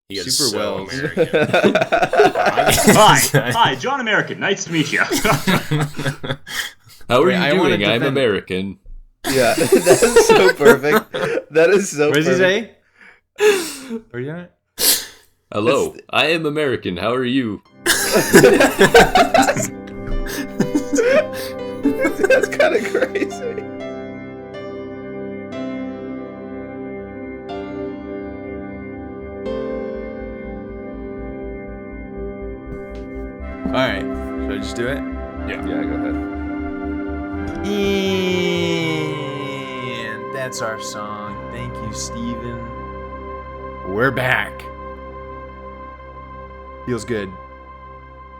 He is Super so well. American. Hi, John American. Nice to meet you. How are Wait, I you wanna doing? I'm defend- American. Yeah, that is so perfect. That is so What does he perfect. say? What are you doing? Hello, I am American. How are you? That's kind of crazy. All right. Should I just do it? Yeah, go ahead. And that's our song. Thank you, Steven. We're back. Feels good.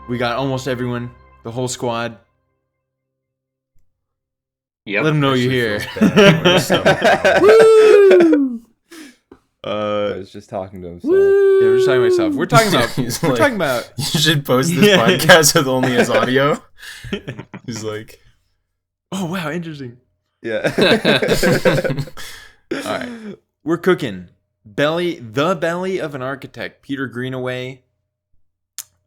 We got almost everyone, the whole squad. Yep. Let them know you're here. I was just talking to himself. Yeah, we're just talking to myself. We're talking about. He's we're like- talking about. You should post this podcast with only his audio. He's like, Oh wow, interesting. Yeah. All right, we're cooking. The Belly of an Architect. Peter Greenaway.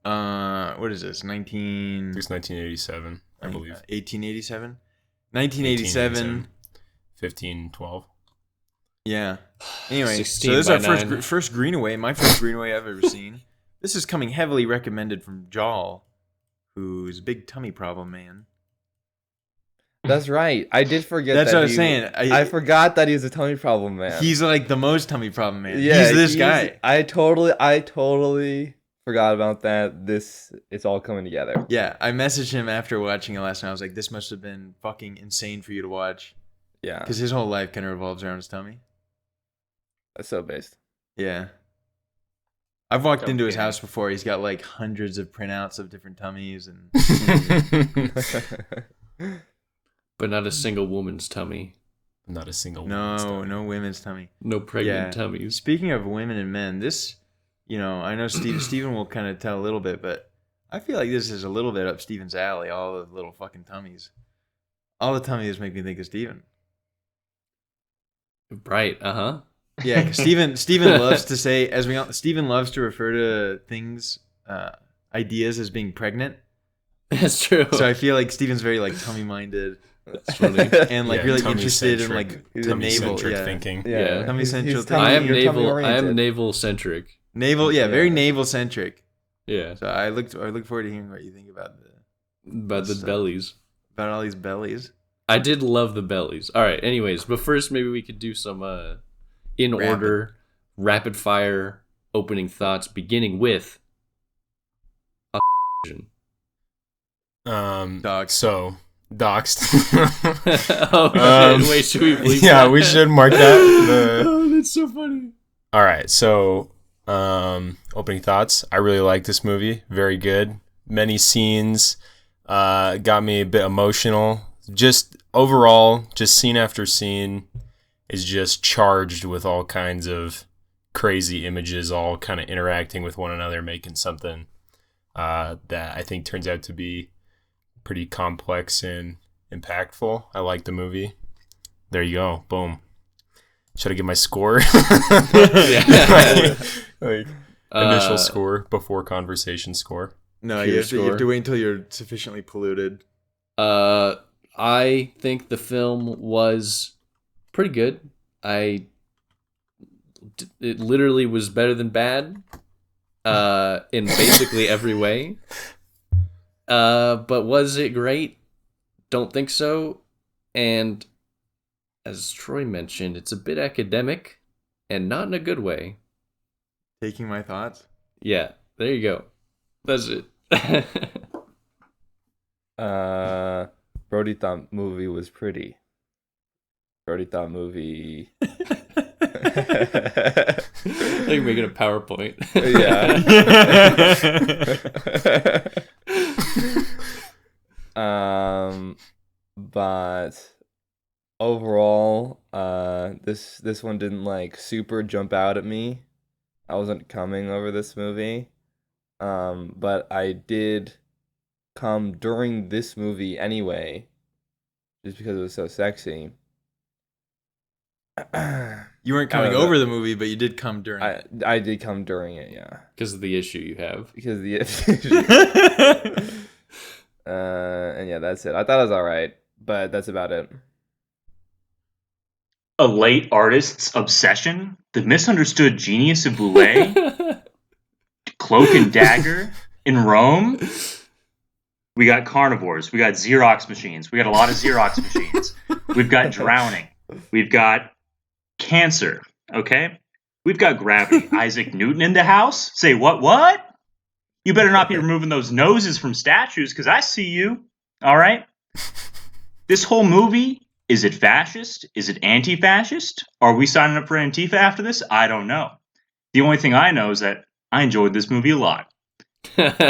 What is this? it's 1987, I believe. 1887. 1987. 1512. Yeah. Anyway, 16 so this is our by first 9. first Greenaway. My first Greenaway I've ever seen. This is coming heavily recommended from Jal, who's a big tummy problem man. That's right. I did forget. That's that what I was he- saying. I forgot that he's a tummy problem man. He's like the most tummy problem man. Yeah, he's this guy. I totally forgot about that. It's all coming together. Yeah, I messaged him after watching it last night. I was like, this must have been fucking insane for you to watch. Yeah, Because his whole life kind of revolves around his tummy. that's so based. Yeah. I've walked into his Okay. house before. He's got like hundreds of printouts of different tummies. And But not a single woman's tummy. Not a single no women's tummy. No pregnant Yeah. tummies. Speaking of women and men, this, I know Steven will kind of tell a little bit, but I feel like this is a little bit up Steven's alley, all the little fucking tummies. All the tummies make me think of Steven. Right, uh-huh. Yeah, because Steven loves to say, Steven loves to refer to things, ideas as being pregnant. That's true. So I feel like Steven's very like tummy minded That's funny. and like Yeah, really tummy interested in centric. like the Tummy-centric navel. Yeah. thinking. Yeah. Tummy He's central tummy- I am you're tummy navel. I oriented. am navel centric. Navel, yeah, Yeah. very navel centric. Yeah, So I look forward to hearing what you think about about the Stuff. bellies. all these bellies. I did love the bellies. All right. Anyways, but first maybe we could do some in order rapid fire opening thoughts, beginning with a Dogs. So doxed. Oh shit! Wait, should we bleep yeah, that? we should mark that. Oh, that's so funny. All right, so opening thoughts. I really like this movie. Very good. Many scenes got me a bit emotional. Just overall, just scene after scene is just charged with all kinds of crazy images, all kind of interacting with one another, making something that I think turns out to be pretty complex and impactful. I like the movie. There you go. Boom. Should I give my score? Yeah. Like initial score before conversation score. No, Pure you have score. to wait until you're sufficiently polluted. I think the film was pretty good. It literally was better than bad, in basically every way. But was it great? Don't think so. And as Troy mentioned, it's a bit academic, and not in a good way. Taking my thoughts. Yeah, there you go. That's it. Brody thought movie was pretty. Brody thought movie. Like making a PowerPoint. But overall, this one didn't like super jump out at me. I wasn't coming over this movie. But I did come during this movie anyway, just because it was so sexy. You weren't coming over the movie, but you did come during it. I did come during it, yeah. Because of the issue you have. Because of the and yeah, that's it. I thought it was all right, but that's about it. A late artist's obsession, the misunderstood genius of Boullée, Cloak and Dagger in Rome. We got carnivores. We got Xerox machines. We got a lot of Xerox machines. We've got drowning. We've got cancer. Okay? We've got gravity. Isaac Newton in the house? Say what? You better not be removing those noses from statues because I see you. All right? This whole movie, is it fascist? Is it anti-fascist? Are we signing up for Antifa after this? I don't know. The only thing I know is that I enjoyed this movie a lot.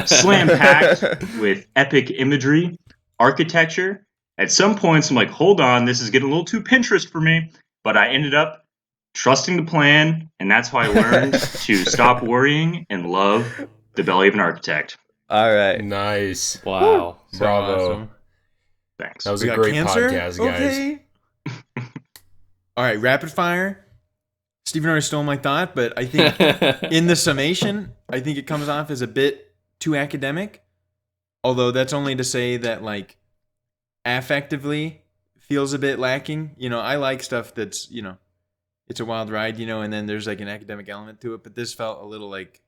Slam-packed with epic imagery, architecture. At some points, I'm like, hold on, this is getting a little too Pinterest for me. But I ended up trusting the plan, and that's how I learned to stop worrying and love The Belly of an Architect. All right. Nice. Wow. Bravo. Awesome. Thanks. That was a great podcast, guys. Okay. All right, rapid fire. Steven already stole my thought, but I think in the summation, I think it comes off as a bit too academic. Although that's only to say that, like, affectively feels a bit lacking. You know, I like stuff that's, you know, it's a wild ride, you know, and then there's like an academic element to it. But this felt a little like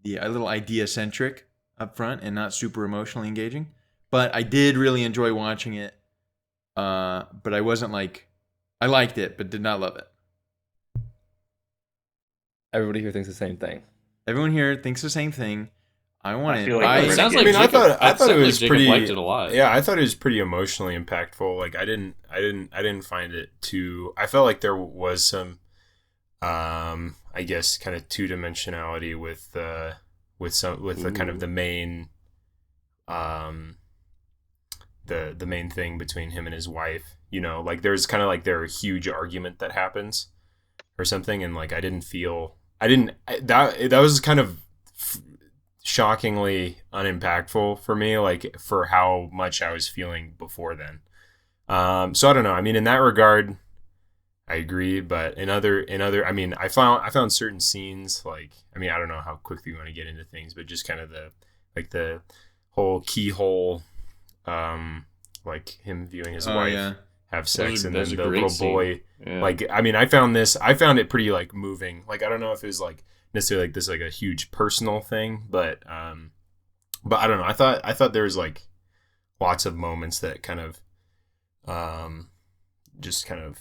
a little idea centric up front and not super emotionally engaging. But I did really enjoy watching it. But I wasn't like, I liked it, but did not love it. Everybody here thinks the same thing. Everyone here thinks the same thing. I want I it. feel like It sounds like I thought it was Jacob pretty. liked it a lot. Yeah, I thought it was pretty emotionally impactful. Like I didn't find it too. I felt like there was some, I guess, kind of two dimensionality with the kind of the main, the main thing between him and his wife. You know, like there's kind of like their huge argument that happens, or something, and like that was kind of shockingly unimpactful for me, like for how much I was feeling before then. So I don't know. I mean, in that regard, I agree, but in other, I mean, I found certain scenes, like, I mean, I don't know how quickly you want to get into things, but just kind of the whole keyhole, like him viewing his wife have sex, and then the little boy, like, I mean, I found it pretty like moving. Like, I don't know if it was like necessarily like this like a huge personal thing, but I don't know. I thought there was like lots of moments that kind of just kind of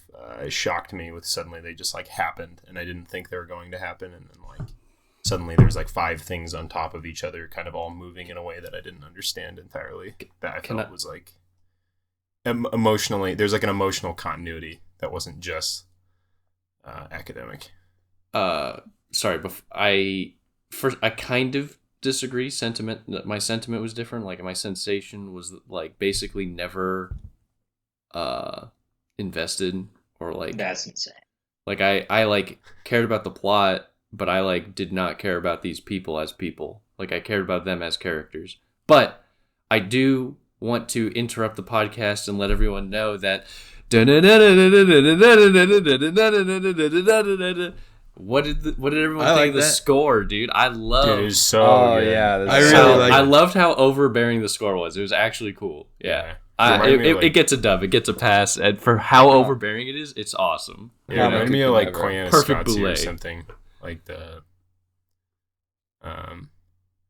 shocked me with suddenly they just like happened, and I didn't think they were going to happen, and then like suddenly there's like 5 things on top of each other kind of all moving in a way that I didn't understand entirely, that I felt was like emotionally, there's like an emotional continuity that wasn't just academic. Sorry, but I kind of disagree. My sentiment was different. Like my sensation was like basically never invested, or like That's insane. Like I like cared about the plot, but I like did not care about these people as people. Like I cared about them as characters. But I do want to interrupt the podcast and let everyone know that what did everyone think of the score, dude? I love. Dude, it was so good. Yeah, I really like. I loved how overbearing the score was. It was actually cool. Yeah. It gets a dub. It gets a pass, and for how overbearing it is, it's awesome. Yeah, it reminded me of like Koyana Perfect Scottsy or Boullée. something. Like the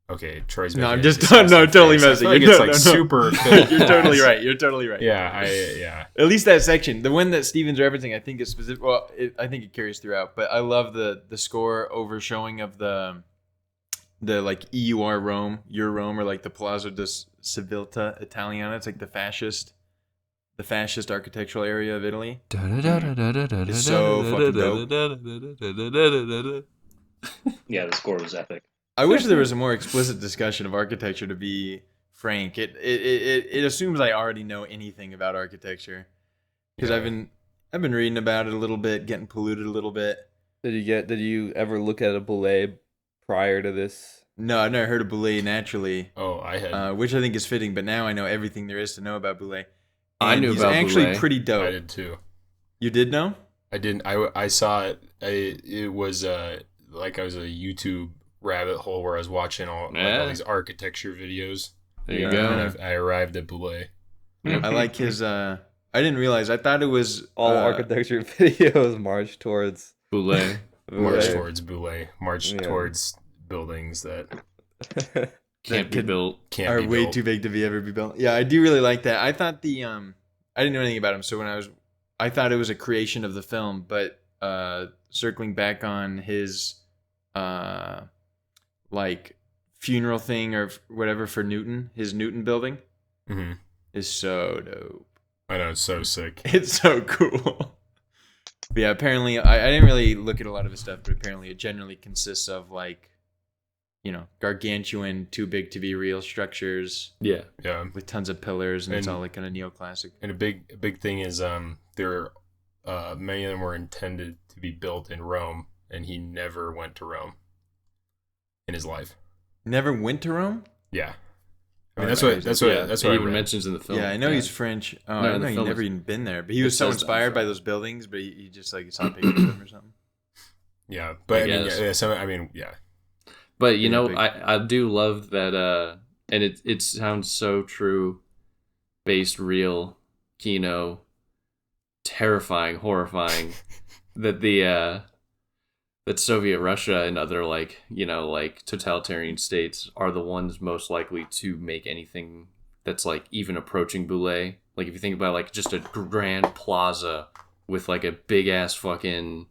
okay, Troy's No, I'm making a just no, disgusting totally face. I messing. feel like it's like super thick. You're totally right. You're totally right. Yeah. At least that section, the one that Steven's referencing, I think is specific. Well, I think it carries throughout. But I love the score overshowing of the like EUR Rome, your Rome, or like the Palazzo di Civiltà Italiana. It's like the fascist architectural area of Italy. It's so fucking dope. Yeah, the score was epic. I wish there was a more explicit discussion of architecture, to be frank. It assumes I already know anything about architecture, because I've been reading about it a little bit, getting polluted a little bit. Did you ever look at a Boullée prior to this? No, I've never heard of Boullée naturally. Oh, I had. Which I think is fitting, but now I know everything there is to know about Boullée. I knew about He's actually Boullée. pretty dope. I did too. You did know? I didn't. I saw it. It was like I was a YouTube rabbit hole where I was watching all these architecture videos. There you And go. I arrived at Boullée. I like his. I didn't realize. I thought it was All architecture videos march towards Boullée. March Boullée. towards Boullée. March towards buildings that Can't be built. can't are be way built. too big to ever be built. Yeah, I do really like that. I thought the I didn't know anything about him, so I thought it was a creation of the film. But circling back on his like funeral thing or whatever for Newton, his Newton building Hmm. is so dope. I know, it's so sick. It's so cool. But yeah, apparently I didn't really look at a lot of his stuff, but apparently it generally consists of like, gargantuan, too big to be real structures Yeah. Yeah. with tons of pillars, and it's And- all like kind of neoclassic. And a big thing is there many of them were intended to be built in Rome, and he never went to Rome in his life. Never went to Rome? Yeah. I Oh, mean, that's right. what that's Yeah, what he I even read. mentions in the film. Yeah, I know he's French. Oh, No, I in don't the know he film never it's- even been there, but he it was so says that in the inspired by film. those buildings, but he just like saw pictures of them or something. Yeah, but I I mean, guess. yeah, so I mean, yeah. But Big. I do love that and it sounds so true, based real, Kino, terrifying, horrifying that that Soviet Russia and other like totalitarian states are the ones most likely to make anything that's like even approaching Boullée. Like if you think about like just a grand plaza with like a big ass fucking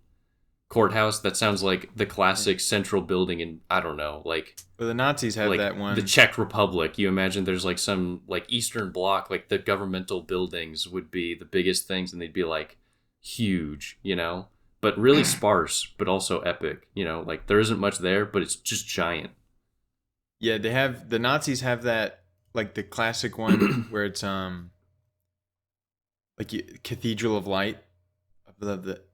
courthouse, that sounds like the classic central building in, I don't know, like But the Nazis have like that one. the Czech Republic. You imagine there's like some like Eastern Bloc, like the governmental buildings would be the biggest things, and they'd be like huge, but really sparse, but also epic. Like there isn't much there, but it's just giant. Yeah, the Nazis have that, like the classic one where it's Cathedral of Light.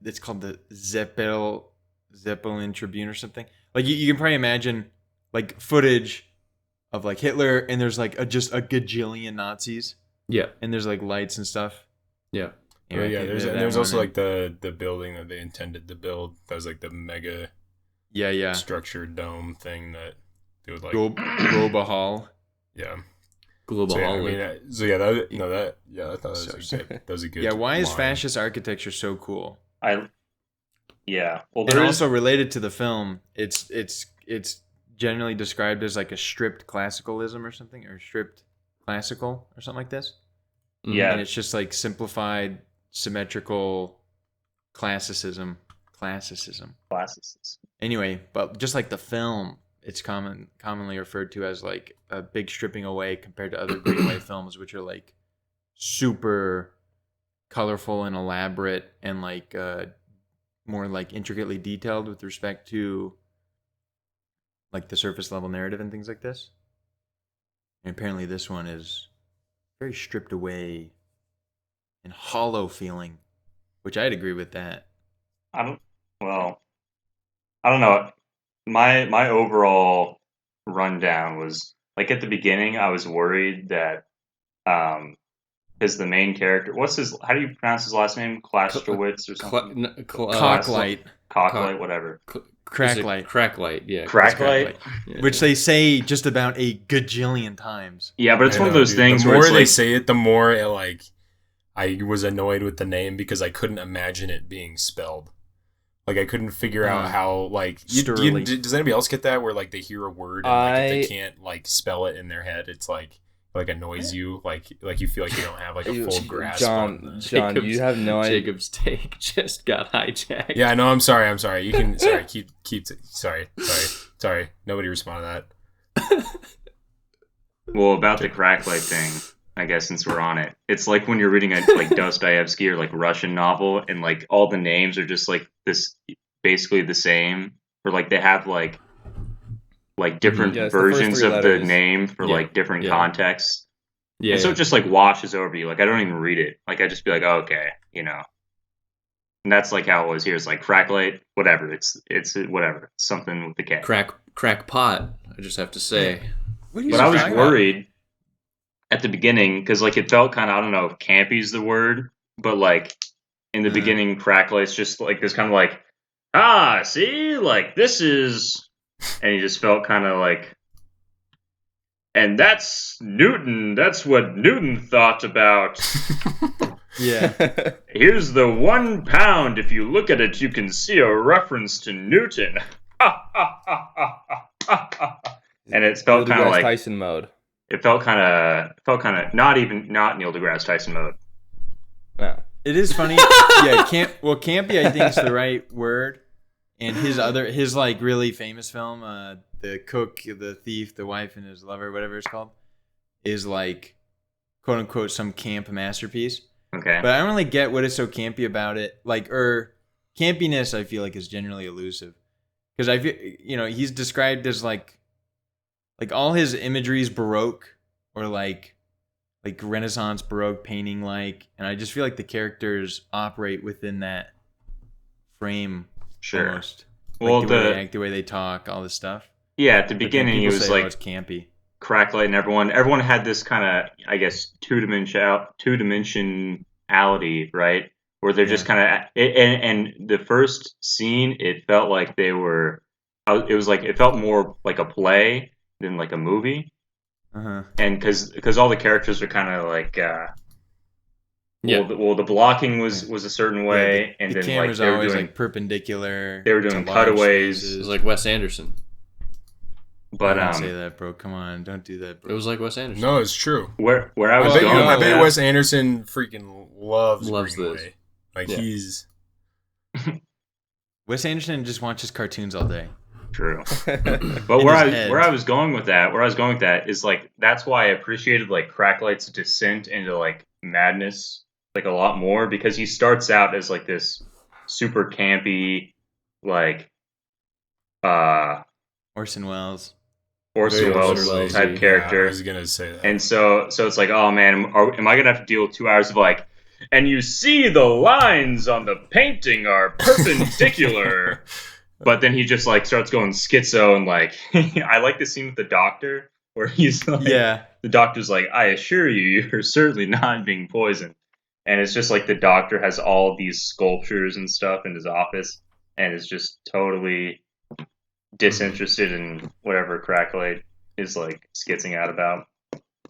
It's called the Zeppelin Tribune or something. Like you can probably imagine like footage of like Hitler, and there's like just a gajillion Nazis, Yeah, and there's like lights and stuff. yeah, Yeah, I think there's that there's one, also and- like the building that they intended to build. That was like the mega yeah structured dome thing that they would like. Groba Hall. Yeah. global So yeah, I holiday. mean, so yeah, that I thought that was So a sick. good. That was a good. Yeah, why is line. fascist architecture so cool? Yeah. Well, And there is. also related to the film, it's generally described as like a stripped classicalism or something, or stripped classical or something like this. Yeah. And it's just like simplified, symmetrical classicism. Classes. Anyway, but just like the film, it's commonly referred to as like a big stripping away compared to other Greenway films, which are like super colorful and elaborate and like more like intricately detailed with respect to like the surface level narrative and things like this. And apparently this one is very stripped away and hollow feeling, which I'd agree with that. I don't know. My overall rundown was like at the beginning I was worried that is the main character, how do you pronounce his last name? Klashkowitz or something? Cocklight, Cocklight, whatever. Cracklight, Cracklight, yeah. Cracklight. Yeah. which they say just about a gajillion times. Yeah, but it's I one of know, those dude. things The where more it's they like, say it, the more it, like I was annoyed with the name because I couldn't imagine it being spelled. Like I couldn't figure out how like Sterling. does anybody else get that where like they hear a word and like, if they can't like spell it in their head, it's like annoys you, like you feel like you don't have like a full grasp on John, you have no idea. Jacob's take just got hijacked. Yeah, no, I'm sorry. You can sorry. Nobody respond to that. well, about the Cracklight thing, I guess since we're on it, it's like when you're reading a like Dostoevsky or like Russian novel, and like all the names are just like this, basically the same, or like they have like different Yeah, it's the first versions three of letters. the name for Yeah, like different yeah. contexts. Yeah, And so it just like washes over you. Like I don't even read it. Like I just be like, oh, okay, And that's like how it was here. It's like Cracklight, whatever. It's whatever. It's something with the K. crackpot. I just have to say. What are you But I was talking about? worried at the beginning because like it felt kind of, I don't know if campy is the word, but like in the Uh-huh. beginning, Cracklight's just like this kind of like, see, like this is, and he just felt kind of like, and that's Newton. That's what Newton thought about. Yeah. Here's the 1 pound. If you look at it, you can see a reference to Newton. And it felt kind of like Tyson mode. it felt kind of not Neil deGrasse Tyson mode. No. It is funny. Yeah, campy I think is the right word. And his like really famous film, The Cook, the Thief, the Wife and His Lover, whatever it's called, is like quote unquote some camp masterpiece. Okay. But I don't really get what is so campy about it. Like, campiness I feel like is generally elusive. Because I feel, he's described as like all his imagery is Baroque or like Renaissance Baroque painting like, and I just feel like the characters operate within that frame. Sure. Almost. Well, Like the way they act, the way they talk, all this stuff. Yeah, at the But then beginning he people was say, like it's campy. Cracklight, and everyone had this kind of, I guess, two-dimensionality, right? Where they're just kind of, and the first scene, it felt like they were, it felt more like a play than like a movie. Uh-huh. And because all the characters are kind of like, the blocking was a certain way, and the then camera's like they were always doing like perpendicular. they were doing to large cutaways. spaces. It was like Wes Anderson. But Don't say that, bro. Come on, don't do that, bro. It was like Wes Anderson. No, it's true. where I was I bet going, I with bet that- Wes Anderson freaking loves Loves Greenway. Like Yeah. he's Wes Anderson just watches cartoons all day. True. But In where his head. I was going with that is like that's why I appreciated like Cracklight's descent into like madness like a lot more, because he starts out as like this super campy like Orson Welles. Orson Welles Welles, type yeah, character. I was gonna say that. And so it's like, oh man, am I gonna have to deal with 2 hours of like, and you see the lines on the painting are perpendicular. But then he just like starts going schizo and like, I like the scene with the doctor where he's like, Yeah. the doctor's like, I assure you, you're certainly not being poisoned. And it's just like the doctor has all these sculptures and stuff in his office and is just totally disinterested in whatever Cracklight is like skitzing out about.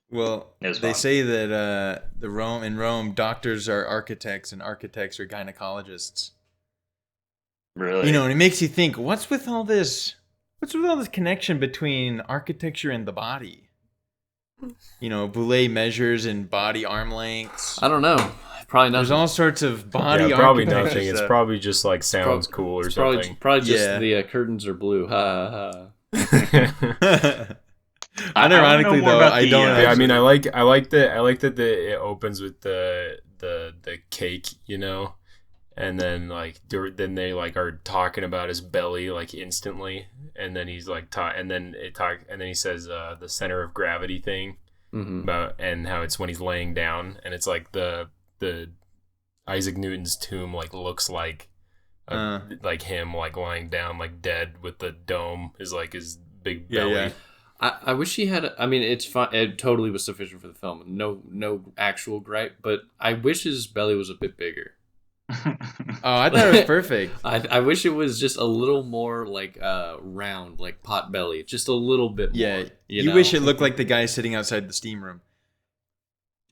Well, It was they fun. say that in Rome, doctors are architects and architects are gynecologists. Really? And it makes you think, what's with all this connection between architecture and the body? Boullée measures in body arm lengths. I don't know. Probably There's nothing. all sorts of body yeah, probably architecture nothing. It's stuff. probably just like sounds cool or It's something. Probably just Yeah. the curtains are blue. Ha ha. Unironically, more though, about I the, don't. Yeah, I mean, I like that it opens with the cake, and then like then they like are talking about his belly like instantly, and then he's like and then he says the center of gravity thing Mm-hmm. about and how it's when he's laying down, and it's like the Isaac Newton's tomb like looks like like him like lying down like dead with the dome is like his big belly. Yeah. I wish he had. I mean, it's fine. It totally was sufficient for the film. No actual gripe, but I wish his belly was a bit bigger. Oh, I thought it was perfect. I wish it was just a little more like round, like pot belly, just a little bit Yeah, more. you wish it looked like the guy sitting outside the steam room.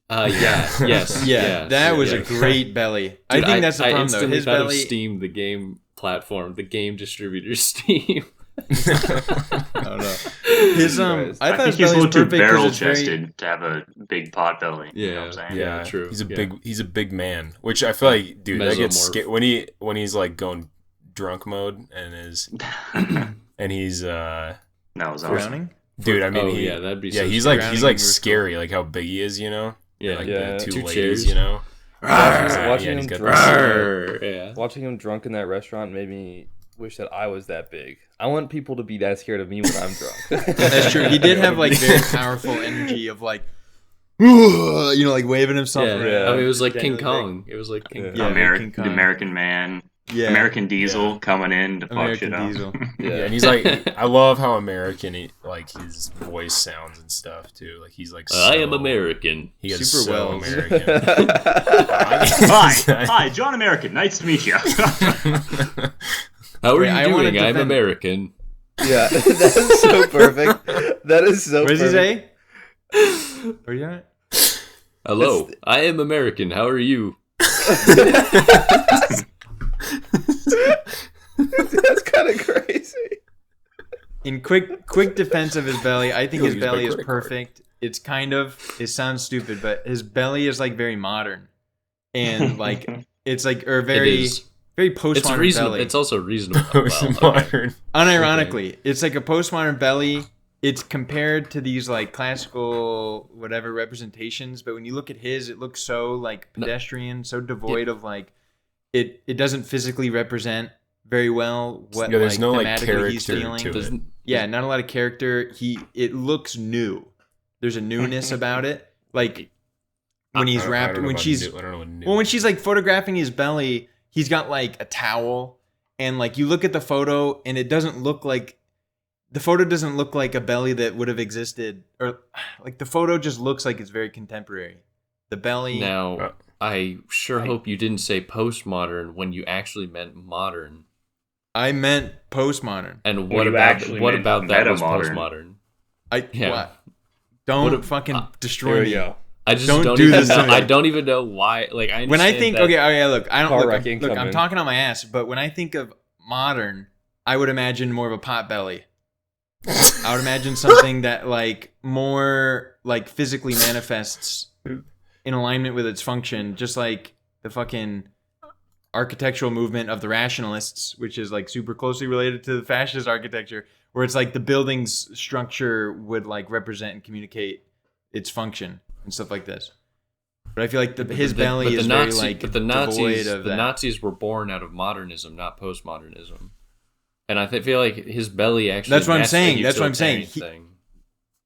Yeah. Yes. Yeah, yes, that was yeah. a great belly. Dude, I think that's the problem, though. instantly His thought of belly. Steam, the game platform, the game distributor Steam. I don't know. His I I thought I think his he's a belly little was too perfect because barrel it's very. chested to have a big pot belly. You know what I'm saying? Yeah, true. He's a Yeah. he's a big man, which I feel like, dude, that gets Mesomorph. scary when he's like going drunk mode and he's That was awesome. Drowning? dude. I mean, yeah, that'd be yeah, so he's scary. like Drowning scary, like how big he is, Yeah. like Yeah. the two Two ladies, chairs. Watching and him he's got drunk. this- Yeah. Watching him drunk in that restaurant made me wish that I was that big. I want people to be that scared of me when I'm drunk. That's true. He did have like very powerful energy of like, like waving himself Yeah. around. I mean, it was like King Genuinely Kong. It was like King Yeah. Kong. Yeah. King Kong. The American man. Yeah. American Diesel Yeah. coming in to fuck shit American up. Diesel. Yeah, and he's like, I love how American like his voice sounds and stuff too. Like he's like, I am so- American. He is Super so well. American. Hi, John American. Nice to meet you. How are Wait, I you wanna doing? I'm defend- American. Yeah, that is so perfect. That is so What does he perfect. say? What are you at? Hello, I am American. How are you? That's kind of crazy. In quick defense of his belly, I think He'll his use my belly is credit card. perfect. It's kind of, it sounds stupid, but his belly is like very modern. And like, it's like, or It very, is. very It's postmodern reasonable. belly. It's also reasonable. It's Well, okay. modern. Unironically, it's like a postmodern belly. It's compared to these like classical whatever representations, but when you look at his, it looks so like pedestrian, so devoid of like it doesn't physically represent very well what Yeah, there's like no like thematically he's character feeling. to There's- it. Yeah, not a lot of character. It looks new. There's a newness about it. Like when he's I wrapped, don't know when about she's new- I don't know what new well, when is. she's like photographing his belly, he's got like a towel, and like you look at the photo, and it doesn't look like the photo doesn't look like a belly that would have existed, or like the photo just looks like it's very contemporary. The belly. Now, Uh, I sure hope you didn't say postmodern when you actually meant modern. I meant postmodern. And Well, what you about actually what meant about that was metamodern. postmodern? I Yeah. what? Don't What a- fucking Here destroy we me. go. I just Don't don't, do even this know. to me. I don't even know why. Like I When I understand think, that- okay, look, I don't Car look. wrecking I'm coming. talking on my ass, but when I think of modern, I would imagine more of a pot belly. I would imagine something that like more like physically manifests in alignment with its function, just like the fucking architectural movement of the rationalists, which is like super closely related to the fascist architecture, where it's like the building's structure would like represent and communicate its function and stuff like this. But I feel like his belly is very like but the devoid Nazis, of the that. Nazis were born out of modernism, not postmodernism. And I feel like his belly actually. That's what I'm matched the saying. That's what I'm saying. utilitarian thing.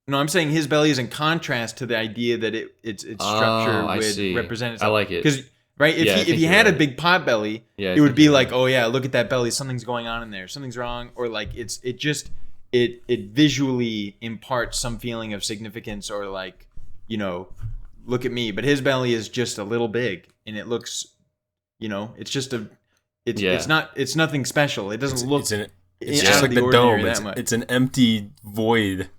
No, I'm saying his belly is in contrast to the idea that its structure Oh, I would see. represent I itself. like it. Because right, if Yeah, I he think had you're a right. big pot belly, Yeah, I it would think be you're like, right. oh yeah, look at that belly, something's going on in there, something's wrong, or like it visually imparts some feeling of significance, or like, you know, look at me. But his belly is just a little big, and it looks, you know, it's just a, it's nothing special. It doesn't look. It's out just of like the the ordinary dome. that It's, much. it's an empty void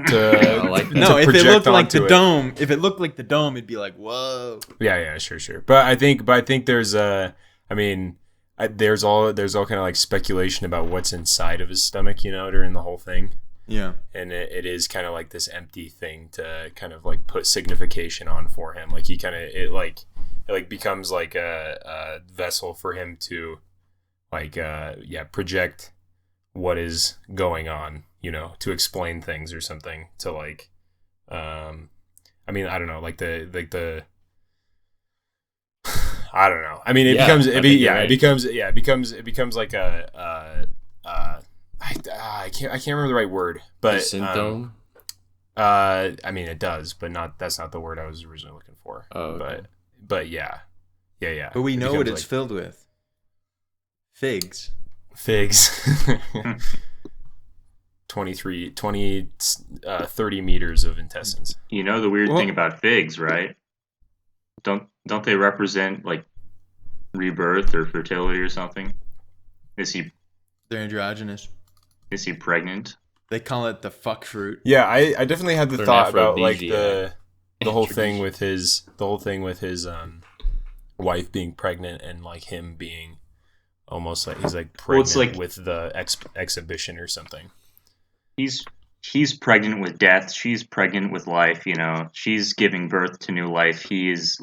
to, I like that. No, to if it project looked like onto the it. dome, if it looked like the dome, it'd be like, whoa. Yeah, sure. But I think there's there's all kind of like speculation about what's inside of his stomach, you know, during the whole thing. Yeah. And it is kind of like this empty thing to kind of like put signification on for him. Like it becomes like a vessel for him to like project what is going on, you know, to explain things or something, to like I don't know, like the I don't know. I mean, it Yeah, becomes I think you're right. it becomes like I can't remember the right word, but The symptom. I mean, it does, but that's not the word I was originally looking for. Oh, okay. But yeah. But we It know what becomes it's filled with. Figs. figs. 30 meters of intestines. You know the weird Well- thing about figs, right? Don't they represent like rebirth or fertility or something? Is he They're androgynous. pregnant? They call it the fuck fruit. Yeah, I definitely had the They're thought about like aphrodisiac. the whole thing with his wife being pregnant, and like him being almost like he's like Well, pregnant it's like- with the exhibition or something. He's pregnant with death. She's pregnant with life. You know, she's giving birth to new life. He is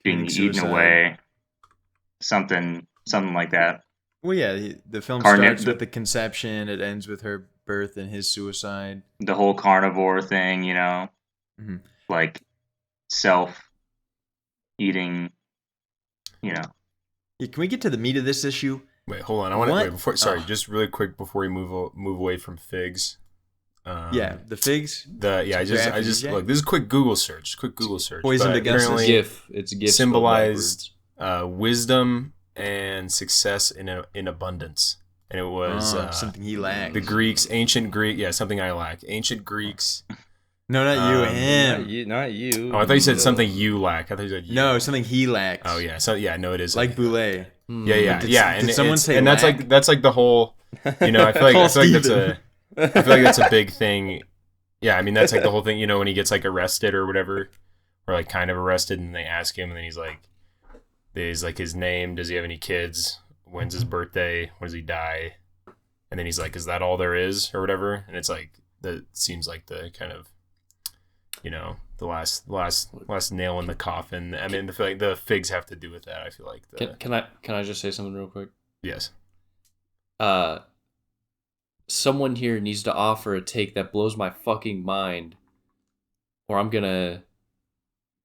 being Committing eaten suicide. away. Something like that. Well, yeah, the film Carni- starts with the conception. It ends with her birth and his suicide. The whole carnivore thing, you know, Mhm. like self-eating. You know, Yeah, can we get to the meat of this issue? Wait, hold on. I want to What? wait before. Sorry, Ugh. just really quick before we move away from figs. Yeah, the figs. I just aphrodisiac? look. This is a quick Google search. Poison but to Gus's. apparently GIF. It's GIF. symbolized wisdom, and success in abundance. And it was something he lacked. The Greeks, ancient Greek. Yeah, something I lack. Ancient Greeks. No, not you. Him. Not you. Oh, I thought you said something you lack. I thought you said you. No, something he lacked. Oh yeah. So yeah, no, it is Like Boullée. Yeah. Did someone say and lack? that's like the whole. You know, I feel like that's a big thing. Yeah, I mean that's like the whole thing. You know, when he gets like arrested or whatever, or like kind of arrested, and they ask him, and then he's like his name. Does he have any kids? When's his birthday? When does he die? And then he's like, is that all there is, or whatever? And it's like that seems like the kind of, you know, the last nail in the coffin. I mean, I feel like the figs have to do with that. I feel like. Can I just say something real quick? Yes. Someone here needs to offer a take that blows my fucking mind, or I'm gonna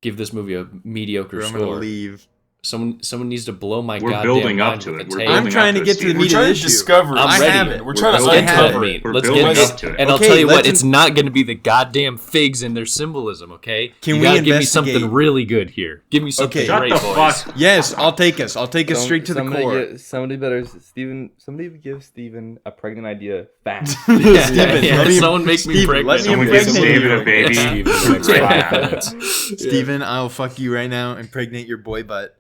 give this movie a mediocre I'm score. gonna leave. Someone needs to blow my We're goddamn building up mind to with it. a We're take. building I'm trying to get to the We're meat of trying the to issue. discover it. I'm I ready. have it. We're trying to Let's get to uncover it. it. We're Let's building get up to it. And I'll Okay, tell you what, let's- it's not going to be the goddamn figs and their symbolism, okay? Can you we gotta give me investigate- something really good here. Give me something Okay. Shut great, the boys. fuck. Yes, I'll take us. I'll take us straight to the core. Somebody give Steven a pregnant idea fast. Steven, let me- someone make me Steven, pregnant. let me Someone impregnate gives David you. a baby. Steve, next 5 minutes. Steven, I'll fuck you right now, impregnate your boy butt.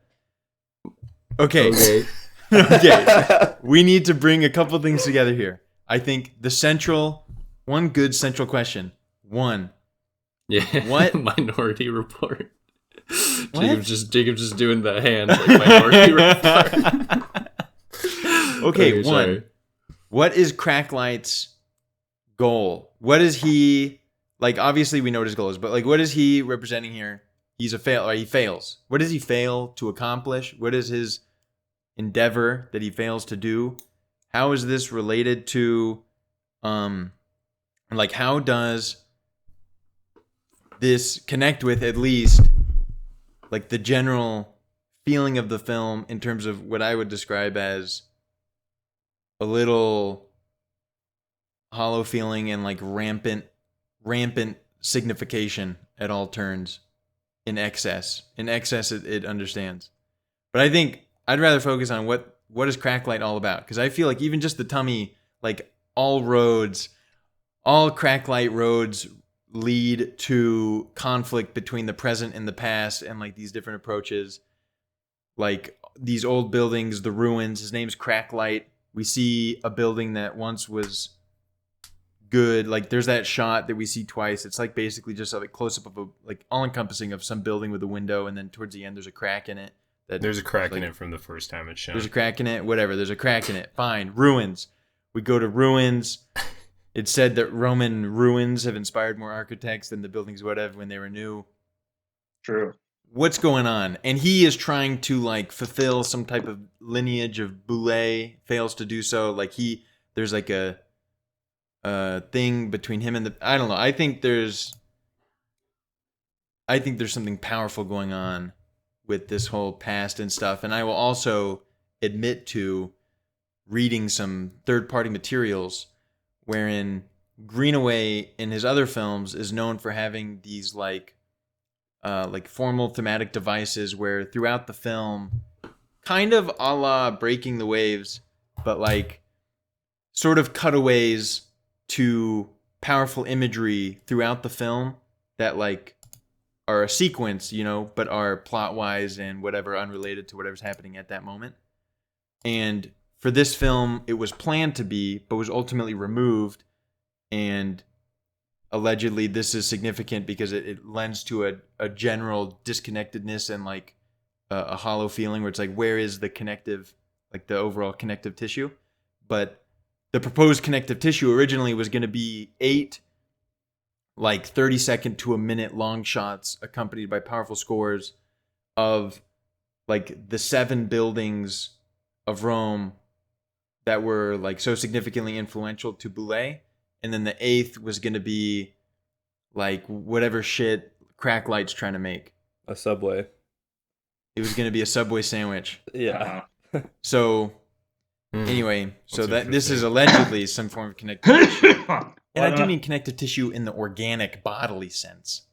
Okay. Okay. We need to bring a couple things together here. I think one good central question. One, Yeah. What? Minority Report. What? Jacob's just doing the hand like Minority Report. Okay, one. sorry. What is Cracklight's goal? What is he like? Obviously, we know what his goal is, but like, what is he representing here? He's a fail, or he fails. What does he fail to accomplish? What is his endeavor that he fails to do? How is this related to, like, how does this connect with at least like the general feeling of the film in terms of what I would describe as a little hollow feeling and like rampant signification at all turns in excess. In excess, it understands. But I think I'd rather focus on what is Cracklight all about? Because I feel like even just the tummy, like all Cracklight roads lead to conflict between the present and the past, and like these different approaches, like these old buildings, the ruins. His name's Cracklight. We see a building that once was good. Like there's that shot that we see twice. It's like basically just a close up of a like all encompassing of some building with a window, and then towards the end there's a crack in it. There's a crack in it from the first time it's shown. There's a crack in it. Whatever. There's a crack in it. Fine. Ruins. We go to ruins. It's said that Roman ruins have inspired more architects than the buildings would have when they were new. True. What's going on? And he is trying to like fulfill some type of lineage of Boullée, fails to do so. Like there's like a thing between him and I don't know. I think there's something powerful going on with this whole past and stuff. And I will also admit to reading some third-party materials wherein Greenaway in his other films is known for having these like formal thematic devices where throughout the film, kind of a la Breaking the Waves, but like sort of cutaways to powerful imagery throughout the film that like are a sequence, you know, but are plot-wise and whatever unrelated to whatever's happening at that moment. And for this film, it was planned to be, but was ultimately removed. And allegedly, this is significant because it lends to a general disconnectedness and like a hollow feeling where it's like, where is the connective, like the overall connective tissue? But the proposed connective tissue originally was going to be 8 like 30-second to a minute long shots accompanied by powerful scores of like the 7 buildings of Rome that were like so significantly influential to Boullée, and then the 8th was going to be like whatever shit Cracklight's trying to make. A Subway. It was going to be a Subway sandwich. Yeah. So anyway, so That's that this is interesting. allegedly some form of connective tissue. And I do Well, mean connective tissue in the organic bodily sense.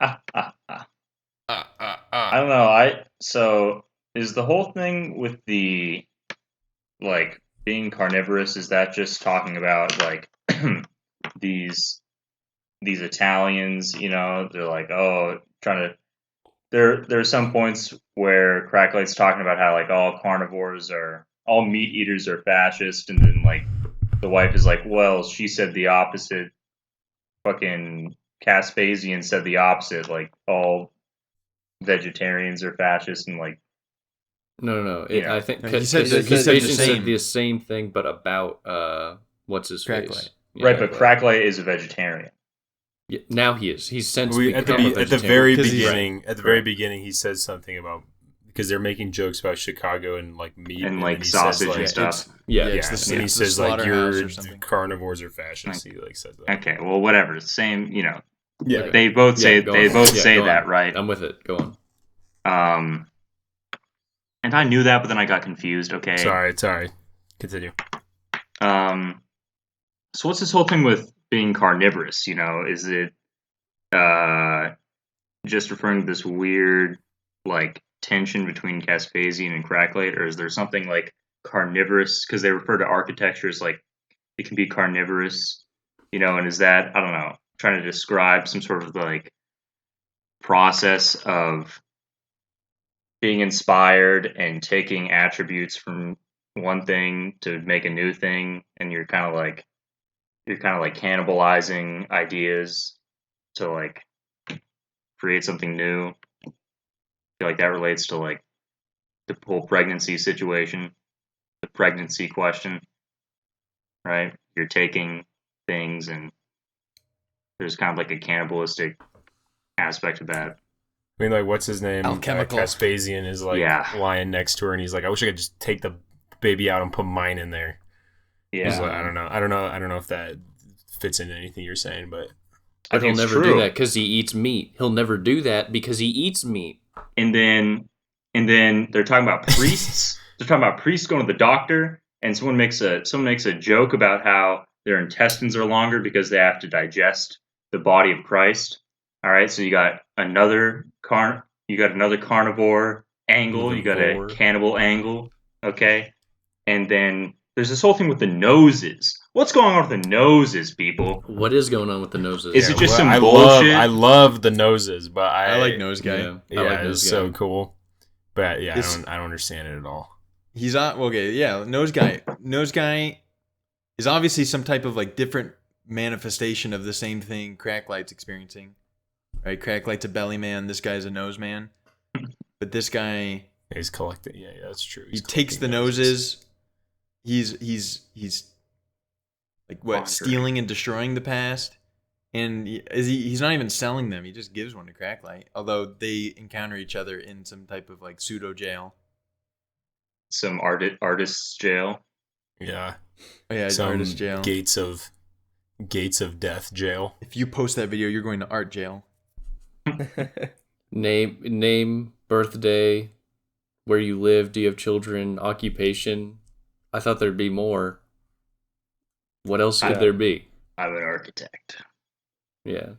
I don't know. So is the whole thing with the like being carnivorous? Is that just talking about like these Italians? You know, they're like, oh, trying to. There are some points where Cracklight's talking about how like all meat eaters are fascist, and then like the wife is like, well, she said the opposite. Fucking Caspasian said the opposite. Like all vegetarians are fascist, and like No. Yeah. I think No, because he said the same, but about what's his Cracklight. face? right. But Cracklight is a vegetarian. Yeah, now he is. He's since At become a the vegetarian. very 'Cause he's- beginning, he says something about because they're making jokes about Chicago and like meat And then like he sausage says, and like, stuff. Yeah, Yeah, it's and he it's the says like slaughterhouse your or something. carnivores are fascists. He like says that. Okay, well, whatever. Same, you know. Yeah, They both say go on. say go that, on. right? I'm with it. Go on. And I knew that, but then I got confused. Okay. sorry. Continue. So what's this whole thing with being carnivorous? You know, is it just referring to this weird like tension between Caspasian and Cracklight, or is there something like carnivorous? Because they refer to architecture as like it can be carnivorous, you know, and is that I don't know, trying to describe some sort of like process of being inspired and taking attributes from one thing to make a new thing, and you're kind of like cannibalizing ideas to like create something new. I feel like that relates to like the whole pregnancy situation, the pregnancy question, right? You're taking things and there's kind of like a cannibalistic aspect of that. I mean, like, what's his name? Alchemical. Caspasian is like Yeah. lying next to her, and he's like, "I wish I could just take the baby out and put mine in there." He's Yeah. like, I don't know if that fits into anything you're saying, but But he'll it's never do true. that because he eats meat. He'll never do that because he eats meat. And then they're talking about priests. They're talking about priests going to the doctor, and someone makes a joke about how their intestines are longer because they have to digest the body of Christ. All right, so you got another carnivore angle, you got a Carnivore. cannibal angle, okay? And then there's this whole thing with the noses. What's going on with the noses, people? What is going on with the noses? Is it just some I bullshit? I love the noses, but I like Nose Guy. Yeah, Yeah, I like it's those so guys. cool. But yeah, This- I don't understand it at all. He's on. Okay, yeah. Nose Guy. Nose Guy is obviously some type of like different manifestation of the same thing Cracklight's experiencing. Right? Cracklight's a belly man. This guy's a nose man. But this guy, He's collecting. Yeah, that's true. he He's takes the collecting noses. He's like what? Bonkers. Stealing and destroying the past. And he's not even selling them. He just gives one to Cracklight. Although they encounter each other in some type of like pseudo jail. Some artist's jail. Yeah, Oh yeah, some artist jail. gates of death jail. If you post that video, you're going to art jail. Name, birthday, where you live, do you have children, occupation? I thought there'd be more. What else could there be? I'm an architect. Yeah.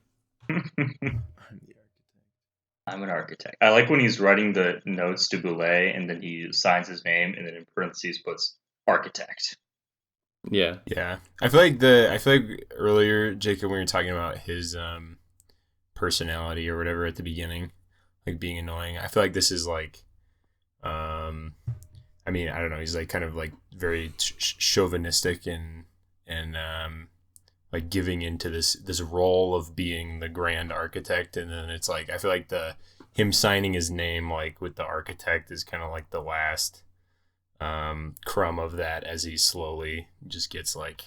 I'm an architect. I like when he's writing the notes to Boullée and then he signs his name and then in parentheses puts architect. Yeah. Yeah, I feel like earlier, Jacob, when you were talking about his personality or whatever at the beginning, like being annoying. I feel like this is like, I mean, I don't know. He's like kind of like very chauvinistic and like giving into this role of being the grand architect, and then it's like I feel like him signing his name like with the architect is kind of like the last crumb of that as he slowly just gets like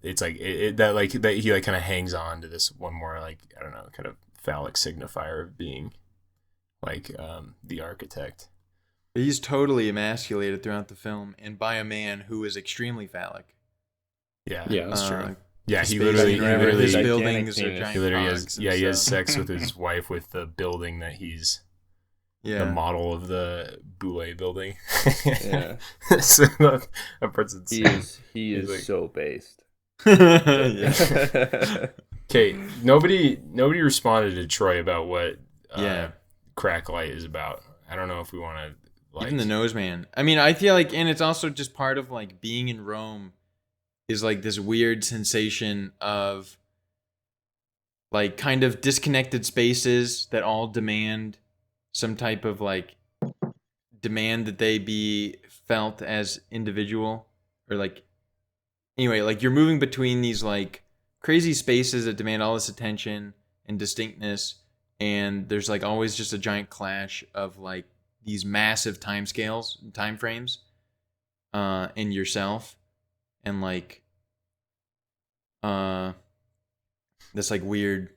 it's like that he like kind of hangs on to this one more like I don't know kind of phallic signifier of being like the architect. He's totally emasculated throughout the film, and by a man who is extremely phallic. Yeah, Yeah, that's true. Uh, Yeah, he space literally and wherever his Gigantic buildings are penis. giant he literally cogs has and he has stuff. sex with his wife with the building that he's the Yeah. model of the Boullée building. Yeah. So that part's insane. He He's is like- so based. Yeah. Okay, nobody responded to Troy about what Yeah. Cracklight is about. I don't know if we want to like even the nose man. I mean, I feel like, and it's also just part of like being in Rome is like this weird sensation of like kind of disconnected spaces that all demand some type of like demand that they be felt as individual, or like anyway, like you're moving between these like crazy spaces that demand all this attention and distinctness, and there's like always just a giant clash of like these massive time scales, time frames, in yourself, and like this like weird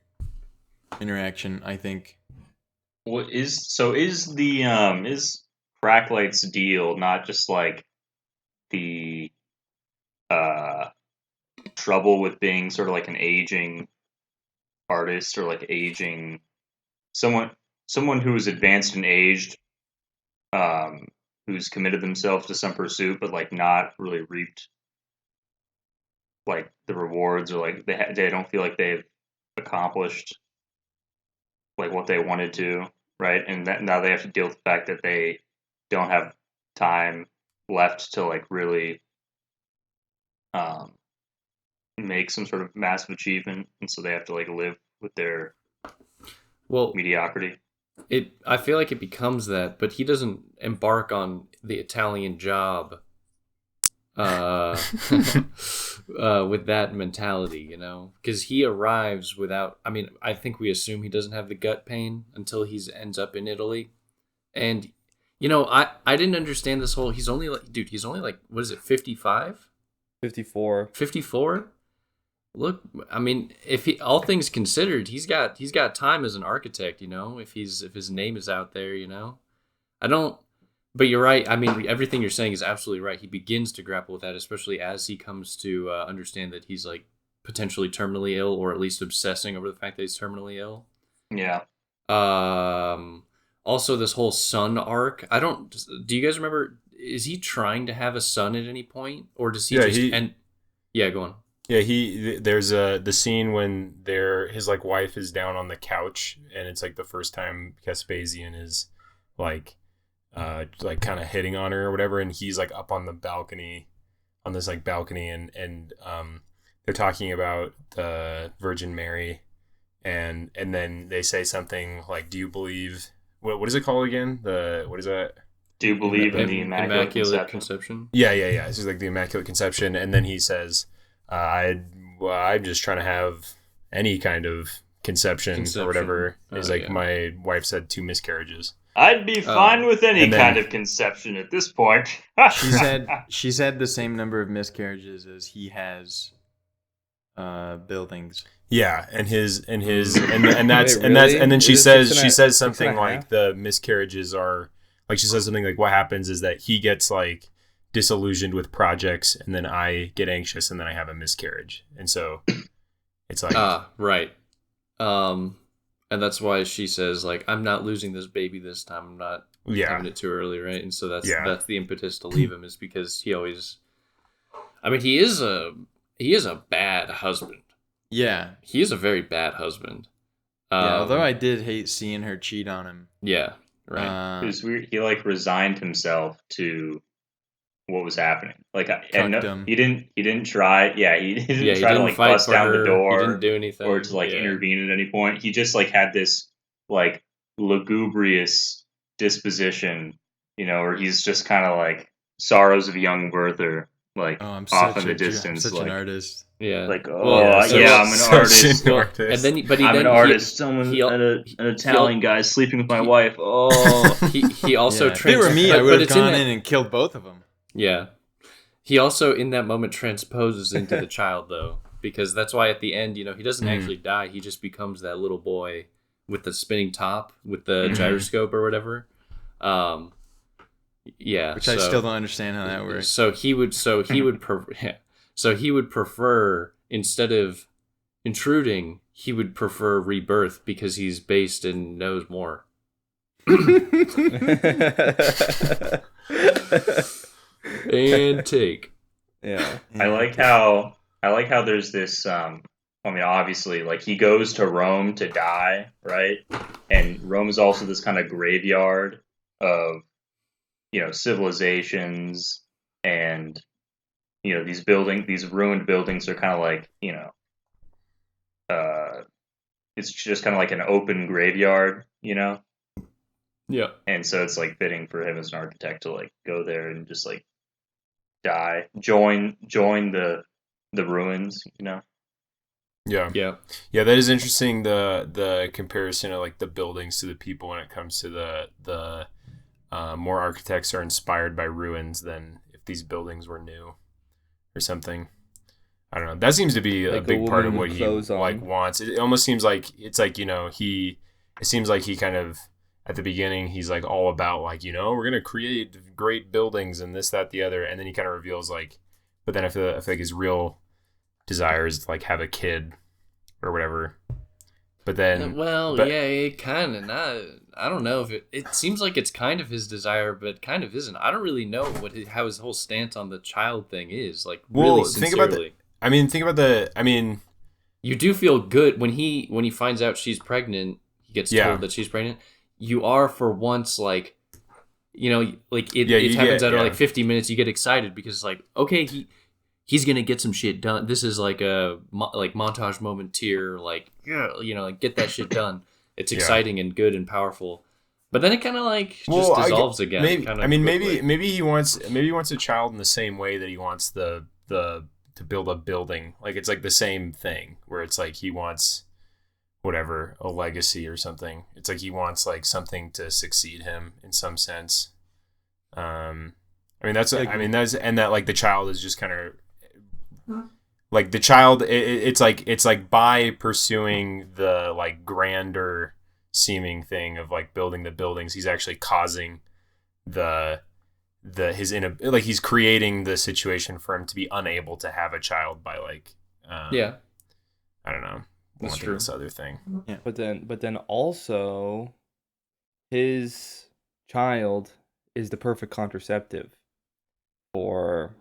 interaction, I think. Well, is Cracklight's deal not just like the uh trouble with being sort of like an aging artist, or like aging someone who is advanced and aged, who's committed themselves to some pursuit but like not really reaped like the rewards, or like they don't feel like they've accomplished like what they wanted to, right? And that now they have to deal with the fact that they don't have time left to like really make some sort of massive achievement, and so they have to like live with their mediocrity. I feel like it becomes that, but he doesn't embark on the Italian job with that mentality, you know, because he arrives without. I mean, I think we assume he doesn't have the gut pain until he ends up in Italy, and you know, I didn't understand this whole. He's only like what is it, 55? 54. 54? Look, I mean, if he, all things considered, he's got time as an architect, you know, if his name is out there, you know. But you're right. I mean, everything you're saying is absolutely right. He begins to grapple with that, especially as he comes to understand that he's like potentially terminally ill, or at least obsessing over the fact that he's terminally ill. Yeah. Also, this whole son arc. Do you guys remember? Is he trying to have a son at any point, or does he Yeah, go on. Yeah, there's the scene when his like wife is down on the couch, and it's like the first time Vespasian is like kind of hitting on her or whatever, and he's like up on the balcony, on this like balcony, and they're talking about the Virgin Mary, and then they say something like, "Do you believe what is it called again? What is that? Do you believe in the Immaculate Conception? Yeah. It's just like the Immaculate Conception, and then he says, I'm just trying to have any kind of conception or whatever. Is like my wife said 2 miscarriages. I'd be fine with any kind of conception at this point. she said the same number of miscarriages as he has buildings. Yeah, and then she says something like the miscarriages are like, she says something like, what happens is that he gets like disillusioned with projects, and then I get anxious, and then I have a miscarriage, and so it's like right. And that's why she says like, I'm not losing this baby this time. I'm not having it too early, right? And so that's the impetus to leave him, is because he always. I mean, he is a bad husband. Yeah, he is a very bad husband. Although I did hate seeing her cheat on him. Yeah, right. It was weird. He like resigned himself to what was happening. Like, he didn't try. Yeah, he didn't try to like bust down the door. He didn't do anything, or to like intervene at any point. He just like had this like lugubrious disposition, you know, where he's just kind of like Sorrows of a Young Werther, like off in the distance. I'm such like, an artist. Yeah. Like, I'm an artist. And then, but I'm an artist. An Italian guy sleeping with my wife. Oh, he also. If they were me, I would have gone in and killed both of them. Yeah. He also, in that moment, transposes into the child, though, because that's why at the end, you know, he doesn't actually die. He just becomes that little boy with the spinning top, with the gyroscope or whatever. Yeah. Which I still don't understand how that works. So he would prefer, instead of intruding, he would prefer rebirth, because he's based and knows more. And take. Yeah. I like how there's this I mean, obviously, like, he goes to Rome to die, right? And Rome is also this kind of graveyard of civilizations, and these ruined buildings are kind of like it's just kind of like an open graveyard, Yeah. and so it's like fitting for him as an architect to like go there and just like die, join the ruins, Yeah. Yeah. Yeah, that is interesting. The comparison of like the buildings to the people when it comes to the more architects are inspired by ruins than if these buildings were new or something. I don't know. That seems to be a Like a big part of woman what with he clothes on. like wants. It almost seems like it's like it seems like he kind of at the beginning he's like all about like we're gonna create great buildings and this that the other, and then he kind of reveals like, but then I feel like his real desire is to like have a kid or whatever. But then, Well, but- yeah, it kind of not. I don't know if it seems like it's kind of his desire, but kind of isn't. I don't really know how his whole stance on the child thing is. Like, Well, really think about sincerely. You do feel good when he finds out she's pregnant. He gets Yeah. told that she's pregnant. You are for once like, like it you happens get- after yeah. like 50 minutes. You get excited because like, okay, he's gonna get some shit done. This is like a like montage moment tier. Like, yeah, like get that shit done. It's Yeah. exciting and good and powerful. But then it kind of like just Well, dissolves again. Maybe, kinda maybe quickly. he wants a child in the same way that he wants the to build a building. Like it's like the same thing where it's like he wants whatever, a legacy or something. It's like he wants like something to succeed him in some sense. And that like the child is just kind of like the child. It's like by pursuing the like grander seeming thing of like building the buildings, he's actually causing he's creating the situation for him to be unable to have a child by like Yeah, I don't know, That's wanting true. this other thing. But then also, his child is the perfect contraceptive for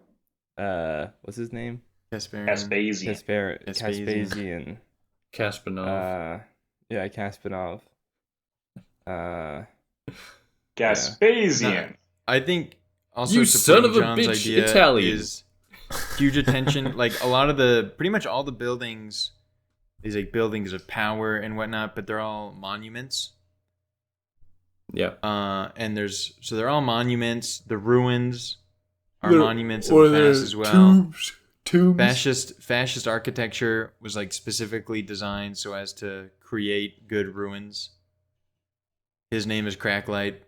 what's his name? Vespasian. Caspasian. Kaspanov. Yeah, Kaspanov. Vespasian. I think also You son of a supporting John's bitch, idea Italian. is huge attention. Like a lot of pretty much all the buildings, these like buildings of power and whatnot, but they're all monuments. Yeah. And they're all monuments. The ruins are monuments of the past as well. Tombs. Fascist architecture was like specifically designed so as to create good ruins. His name is Cracklight.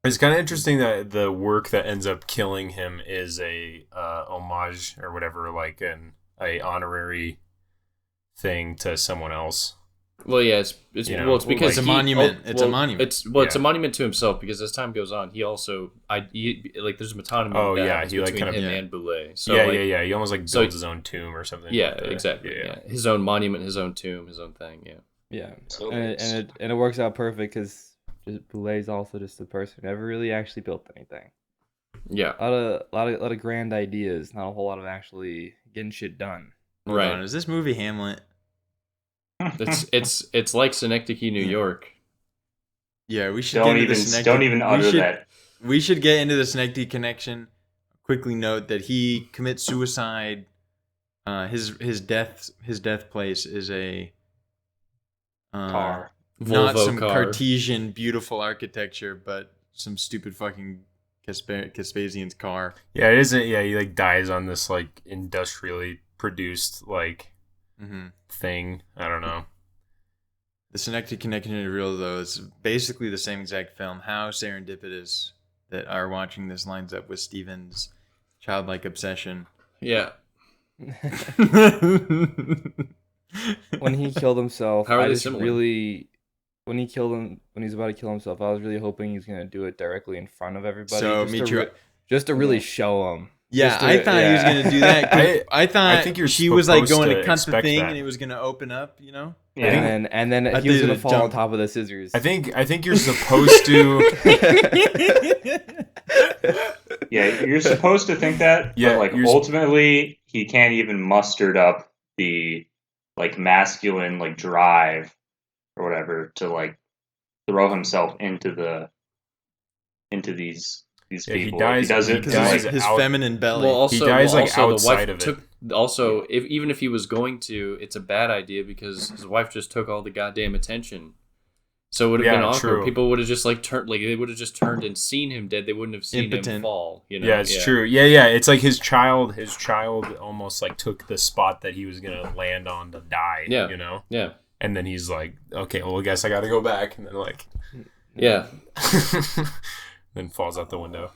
It's kind of interesting that the work that ends up killing him is a homage or whatever, like a honorary thing to someone else. Well, yeah, it's because it's a monument. It's a monument. It's a monument to himself because as time goes on, he also there's a metonymy. Oh, that yeah, happens he, like, between kind of- him yeah. and Boullée. So Yeah. He almost like builds so- his own tomb or something. Yeah, like that. exactly. Yeah. His own monument, his own tomb, his own thing. Yeah. Yeah, So and it works out perfect because Boulée's also just the person who never really actually built anything. Yeah. A lot of grand ideas, not a whole lot of actually getting shit done. Hold Right. on, is this movie Hamlet? It's like Synecdoche, New York. Yeah, we should don't get into even the Synecdoche. don't even utter that. We should get into the Synecdoche connection. Quickly note that he commits suicide. His death place is a Car. not Volvo some car. Cartesian beautiful architecture, but some stupid fucking Caspasian's car. Yeah, it isn't. Yeah, he like dies on this like industrially produced like Mm-hmm. thing. I don't know. The Synecdoche connection is real though. It's basically the same exact film. How serendipitous that our watching this lines up with Steven's childlike obsession. Yeah. When he killed himself, How are I they just similar? really when he's about to kill himself, I was really hoping he's gonna do it directly in front of everybody. So, just me to too. just to really show him. Yeah, Just to- I thought he was yeah. gonna do that. 'Cause I thought I think you're she was like supposed going to to cut the expect thing that. and it was gonna open up. You know. Yeah. And then I he was did gonna a fall on jump. top of the scissors. I think you're supposed to. Yeah, you're supposed to think that, Yeah, but like you're- ultimately he can't even mustered up the like masculine like drive or whatever to like throw himself into these Yeah, he people. dies- he does he it. Because dies like, his out- feminine belly. Well, also, dies, like, also the outside wife of it. took. Also, even if he was going to, it's a bad idea because his wife just took all the goddamn attention. So it would have been awkward. True. People would have just they would have just turned and seen him dead. They wouldn't have seen him Impotent. fall. You know? Yeah, it's true. Yeah. It's like his child almost like took the spot that he was gonna land on to die. Yeah. You know. Yeah. And then he's like, okay, well, I guess I got to go back, and then like, Yeah. then falls out the window.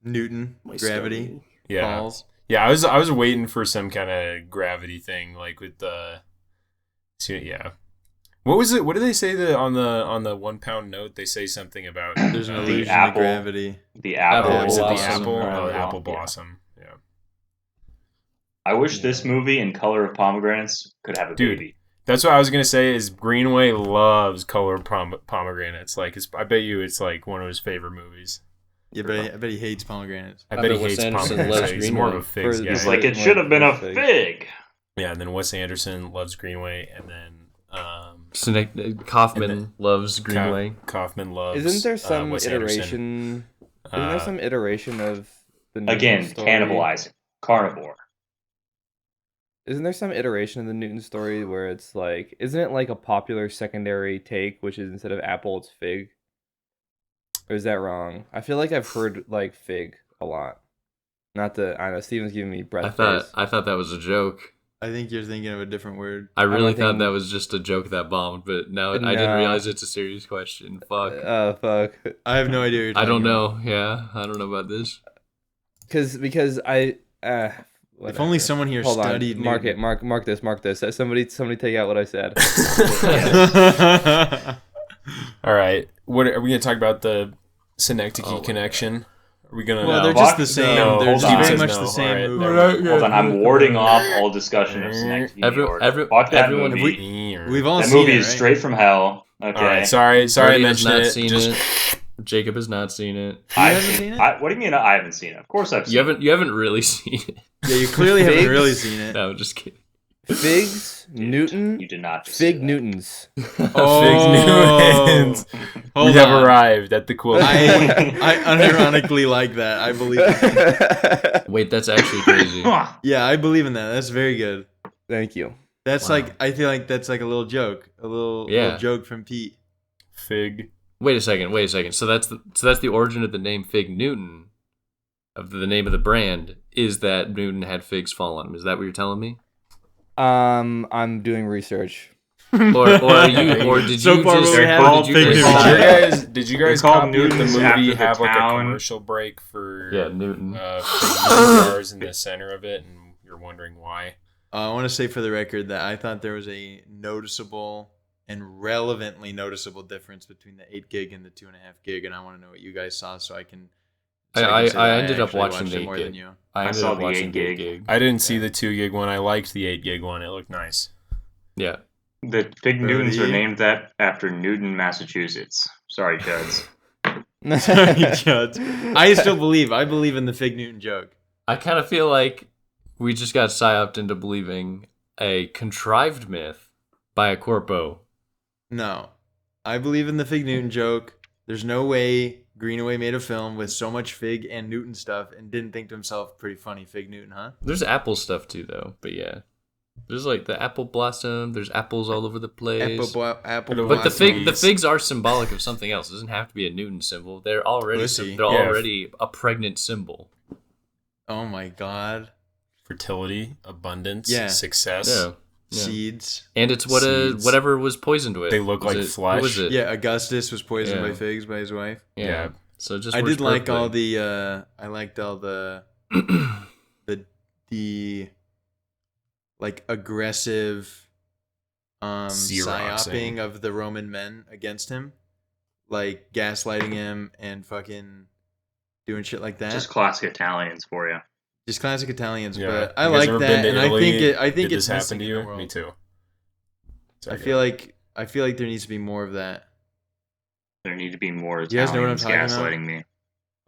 Newton, gravity, Yeah. falls. Yeah, I was waiting for some kind of gravity thing, like with the. Yeah. What was it? What did they say on the 1 pound note? They say something about There's an The illusion of apple. gravity. the apple. Oh, is it the blossom. apple? Or Oh, the apple. apple Yeah. blossom. Yeah. I wish this movie in Color of Pomegranates could have a Dude. baby. That's what I was gonna say. Is Greenway loves colored pomegranates? Like, I bet you it's like one of his favorite movies. Yeah, but I bet he hates pomegranates. I I bet he bet Wes hates Anderson pomegranates. loves He's more of a Greenway. figs guy. He's Yeah. like, it should have been a fig. Yeah, and then Wes Anderson loves Greenway, and then Kaufman loves Greenway. Kaufman loves. Isn't there some Wes iteration? Isn't there some iteration of the Newton Again, story? cannibalizing. Carnivore. Isn't there some iteration of the Newton story where it's like, isn't it like a popular secondary take, which is instead of apple, it's fig? Or is that wrong? I feel like I've heard like fig a lot. Not that I know Steven's giving me breath. I thought that was a joke. I think you're thinking of a different word. I really don't thought think- that was just a joke that bombed, but now I didn't No. realize it's a serious question. Fuck. Fuck. I have no idea what you're I talking don't about. know. Yeah, I don't know about this. Because I. If whatever. only someone here Hold studied. on. Mark Newton. it. Mark this. Somebody take out what I said. All right. What are we gonna talk about? The Synecdoche Oh my connection? Are we gonna? Well, they're Fuck just the same. no, They're hold just on. very Steven much says the no. same All movie. Hold on, I'm warding off all discussion of Synecdoche, New York. Fuck that everyone- movie. We've all That seen movie it, is right? straight from hell. Okay. All right. Sorry, I Brody has mentioned not it. seen Just it. Jacob has not seen it. You I've haven't seen it? what do you mean I haven't seen it? Of course I've seen You haven't really seen it. Yeah, you clearly haven't Figs? really seen it. No, just kidding. Figs, it. Newton, You did not just Fig say that. Newtons. Oh. Newtons. Hold we have on. arrived at the quote. I unironically like that. I believe it. Wait, that's actually crazy. Yeah, I believe in that. That's very good. Thank you. That's Wow. like, I feel like that's like a little joke. A little Yeah. joke from Pete. Fig. Wait a second. So that's the origin of the name Fig Newton, of the name of the brand, is that Newton had figs fall on him. Is that what you're telling me? I'm doing research. Or are you? Or did So you far just? what we or have did is you Fig just- Newton. Did you They're guys called copy the Newtons after movie the have like a town. commercial break for Yeah, Newton. Fig jars in the center of it, and you're wondering why? I want to say for the record that I thought there was a noticeable and relevantly noticeable difference between the 8 gig and the 2.5 gig, and I want to know what you guys saw so I can. I say that ended up actually watching watched the it 8 more gig. than you. I ended saw up the watching 8 the 8 gig. gig. I didn't see the 2 gig one. I liked the 8 gig one. It looked nice. Yeah. The Fig Newtons are Brody. named that after Newton, Massachusetts. Sorry, Chuds. Sorry, Judge. I still believe. I believe in the Fig Newton joke. I kind of feel like we just got psyoped into believing a contrived myth by a corpo. No, I believe in the Fig Newton joke. There's no way Greenaway made a film with so much Fig and Newton stuff and didn't think to himself, pretty funny Fig Newton, huh? There's apple stuff too, though. But yeah, there's like the apple blossom. There's apples all over the place. Apple But the blossom. figs are symbolic of something else. It doesn't have to be a Newton symbol. They're already Pussy. they're Yeah. already a pregnant symbol. Oh my God. Fertility, abundance, Yeah. success. Yeah. Yeah. Seeds. And it's Seeds. whatever was poisoned with. They look Was like it, flesh. What was it? Yeah, Augustus was poisoned Yeah. by figs by his wife. Yeah. So it just I works did like all perfectly. I liked all the like aggressive Xeroxing. psyoping of the Roman men against him, like gaslighting him and fucking doing shit like that. Just classic Italians for you. Just classic Italians, Yeah. but I You guys like ever that, been to and Italy? I think Did it's this happen missing to in you? the world. Me too. I feel like there needs to be more of that. There need to be more You guys know what I'm Italians talking about? gaslighting me.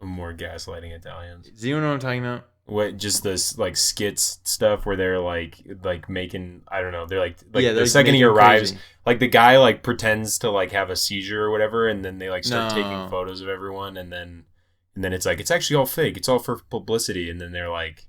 More gaslighting Italians. Do you know what I'm talking about? what just this like skits stuff where they're like making, I don't know, they're like Yeah, the they're second he making arrives, crazy. like the guy like pretends to like have a seizure or whatever, and then they like start No. taking photos of everyone, and then it's like it's actually all fake, it's all for publicity, and then they're like,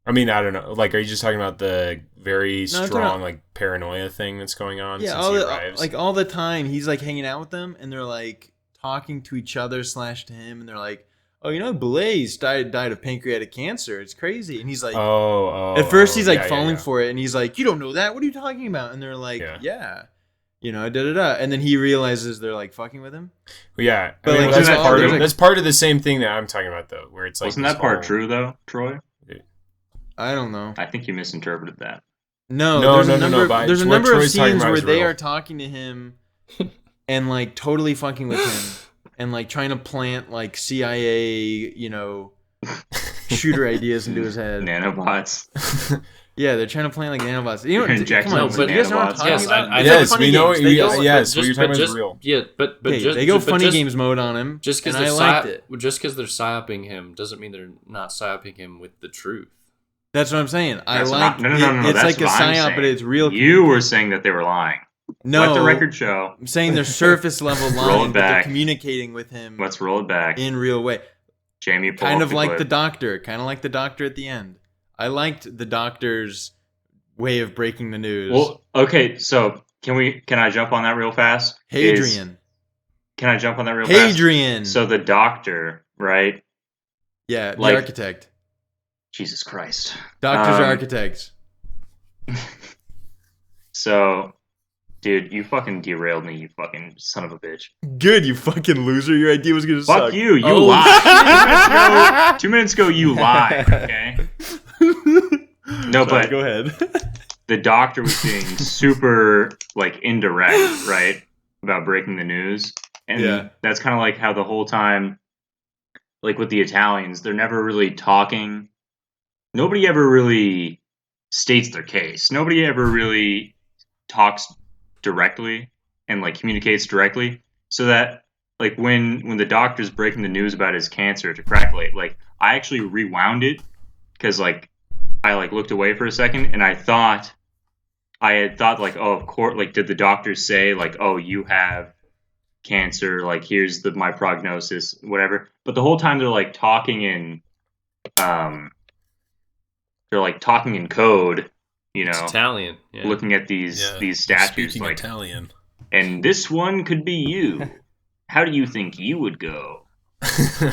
I mean, I don't know, like, are you just talking about the very No, I'm strong talking- like paranoia thing that's going on Yeah, since he arrives? all the time he's like hanging out with them, and they're like talking to each other / to him, and they're like, "Oh, you know, Boullée's died of pancreatic cancer. It's crazy." And he's like, at first he's like falling for it, and he's like, "You don't know that? What are you talking about?" And they're like, "Yeah, you know, da da da." And then he realizes they're like fucking with him. Yeah, But, I mean, like, that's there's part all- of there's, that's part of the same thing that I'm talking about though, where it's like Wasn't this that part whole- true though, Troy? I don't know. I think you misinterpreted that. No, No, there's no, a no, number, but there's a what number of Troy's talking scenes about where is they real. are talking to him and like totally fucking with him and like trying to plant like CIA, you know, shooter ideas into his head. Nanobots. Yeah, they're trying to plant like nanobots. You know, You're injecting come on, them but with you guys know what I'm nanobots. talking Yes, about? I- It's yes, like funny we know. games. They go, Yes, what you're talking about is real. Yeah, but okay, just they go but funny just- games mode on him. Just because and they're I liked it. just because they're psyoping him doesn't mean they're not psyoping him with the truth. That's what I'm saying. I That's like not- no. it's That's like a what I'm psyop, saying. but it's real. You were saying that they were lying. no. Let the record show. I'm saying they're surface level Roll it lying, but they're back. communicating with him Let's roll it back. in real way. Jamie, pull Kind up of the like clip. the doctor. Kind of like the doctor at the end. I liked the doctor's way of breaking the news. Well, okay, so can I jump on that real fast? Hadrian. Can I jump on that real fast? Hadrian. So the doctor, right? yeah, the like- architect. Jesus Christ. Doctors are architects. So, dude, you fucking derailed me, you fucking son of a bitch. Good, you fucking loser. Your idea was gonna Fuck suck. you, you Oh. lied. 2 minutes ago, you lied, okay? No, Sorry, but go ahead. the doctor was being super, like, indirect, right? About breaking the news. And Yeah. that's kind of like how the whole time, like with the Italians, they're never really talking. Nobody ever really states their case. Nobody ever really talks directly and like communicates directly. So that like when the doctor's breaking the news about his cancer to Cracklate, like I actually rewound it because like I like looked away for a second and I had thought like, oh, of course, like did the doctor say like, oh, you have cancer, like here's my prognosis, whatever. But the whole time they're like talking in code, you It's know, Italian. Yeah. looking at these statues, Speaking like, Italian. and this one could be you. How do you think you would go?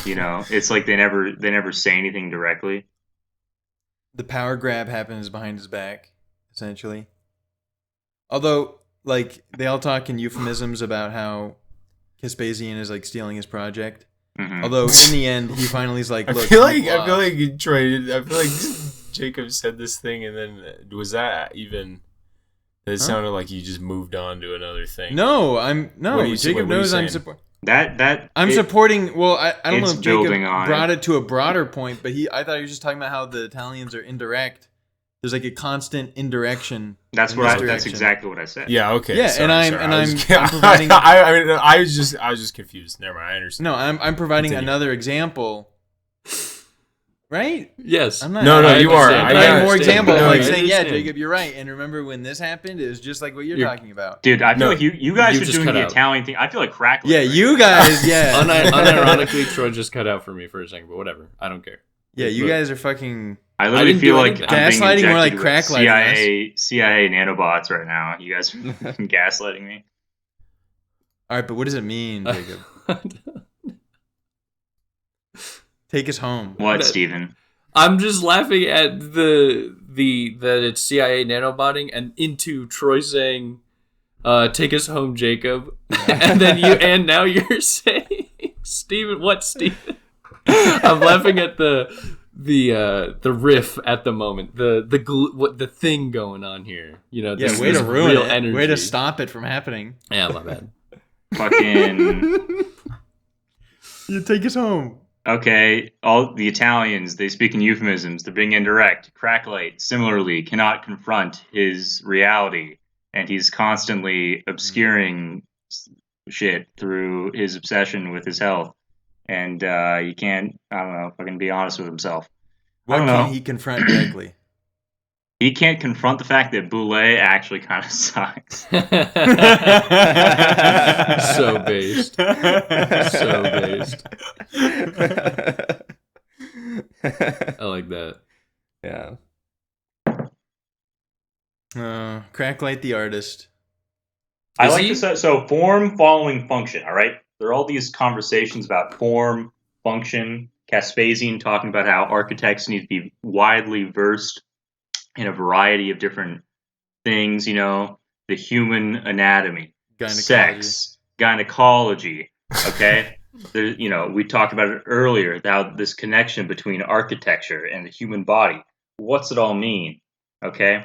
You know, it's like they never say anything directly. The power grab happens behind his back, essentially. Although, like, they all talk in euphemisms about how Vespasian is like stealing his project. Mhm. Although in the end, he finally is like, I "Look, feel you like lost." Troy. I feel like Jacob said this thing, and then was that even? It sounded like you just moved on to another thing. No, What are you- Jacob what are you knows I'm saying? supporting. That Supporting. Well, I don't know it's if Jacob building on brought it. it to a broader point, but I thought he was just talking about how the Italians are indirect. There's like a constant indirection. That's in what. this That's direction. exactly what I said. Yeah. Okay. Yeah, sorry, and I'm- sorry. and I was- I'm providing- I was just confused. Never mind. I understand. No, I'm providing Continue. another example. Right? Yes. I'm not. No, I'm you are. providing I more understand. example. No, like I saying, yeah, understand. Jacob, you're right. And remember when this happened? It was just like what you're talking about. Dude, I feel No, like you guys you are just doing cut the out. Italian thing. I feel like crackling. Yeah, right you now. guys. Yeah. Unironically, Troy just cut out for me for a second, but whatever. I don't care. Yeah, you Look. guys are fucking. I I literally didn't feel do like anything. I'm being Gaslighting more like injected with crack lighting CIA nanobots right now. You guys are gaslighting me. All right, but what does it mean, Jacob? Take us home. What, That- Steven? I'm just laughing at the that it's CIA nanobotting and into Troy saying, "Take us home, Jacob," and then now you're saying, Steven, what, Steven? I'm laughing at the riff at the moment, the thing going on here. You know, Yeah, this, way this to ruin real it. energy. Way to stop it from happening. Yeah, my bad. Fucking You take us home. okay. All the Italians, they speak in euphemisms. They're being indirect. Cracklate similarly cannot confront his reality, and he's constantly obscuring shit through his obsession with his health. And he can't, I don't know, fucking be honest with himself. What don't can't know. he confront directly? He can't confront the fact that Boullée actually kind of sucks. So based. So based. I like that. Yeah. Cracklight the artist. I Is like he? this. So form following function. All right, there are all these conversations about form, function. Caspasian talking about how architects need to be widely versed in a variety of different things. The human anatomy, Gynecology. sex, gynecology. Okay, we talked about it earlier. How this connection between architecture and the human body. What's it all mean? Okay.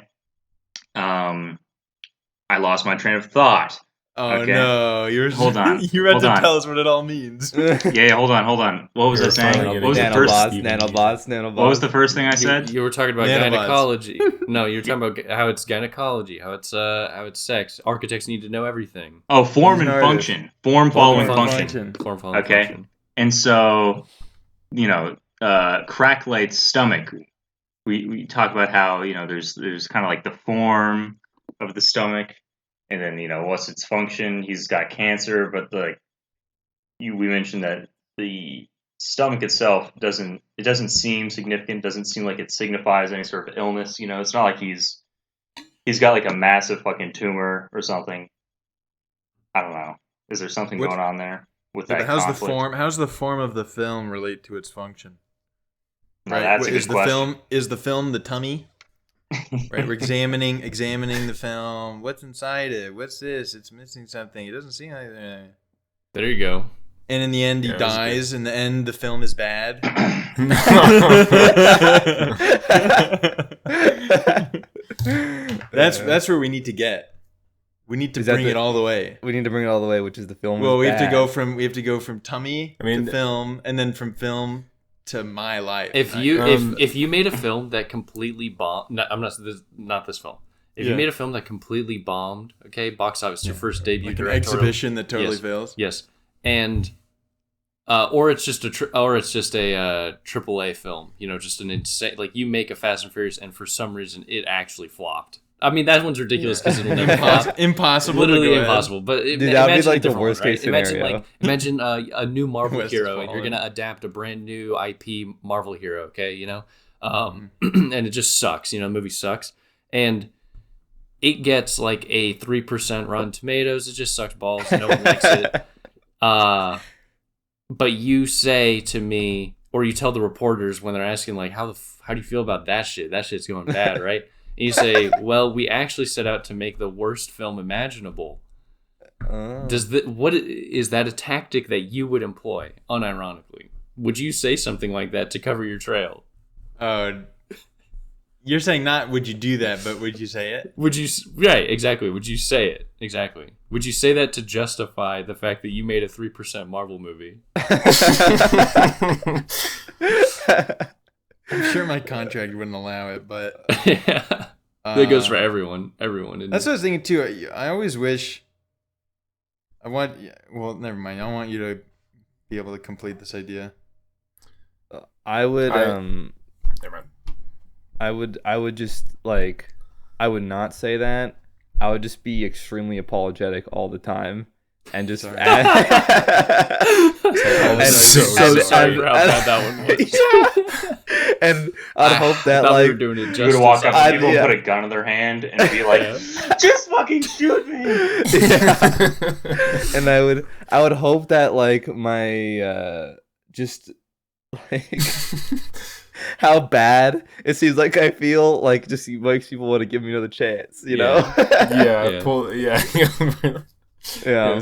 I lost my train of thought. Oh Okay. no! Hold on. You meant Hold to on. tell us what it all means. Yeah, hold on. What was I You're saying? finally What was the getting first? nanobots. What was the first thing I said? You were talking about Nanobots. gynecology. No, you were talking about how it's gynecology, how it's sex. Architects need to know everything. Oh, form He's and an artist. function. Form following Form function. Form following Okay. function. And so, Cracklight's stomach. We talk about how there's kind of like the form of the stomach, and then what's its function. He's got cancer, but we mentioned that the stomach itself doesn't seem significant. Doesn't seem like it signifies any sort of illness. It's not like he's got like a massive fucking tumor or something. I don't know. Is there something going on there with that? But how's conflict? the form? How's the form of the film relate to its function? No, that's a good Is the question. film? Is the film the tummy? Right, we're examining the film. What's inside it? What's this? It's missing something. It doesn't seem like. There you go. And in the end, he Yeah, that was dies. In the end, the film is bad. That's where we need to get. We need to Is that bring it all the way. We need to bring it all the way, which is the film. Well, is we have to bad. go from tummy to film, and then from film to my life. If you made a film that completely bombed, not this film. If you made a film that completely bombed, okay, box office, your first debut like an directorial exhibition that totally fails. Yes, and or it's just a AAA film. Just an insane, like you make a Fast and Furious, and for some reason it actually flopped. I mean, that one's ridiculous because it'll never flop. Impossible. Literally to go impossible. But Dude, that would be imagine like a the different worst one, case right? scenario. Imagine a new Marvel West hero, is and you're falling. gonna adapt a brand new IP Marvel hero. Okay, and it just sucks. The movie sucks, and it gets like a 3% Rotten Tomatoes. It just sucks balls. No one likes it. But you say to me, or you tell the reporters when they're asking, like, how do you feel about that shit? That shit's going bad, right? And you say, well, we actually set out to make the worst film imaginable. What is that a tactic that you would employ, unironically? Would you say something like that to cover your trail? You're saying not would you do that, but would you say it? Right, exactly. Would you say it? Exactly. Would you say that to justify the fact that you made a 3% Marvel movie? I'm sure my contract wouldn't allow it, but Yeah. That goes for everyone. That's what I was thinking too. I always wish. Well, never mind. I want you to be able to complete this idea. I would Never mind. I would just like I would not say that. I would just be extremely apologetic all the time and just Sorry. and so sorry for how bad that one was. and I'd hope that thought we like were doing it You would justice. walk up to people yeah. and put a gun in their hand and be like, "Just fucking shoot me!" and I would hope that like my just like how bad it seems like I feel like just makes people want to give me another chance, you know? Yeah.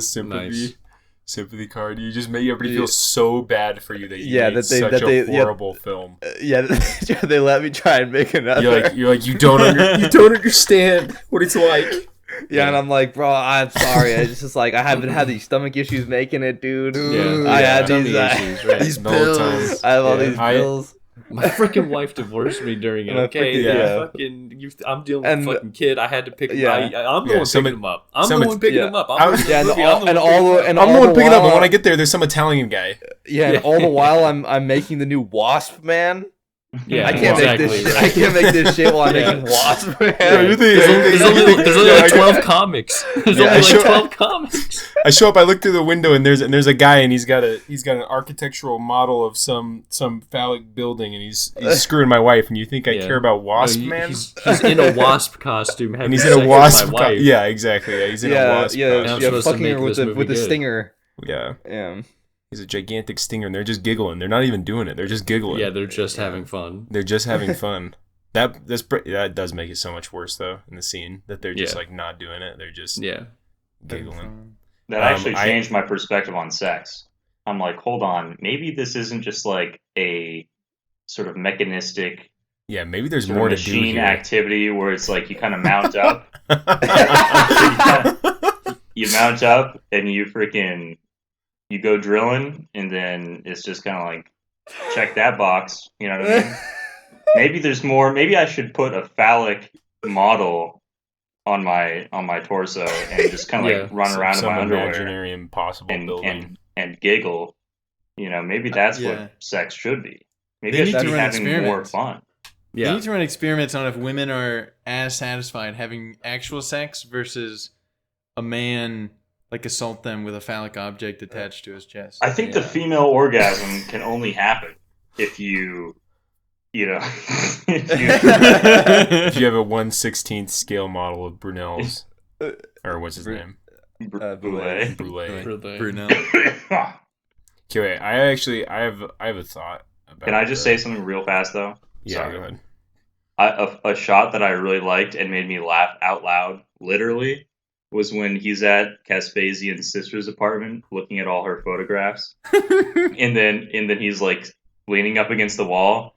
Sympathy card. You just make everybody feel so bad for you that you made such a horrible film. They let me try and make another. You're like you don't understand what it's like. Yeah, and I'm like, bro, I'm sorry. I just like I haven't had these stomach issues making it, dude. Yeah, I had tummy these issues, right? These The whole pills. time. I have all these pills. My freaking wife divorced me during it. My Okay, freaking- I'm dealing with And- a fucking kid. I had to pick. Yeah. I'm the one picking him up. I'm the one picking him up. I'm the one picking up, and when I get there, there's some Italian guy. and all the while I'm making the new Wasp man. Yeah, I can't exactly, make this. right. I can't make this shit while I'm Yeah. making wasp. Yeah, Man. There's only like 12 comics. There's Yeah, only I like show- 12 comics. I show up. I look through the window, and there's a guy, and he's got an architectural model of some phallic building, and he's screwing my wife. And you think I Yeah. care about Wasp No, Man? He's in a wasp costume, having And he's sex in a with wasp. my wife. Yeah, exactly. Yeah, he's in a wasp. yeah, I'm costume. yeah. supposed to Fucking her make with this the movie good. stinger. Yeah. Yeah. He's a gigantic stinger, and they're just giggling. They're not even doing it. They're just giggling. Yeah, they're just having fun. They're just having fun. That does make it so much worse though in the scene that they're just Yeah. like not doing it. They're just Yeah. giggling. That actually I- changed my perspective on sex. I'm like, hold on, maybe this isn't just like a sort of mechanistic Yeah, maybe there's sort more of to do machine here. activity where it's like you kind of mount up. You mount up and you go drilling, and then it's just kind of like, check that box. You know what I mean? Maybe there's more. Maybe I should put a phallic model on my torso and just kind of like run around in some my underwear imaginary impossible building. and giggle. You know, maybe that's Yeah. what sex should be. Maybe They I need should to be run having more experiments. fun. They Yeah. need to run experiments on if women are as satisfied having actual sex versus a man like assault them with a phallic object attached to his chest. I think the female orgasm can only happen if you know, If you have a 1/16 scale model of Brunel's, or what's his name? Boullée. Boullée. Bruno. Okay, wait. I have a thought about. Can I just say something real fast though? Yeah, Sorry. go ahead. A shot that I really liked and made me laugh out loud, literally, was when he's at Caspasian's sister's apartment looking at all her photographs, and then he's like leaning up against the wall,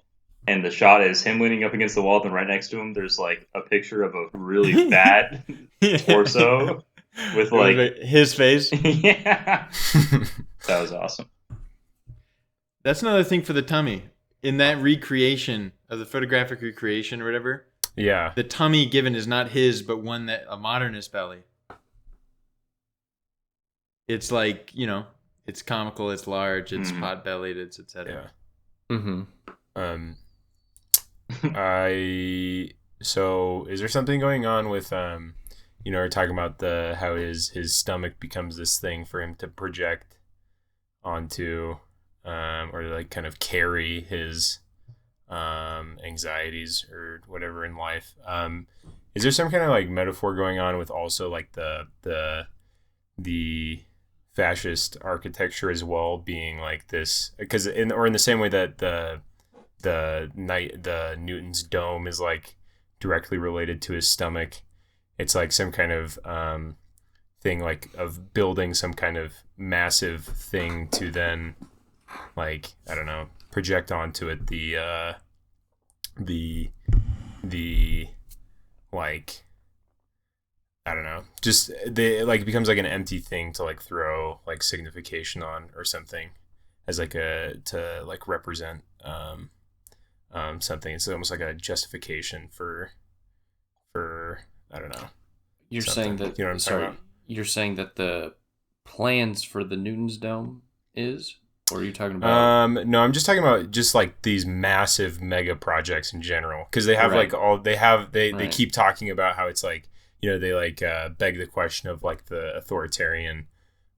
and the shot is him leaning up against the wall. Then right next to him, there's like a picture of a really fat torso with like his face. yeah, that was awesome. That's another thing for the tummy. In that recreation of the photographic recreation or whatever, Yeah. the tummy given is not his, but one that a modernist belly. It's like, it's comical, it's large, it's pot bellied, it's etc. Yeah. Mm-hmm. So is there something going on with we're talking about how his stomach becomes this thing for him to project onto, or like kind of carry his anxieties or whatever in life. Is there some kind of like metaphor going on with also like the fascist architecture as well being like this? Because in the same way that the Newton's dome is like directly related to his stomach, it's like some kind of thing like of building some kind of massive thing to then, like, I don't know, project onto it the like, I don't know, just it becomes like an empty thing to like throw like signification on or something as like to represent something. It's almost like a justification for I don't know. You're something. saying that. You know what I'm talking about? You're saying that the plans for the Newton's dome is, or are you talking about? No, I'm just talking about just like these massive mega projects in general, because they have Right. like they Right. keep talking about how it's like, they like beg the question of like the authoritarian,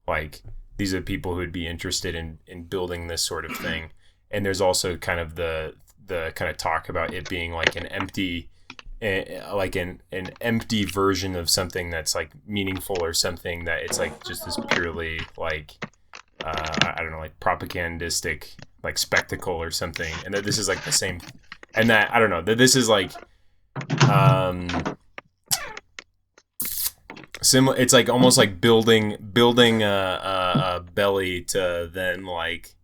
like these are people who would be interested in building this sort of thing, and there's also kind of the kind of talk about it being like an empty, like an empty version of something that's like meaningful, or something that it's like just this purely like I don't know, like propagandistic like spectacle or something, and that this is like the same, and that I don't know, that this is like similar. It's like almost like building a belly to then like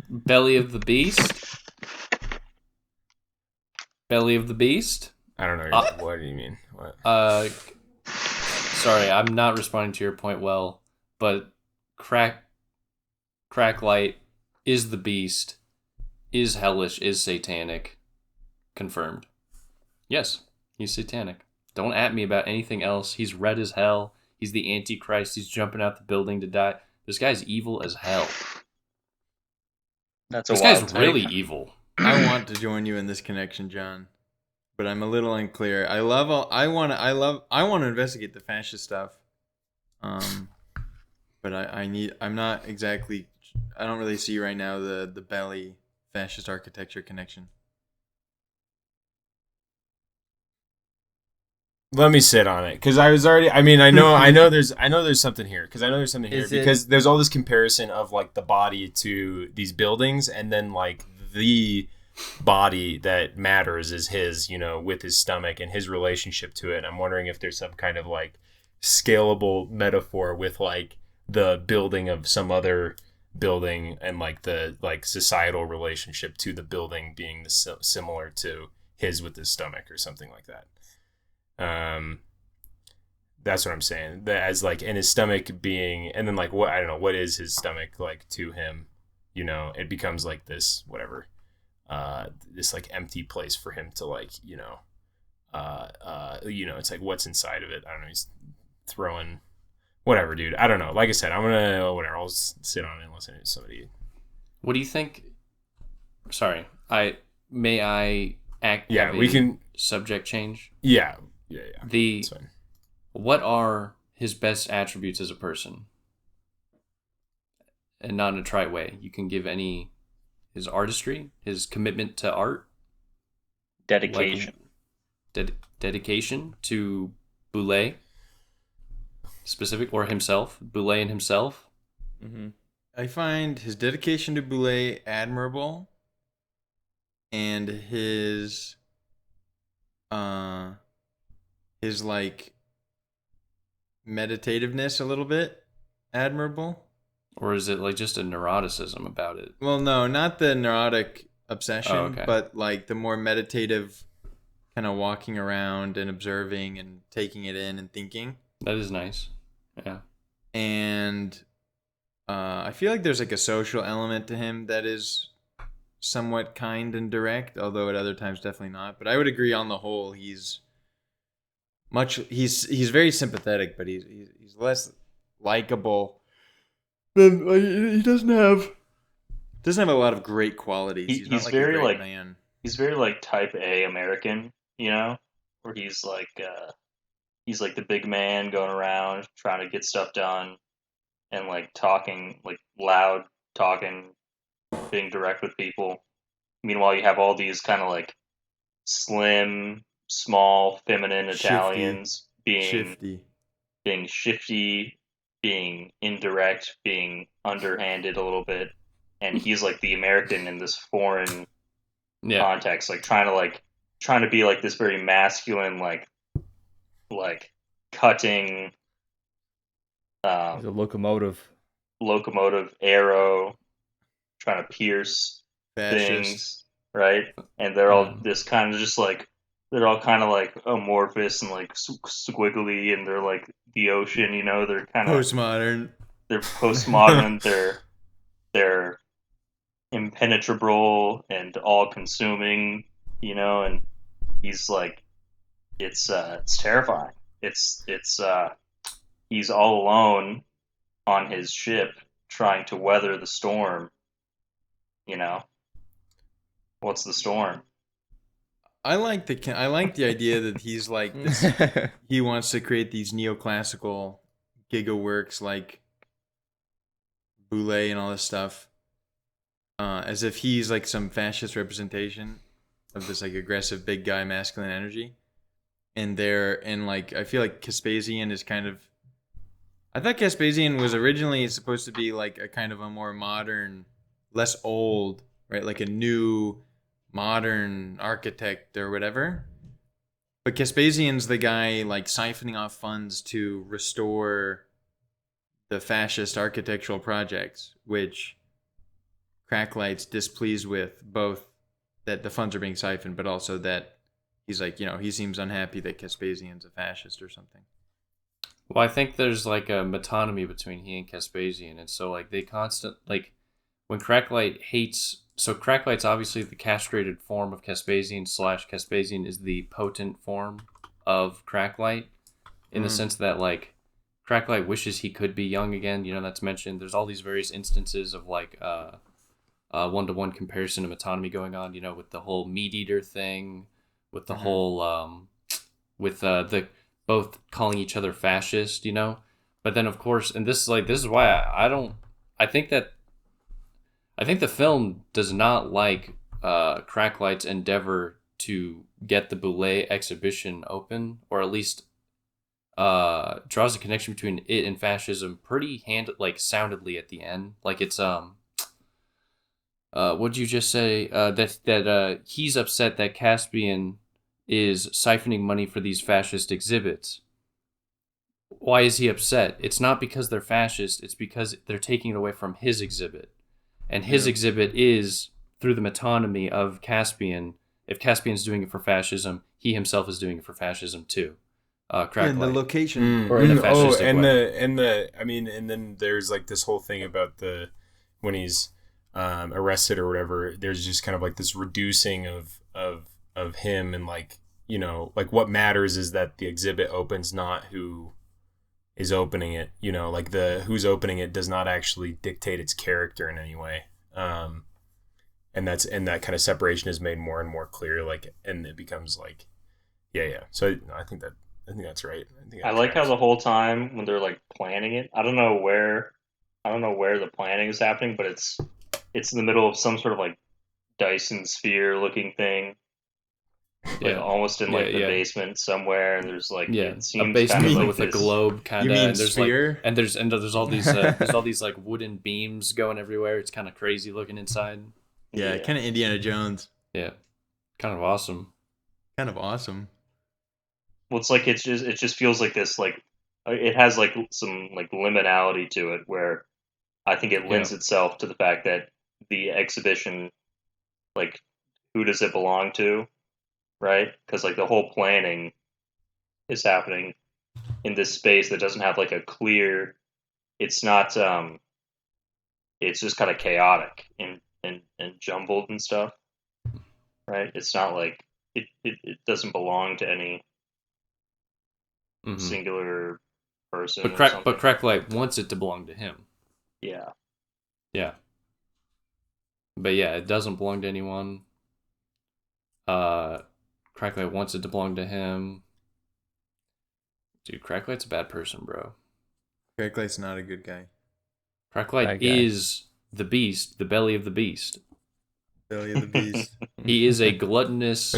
Belly of the Beast. Belly of the Beast. I don't know. What do you mean? What? Sorry, I'm not responding to your point well, but crack light is the beast, is hellish, is satanic. Confirmed. Yes, he's satanic. Don't at me about anything else. He's red as hell. He's the Antichrist. He's jumping out the building to die. This guy's evil as hell. That's a This wild guy's take. really evil. I want to join you in this connection, John, but I'm a little unclear. I want to investigate the fascist stuff. But I'm not exactly. I don't really see right now the belly fascist architecture connection. Let me sit on it because I was already. I mean, I know there's something here Is it- because there's all this comparison of like the body to these buildings, and then like the body that matters is his, with his stomach and his relationship to it. I'm wondering if there's some kind of like scalable metaphor with like the building of some other building and like the like societal relationship to the building being similar to his with his stomach or something like that. That's what I'm saying. That as like in his stomach being, and then like what I don't know what is his stomach like to him. It becomes like this whatever, this like empty place for him to like it's like what's inside of it. I don't know. He's throwing whatever, dude. I don't know. Like I said, I'm gonna whatever. I'll sit on it and listen to somebody. What do you think? Sorry, may I act? Yeah, we can subject change. Yeah. The That's fine. What are his best attributes as a person? And not in a trite way. You can give his artistry, his commitment to art, Dedication. like dedication to Boullée, specific, or himself, Boullée and himself. Mm-hmm. I find his dedication to Boullée admirable, and his like meditativeness a little bit admirable. Or is it like just a neuroticism about it? Well, no, not the neurotic obsession, okay. but like the more meditative kind of walking around and observing and taking it in and thinking. That is nice. Yeah. And I feel like there's like a social element to him that is somewhat kind and direct, although at other times definitely not. But I would agree on the whole he's very sympathetic, but he's less likable. Then he doesn't have a lot of great qualities. He's not He's like very a great like man. he's very like type A American, where he's like the big man going around trying to get stuff done and like talking like loud talking, being direct with people. Meanwhile, you have all these kind of like slim, small, feminine Shifty. Italians Shifty. being shifty, being indirect, being underhanded a little bit, and he's like the American in this foreign context, like trying to be like this very masculine, like cutting, He's a locomotive. arrow, trying to pierce Fascist. things, right? And they're all this kind of just like they're all kind of like amorphous and like squiggly, and they're like the ocean, They're kind of Postmodern. They're postmodern. they're impenetrable and all-consuming, And he's like, it's terrifying. It's he's all alone on his ship trying to weather the storm. What's the storm? I like the idea that he's like this, he wants to create these neoclassical gigaworks like Boullée and all this stuff, as if he's like some fascist representation of this like aggressive big guy masculine energy. And like I feel like Caspasian is kind of. I thought Caspasian was originally supposed to be like a kind of a more modern, less old, right? Like a new modern architect or whatever. But Caspasian's the guy like siphoning off funds to restore the fascist architectural projects, which Cracklight's displeased with, both that the funds are being siphoned, but also that he's like, he seems unhappy that Caspasian's a fascist or something. Well, I think there's like a metonymy between he and Caspasian, and so like they like when Cracklight hates. So Cracklight's obviously the castrated form of Caspasian / Caspasian is the potent form of Cracklight, in the sense that like Cracklight wishes he could be young again. That's mentioned. There's all these various instances of like one-to-one comparison of metonymy going on, with the whole meat eater thing, with the whole with the both calling each other fascist, but then of course, and this is why I think the film does not like Cracklight's endeavor to get the Boullée exhibition open, or at least draws a connection between it and fascism pretty soundedly at the end. Like it's what'd you just say? That he's upset that Caspian is siphoning money for these fascist exhibits. Why is he upset? It's not because they're fascist. It's because they're taking it away from his exhibit. And his exhibit is through the metonymy of Caspian. If Caspian's doing it for fascism, he himself is doing it for fascism too. And the location. Or in a fascistic way. And then there's like this whole thing about when he's arrested or whatever, there's just kind of like this reducing of him, and like, like what matters is that the exhibit opens, not who is opening it, like who's opening it does not actually dictate its character in any way. And that kind of separation is made more and more clear, like, and it becomes like, yeah. So I think that's right. I like how the whole time when they're like planning it, I don't know where the planning is happening, but it's in the middle of some sort of like Dyson sphere looking thing. Like almost in like the basement somewhere, and there's like it seems a basement kind of like with this, a globe kind of. You mean and there's sphere? Like, and there's all these there's all these like wooden beams going everywhere. It's kind of crazy looking inside. Yeah, kind of Indiana Jones. Yeah, kind of awesome. Kind of awesome. Well, it's like it just feels like this, like it has like some like liminality to it, where I think it lends itself to the fact that the exhibition, like, who does it belong to, right? Because like the whole planning is happening in this space that doesn't have like a clear. It's not. It's just kind of chaotic and jumbled and stuff, right? It's not like it doesn't belong to any singular person. But Cracklight wants it to belong to him. Yeah. Yeah. But yeah, it doesn't belong to anyone. Cracklight wants it to belong to him. Dude, Cracklight's a bad person, bro. Cracklight's not a good guy. Cracklight is the beast, the belly of the beast. Belly of the beast. He is a gluttonous,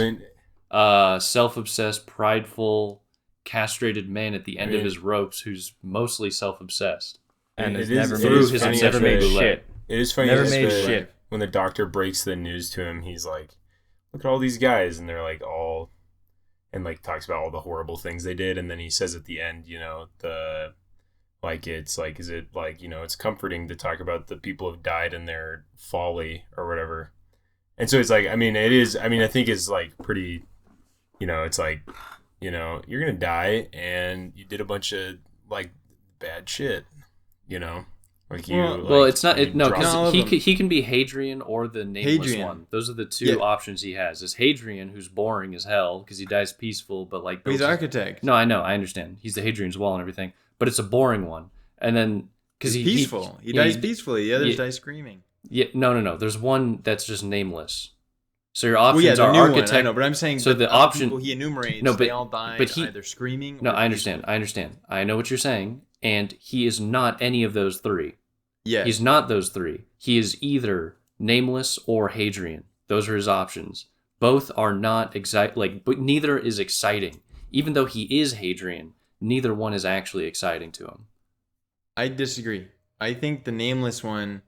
self-obsessed, prideful, castrated man at the end of his ropes who's mostly self-obsessed. And it has is never made shit. It is funny. Never made shit. When the doctor breaks the news to him, he's like, "Look at all these guys," and they're like all, and like talks about all the horrible things they did, and then he says at the end, it's like, is it like, it's comforting to talk about the people who've died in their folly or whatever. And so it's like, I think it's like pretty, it's like, you're going to die and you did a bunch of like bad shit, like you. Well, like, it's not, because he can be Hadrian or the nameless Hadrian. one. Those are the two options he has. Is Hadrian, who's boring as hell because he dies peaceful, but like. He's architect. No, I know, I understand. He's the Hadrian's Wall and everything, but it's a boring one. And then because he's peaceful, he dies peacefully. The others die screaming. Yeah, no. There's one that's just nameless. So your options are architect. One, I know, but I'm saying so the option people he enumerates, they all die either screaming. No, or I understand. I know what you're saying, and he is not any of those three. Yeah, he's not those three. He is either nameless or Hadrian. Those are his options. Both are not but neither is exciting. Even though he is Hadrian, neither one is actually exciting to him. I disagree. I think the nameless one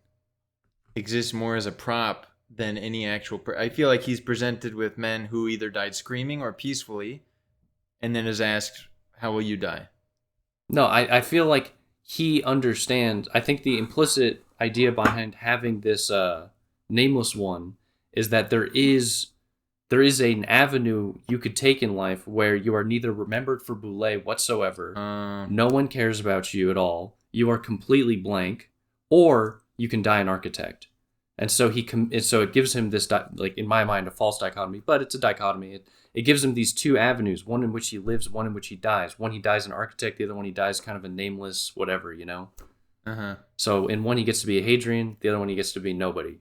exists more as a prop than any actual. I feel like he's presented with men who either died screaming or peacefully, and then is asked, "How will you die?" No, I feel like he understands. I think the implicit idea behind having this nameless one is that there is an avenue you could take in life where you are neither remembered for Boullée whatsoever, no one cares about you at all, you are completely blank, or you can die an architect. And so it gives him this, like in my mind, a false dichotomy, but it's a dichotomy. It gives him these two avenues, one in which he lives, one in which he dies. One he dies an architect, the other one he dies kind of a nameless whatever, Uh-huh. So in one he gets to be a Hadrian, the other one he gets to be nobody.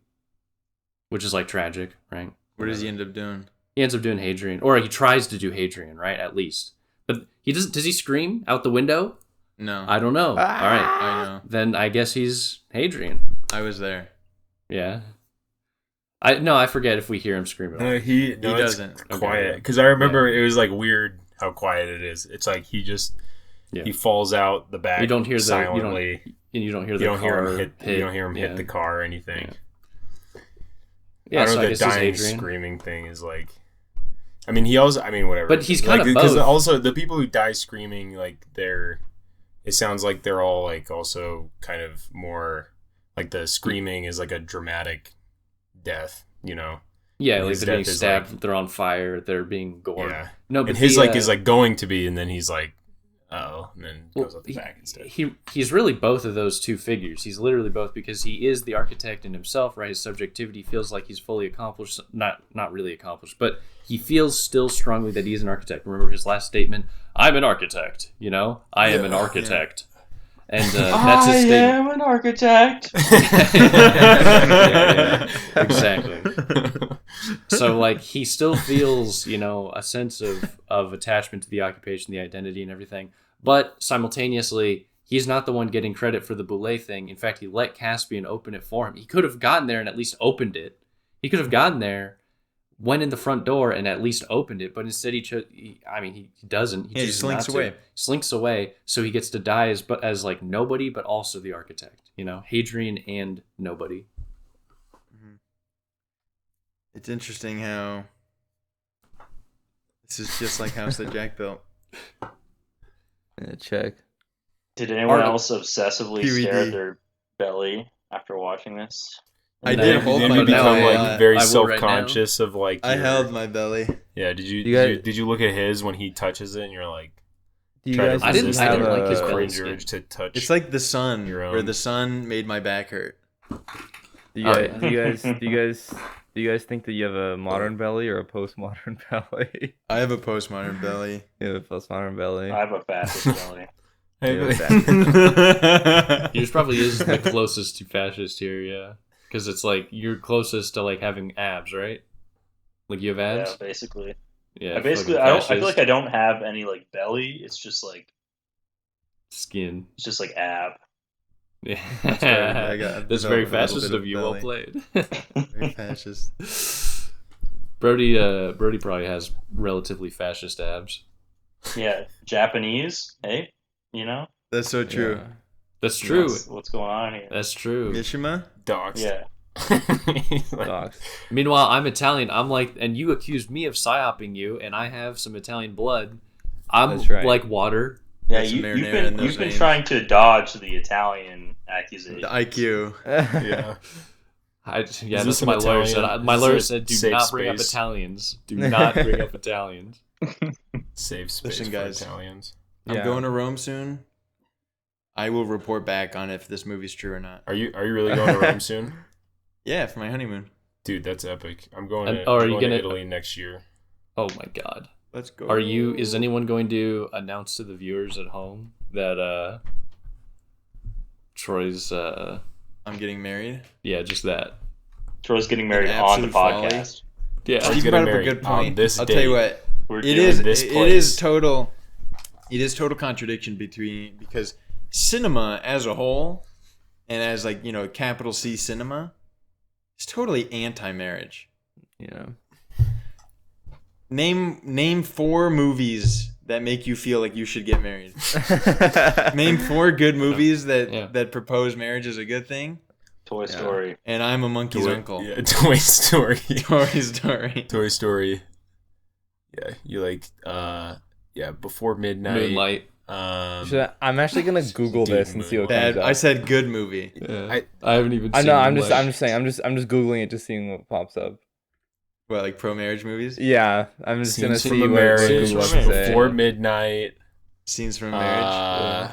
which is like tragic, right? What does he end up doing? He ends up doing Hadrian, or he tries to do Hadrian, right? At least, but he doesn't. Does he scream out the window? No. I don't know. All right, I know. then I guess he's Hadrian. I was there. Yeah. I forget if we hear him scream at all. He doesn't. Quiet, because I remember it was like weird how quiet it is. It's like he falls out the back. You don't hear silently. You don't hear You the don't hear car him hit. hit. You don't hear him Yeah. hit the car or anything. Yeah, I don't so know I the guess he's dying Hadrian. screaming thing is like. I mean, whatever. But he's kind of because both. also the people who die screaming, like it sounds like they're all like also kind of more like the screaming is like a dramatic death, you know. Yeah, like His they're being death is stabbed, they're on fire, they're being gored. Yeah. No, but And his the, is like going to be, and then he's like, oh, and then goes out the back instead. He's really both of those two figures. He's literally both because he is the architect in himself, right? His subjectivity feels like he's fully accomplished, not really accomplished, but he feels still strongly that he's an architect. Remember his last statement, I'm an architect, you know? I am an architect. And that's his statement. I am an architect. Yeah, exactly. So like he still feels, you know, a sense of attachment to the occupation, the identity and everything. But simultaneously, he's not the one getting credit for the Boullée thing. In fact, he let Caspian open it for him. He could have gotten there and at least opened it. He could have gotten there, went in the front door and at least opened it, but instead he doesn't. He chooses slinks not to. away. Slinks away, so he gets to die as like nobody, but also the architect. You know, Hadrian and nobody. It's interesting how this is just like House that Jack built. Yeah, check. Did anyone Art- else obsessively PVD. stare at their belly after watching this? I No, did hold Then my you become belly. like very I will right self-conscious of like. I your- held my belly. Yeah. Did You guys- you look at his when he touches it and you're like? Do you try to guys I didn't- resist I the didn't like his belly cringe skin. urge to touch. It's like the sun, Your own. where the sun made my back hurt. Do you Oh, guys, yeah. do you guys think that you have a modern belly or a postmodern belly? I have a postmodern belly. You have a postmodern belly. I have a fascist belly. Yours probably is the closest to fascist here, yeah. Because it's like you're closest to like having abs, right? Like you have Yeah, abs. basically. Yeah. I basically, fucking I feel like fascist. I don't have any like belly. It's just like Skin. ab. Yeah. I got- That's very developed a little fascist bit of of you. Well belly. played. Very fascist. Brody probably has relatively fascist abs. Yeah, Japanese. Hey, you know That's so true. Yeah. That's true. what's going on here. That's true. Mishima? Dogs. Yeah, Dogs. Meanwhile, I'm Italian. I'm like, and you accused me of psyoping you, and I have some Italian blood. I'm That's right. like water. yeah. That's You've marinara in been those veins. trying to dodge the Italian accusation. The IQ. Yeah. Yeah, Is that's this my an lawyer Italian? said. My Is lawyer it said, "Do safe not bring up space? Italians. Do not bring up Italians." Safe space Listen, for guys. Italians. I'm Yeah. going to Rome soon. I will report back on if this movie's true or not. Are you really going to Rome soon? Yeah, for my honeymoon. Dude, that's epic. I'm going And- to, oh, are I'm you going to gonna- Italy next year. Oh my God. Let's go. Are you? Is anyone going to announce to the viewers at home that Troy's? I'm getting married. Yeah, just that. Troy's getting married An on the absolute folly. podcast. Yeah. Are you Steve getting brought up a married good on point. this I'll tell you date? what. We're It doing is. this It place. is total. It is total contradiction because cinema as a whole, and as like capital C cinema, is totally anti-marriage. Yeah. Name 4 movies that make you feel like you should get married. Name 4 good movies that propose marriage is a good thing. Toy Story. And I'm a monkey's uncle. Yeah, Toy Story. Toy Story. Toy Story. Yeah, you like Before Midnight. Moonlight. I'm actually gonna Google Dude, this and see what Bad. comes up. I said good movie. Yeah. I haven't even. I seen know. I'm Moonlight. just saying. I'm just googling it, just seeing what pops up. What, like pro-marriage movies? Yeah, I'm just gonna Scenes see from a what Marriage. Google has to say. Before Midnight. Scenes from a marriage.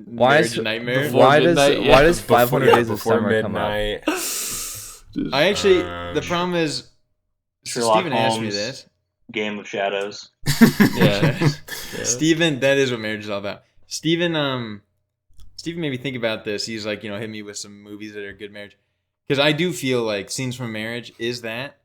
Why Marriage is nightmare? Before why Midnight, does yeah. why does 500 Days of Before Summer come up? Midnight. I actually, the problem is, Sherlock Steven asked me Holmes. this. Game of Shadows. Yeah. Steven, that is what marriage is all about. Steven made me think about this. He's like, hit me with some movies that are good marriage. because I do feel like Scenes from Marriage is that,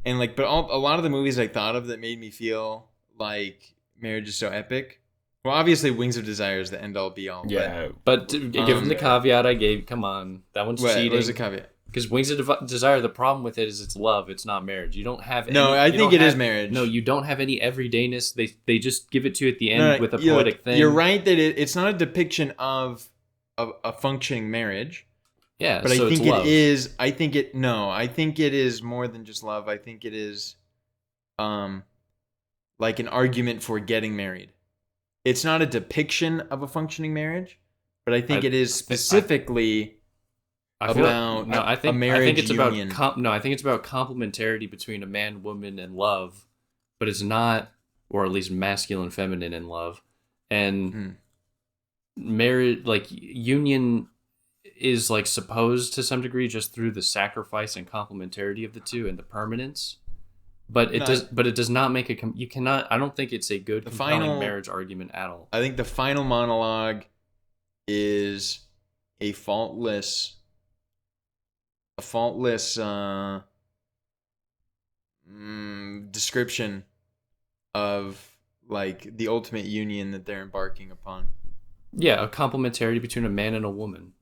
and like, but a lot of the movies I thought of that made me feel like marriage is so epic. Well, obviously, Wings of Desire is the end all be all. Yeah. But given the caveat I gave, come on, that one's cheating. What was the caveat? Because Wings of Desire, the problem with it is it's love, it's not marriage. You don't have any, No, I think it is marriage. No, you don't have any everydayness. They just give it to you at the end with a poetic thing. You're right that it's not a depiction of a functioning marriage. Yeah, but so I think it's love. it is. I think it is more than just love. I think it is, like an argument for getting married. It's not a depiction of a functioning marriage, but I think it is specifically about a marriage union. I think it's about complementarity between a man, woman, and love, but it's not, or at least masculine, feminine, and love, and marriage, like union, is like supposed to some degree just through the sacrifice and complementarity of the two and the permanence. But it does not make you cannot. I don't think it's a good compelling marriage argument at all. I think the final monologue is a faultless description of like the ultimate union that they're embarking upon. Yeah, a complementarity between a man and a woman.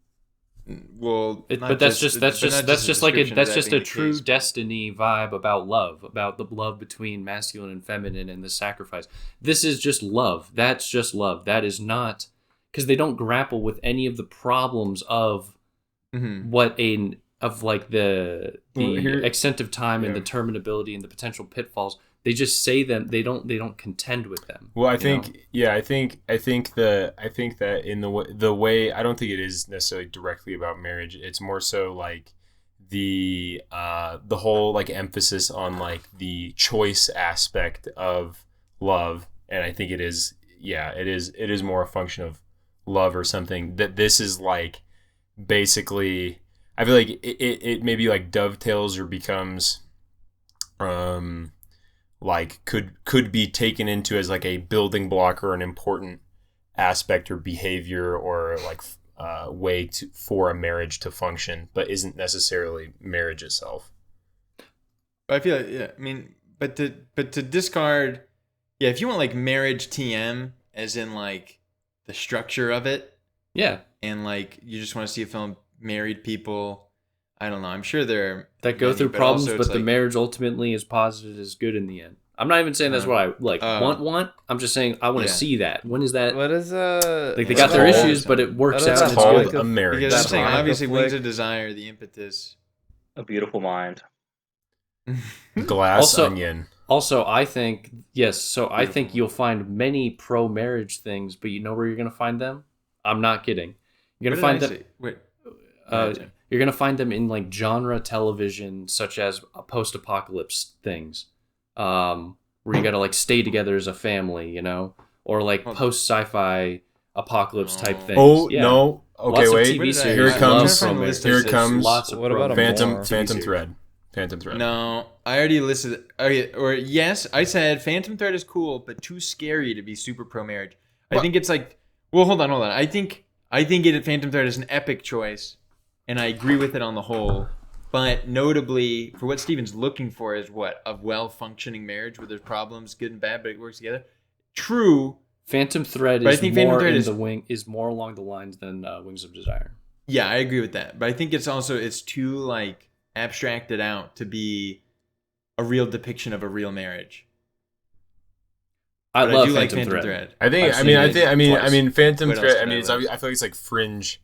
Well, that's just a true destiny vibe about love, about the love between masculine and feminine and the sacrifice. This is just love. That's just love. That is not, because they don't grapple with any of the problems of the extent of time and the terminability and the potential pitfalls. They just say them. They don't contend with them. Well, I think that in the way, I don't think it is necessarily directly about marriage. It's more so like the whole like emphasis on like the choice aspect of love, and I think it is more a function of love or something. That this is like basically, I feel like it maybe like dovetails or becomes like could be taken into as like a building block or an important aspect or behavior or like way for a marriage to function, but isn't necessarily marriage itself. I feel like, but to discard, if you want like marriage TM as in like the structure of it, and like you just want to see a film married people. I don't know. I'm sure there that go through problems, but the marriage ultimately is positive, is good in the end. I'm not even saying that's what I like want. I'm just saying I want to see that. When is that? What is like they got their issues, but it works out. It's called a marriage. Because I'm saying obviously Wings of Desire, the impetus, A Beautiful Mind, Glass Onion. Also, I think yes. So I think you'll find many pro-marriage things, but you know where you're going to find them? I'm not kidding. You're going to find them. Wait. You're going to find them in like genre television, such as post-apocalypse things, where you got to like stay together as a family, you know, or like post-sci-fi apocalypse type things. Oh no! Okay, lots wait. Of TV series. Here it comes. Here it comes. Lots of what about Phantom Thread? Phantom Thread. No, I already listed. Yes, I said Phantom Thread is cool, but too scary to be super pro marriage. I think it's like. Well, hold on. I think Phantom Thread is an epic choice. And I agree with it on the whole, but notably for what Steven's looking for is what? A well-functioning marriage where there's problems, good and bad, but it works together. True. Phantom Thread is more along the lines than Wings of Desire. Yeah, I agree with that. But I think it's too like abstracted out to be a real depiction of a real marriage. I love Phantom Thread. I think Phantom Thread. I feel like it's like fringe.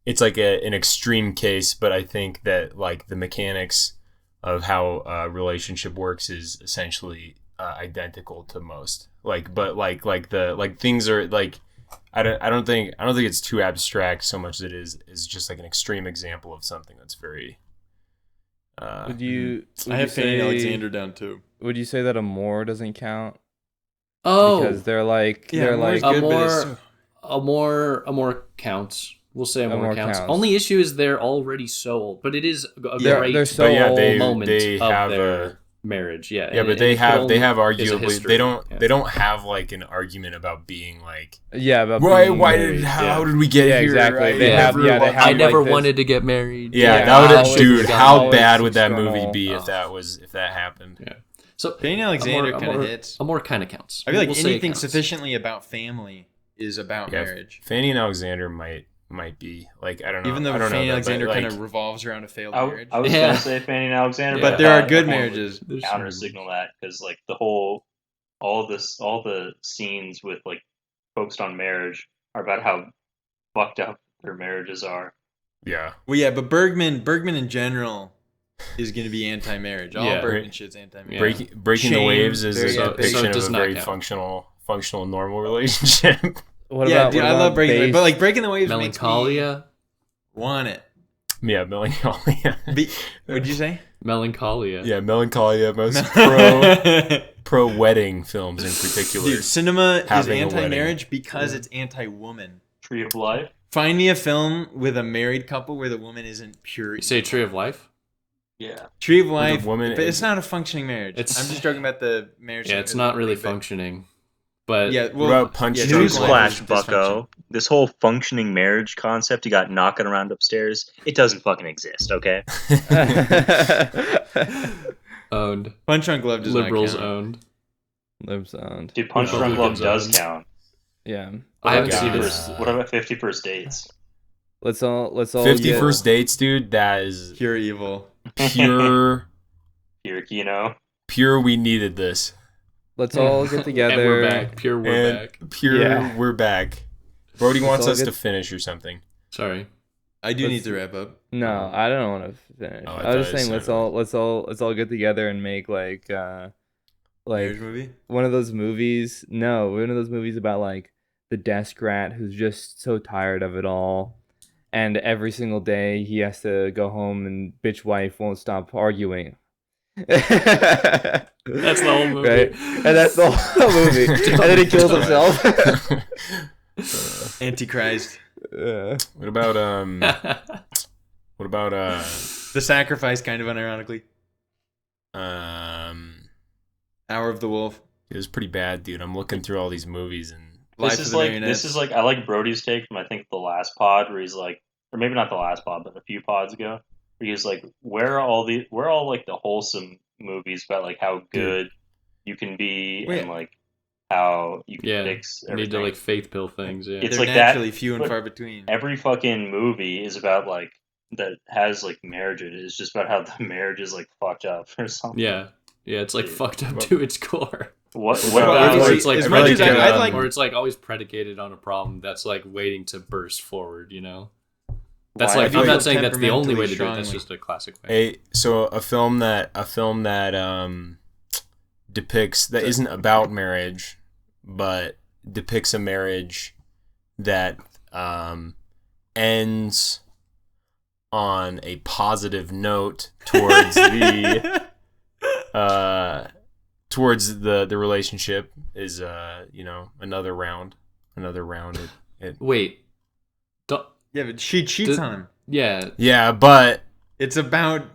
It's like an extreme case, but I think that like the mechanics of how a relationship works is essentially identical to most. Like, but like things are like, I don't think it's too abstract so much as it is just like an extreme example of something that's very. I have Fanny Alexander down too. Would you say that Amore doesn't count? Oh, because they're like Amore counts. We'll say Amore counts. Only issue is they're already so old, but it is a great they're so old. moment of their marriage. Yeah. Yeah, and- but and they if it have only is a arguably history. they don't Yeah. they don't have like an argument about being like Yeah, about why being married. how did we get Yeah, here? exactly. I They have- never yeah, they want- have I never like this- wanted to get married. Yeah, Yeah, that would always- dude. How always bad would that movie external. be Oh. if that happened? Yeah. So Fanny Alexander kind of hits. Amor kind of counts. I feel like We'll say it anything counts. sufficiently about family is about Yeah, marriage. Fanny and Alexander might be like I don't know. Even though I don't Fanny know, Alexander but, kind like, of revolves around a failed I, marriage. I was Yeah. gonna say Fanny and Alexander, Yeah. but But there I are thought good everyone marriages. would counter signal that because like all the scenes with like focused on marriage are about how fucked up their marriages are. yeah. Well, yeah, but Bergman in general is going to be anti-marriage. All Yeah. Bergman shit's anti-marriage. Yeah. Breaking the Shame, Waves is very a epic. depiction So it of does a not very count. functional normal relationship. What Yeah, about, dude, what I love about Breaking the Waves, base- but like Breaking the Waves makes me Melancholia. want it. Yeah, Melancholia. What'd you say? Melancholia. Yeah, Melancholia. Most pro wedding films in particular. Dude, cinema is Having a anti-marriage because it's anti-woman. Tree of Life. Find me a film with a married couple where the woman isn't pure. You say Tree of Life? Yeah. Tree of Life, woman but it's not a functioning marriage. It's- I'm just joking about the marriage. Yeah, it's not really but- functioning. But Yeah, What well, about Punch yeah, Drunk Tree of Life is Newsflash, bucko. This whole functioning marriage concept you got knocking around upstairs, it doesn't fucking exist, okay? owned. Punch Drunk Love does Liberals not count. owned. Live sound. Dude, Punch Yeah. Drunk Love Republicans does own. count. Yeah. I haven't God. seen it. What about 50 First Dates? Let's all 50 get, First Dates, dude. That is Pure evil. pure. Hirokino. Pure. We needed this. Let's all get And together. we're back. Pure, we're And back. pure. Yeah. We're back. Brody wants all us good. to finish or something. Sorry. I do Let's- need to wrap up. No, I don't want to finish. Oh, I I thought was just it saying sounded let's all get together and make like Marriage movie? one of those movies. No, one of those movies about like the desk rat who's just so tired of it all, and every single day he has to go home and bitch wife won't stop arguing. That's the whole movie. Right? And that's the whole movie. And then he kills himself. Antichrist. What about What about The Sacrifice, kind of unironically. um? Hour of the Wolf. It was pretty bad, dude. I'm looking through all these movies and Life This of is the like Marionettes. I like Brody's take from I think the last pod where he's like, or maybe not the last pod, but a few pods ago, where he's like, where are all like the wholesome movies about like how good you can be Wait. and like how you can Yeah. fix You everything. need to like faith pill things. Yeah. It's They're like that, naturally few and but far between. Every fucking movie is about like that has like marriage in it. It's just about how the marriage is like fucked up or something. Yeah. Yeah. It's like Dude. fucked up to its core. What Well, about as or much it's like as much as predicated I'd on- like- or it's like always predicated on a problem that's like waiting to burst forward. You know. That's Why? like I I'm feel not saying that's the only way to do it. temperamentally That's strongly. just a classic way. a film that depicts that isn't about marriage, but depicts a marriage that ends on a positive note towards the relationship is another round. Wait. Don't, Yeah, but she cheats Did- on him. yeah. Yeah, but It's about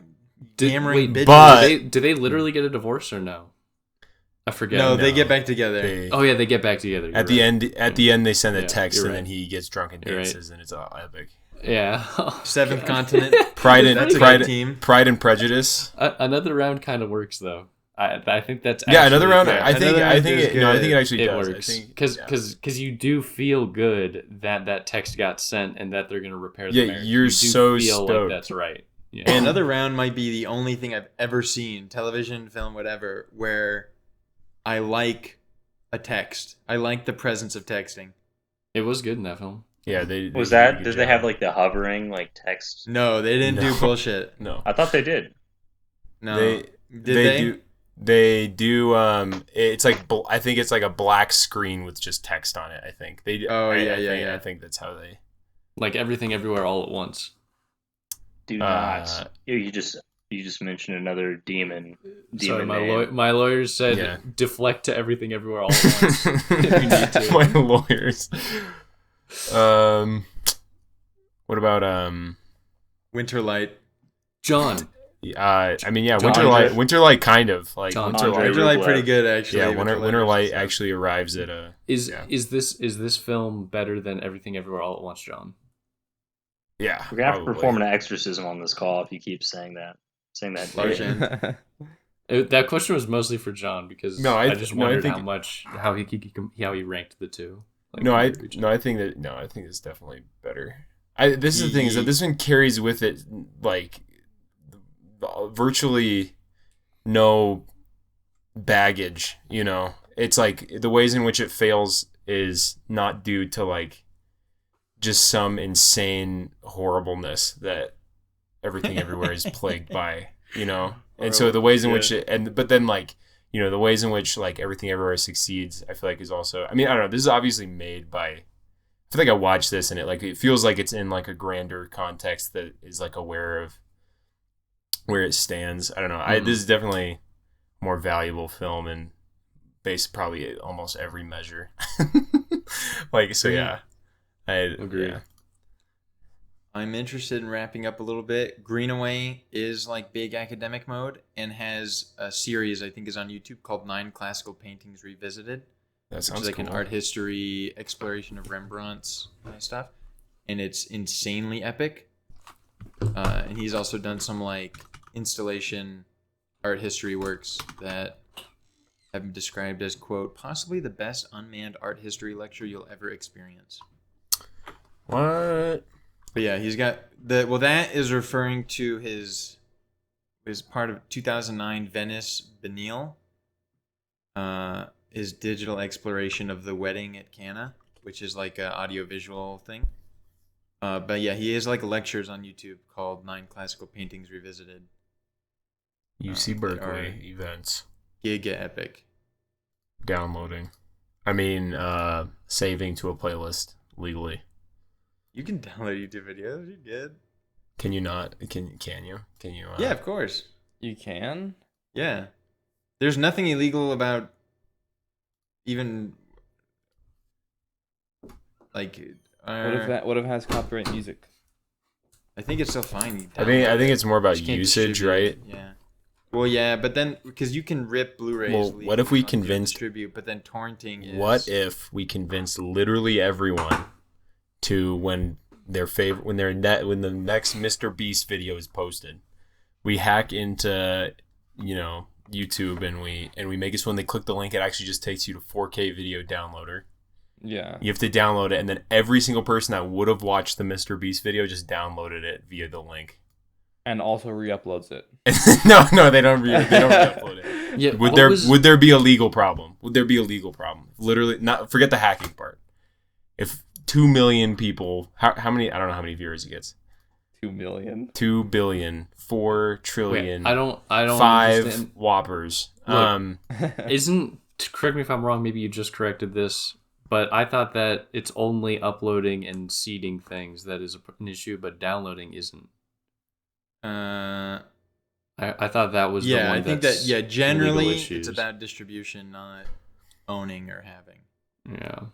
Did, hammering wait, bitches. but- do they literally get a divorce or no? I forget. no, they no. get back together. they, Oh yeah, they get back together. You're at the right. end they send a Yeah, text you're and right. then he gets drunk and You're right. dances and it's all epic. Yeah. Seventh Continent. Pride and That's a Pride, good team. Pride and Prejudice. Another round kind of works though. I think that's Yeah, another actually- round. yeah, I think another round is it. No, I think it good. actually it does. works I think, because you do feel good that text got sent and that they're gonna repair the Yeah, marriage. you're you do so feel stoked. like that's right. Yeah. And- Another round might be the only thing I've ever seen, television, film, whatever, where I like a text. I like the presence of texting. It was good in that film. yeah, they Was did a that? good Did they job. have like the hovering like text? No, they didn't do No. bullshit. No, I thought they did. No. they Did they they? do. They do. It's like I think it's like a black screen with just text on it. I think they. Oh, yeah, I yeah. think that's how they. Like Everything Everywhere All at Once. Do not. You just mentioned another demon. Sorry, name. my lawyers said Yeah. deflect to Everything Everywhere All at Once. If you need to. My lawyers. What about Winter Light. John, I mean, yeah, John Winter Light kind of like John Winter Andre Light. Winter Light Rublev. pretty good actually. Yeah, with the Winter letters Light and stuff. actually arrives at a. Is yeah. is this film better than Everything Everywhere All at Once, John? Yeah, We're gonna have to probably. perform an exorcism on this call if you keep saying that. Large name. end. That question was mostly for John because No, I just no, I wondered think- how he ranked the two. Like, No, I region. think it's definitely better. This is the thing is that this one carries with it like virtually no baggage. You know, it's like the ways in which it fails is not due to like just some insane horribleness that Everything Everywhere is plagued by. You know, and so the ways in which but then like. You know, the ways in which like Everything Everywhere succeeds, I feel like is also. I mean, I don't know. This is obviously made by. I feel like I watched this and it feels like it's in like a grander context that is like aware of where it stands. I don't know. This is definitely a more valuable film in based probably almost every measure. Like so, yeah. I Agree. Yeah. I'm interested in wrapping up a little bit. Greenaway is like big academic mode and has a series I think is on YouTube called 9 Classical Paintings Revisited, That which sounds is like cool. an art history exploration of Rembrandt's stuff, and it's insanely epic. And he's also done some like installation art history works that have been described as, quote, possibly the best unmanned art history lecture you'll ever experience. What? But yeah, he's got the that is referring to his part of 2009 Venice Biennale, his digital exploration of the wedding at Cana, which is like an audiovisual thing. But yeah, he has like lectures on YouTube called 9 Classical Paintings Revisited. UC They are Berkeley events. giga epic. Downloading. I mean, saving to a playlist legally. You can download YouTube videos. You're good. Can you not? Can you? Can you? Yeah, of course. You can? Yeah. There's nothing illegal about even like. What if it has copyright music? I think it's still fine. You I download think it. it's more about You can't usage, distribute right? it. Yeah. Well, yeah, but then because you can rip Blu-rays. Well, what if we legally, not convinced- distribute? But then torrenting is. What if we convinced literally everyone to when the next Mr. Beast video is posted, we hack into YouTube and we make it so when they click the link, it actually just takes you to 4K video downloader. Yeah. You have to download it, and then every single person that would have watched the Mr. Beast video just downloaded it via the link. And also re-uploads it. No, they don't re-upload it. Yeah, Would there be a legal problem? Would there be a legal problem? Literally, not forget the hacking part. If 2 million people, how many? I don't know how many viewers it gets. 2 million. 2 billion, 4 trillion. Wait, I don't 5 understand. whoppers. Look, correct me if I'm wrong, maybe you just corrected this, but I thought that it's only uploading and seeding things that is an issue, but downloading isn't. I thought that was the one I think that's that generally legal it's issues. about distribution, not owning or having. Yeah.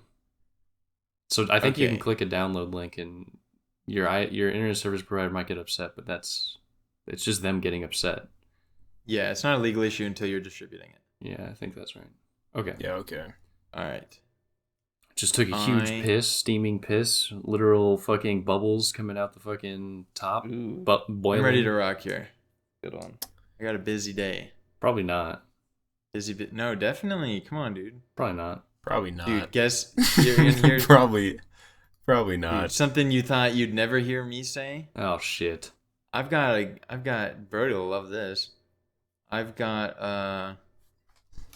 So I think you can Okay. click a download link and your internet service provider might get upset, but it's just them getting upset. Yeah, it's not a legal issue until you're distributing it. Yeah, I think that's right. Okay. Yeah, okay. All right. Just took a huge I- steaming piss, literal fucking bubbles coming out the fucking top, Ooh, but boiling. I'm ready to rock here. good one. I got a busy day. Probably not. No, definitely. Come on, dude. Probably not. Probably not. Dude, guess you're gonna hear Probably dude, not. something you thought you'd never hear me say. Oh shit. I've got Brody will love this. I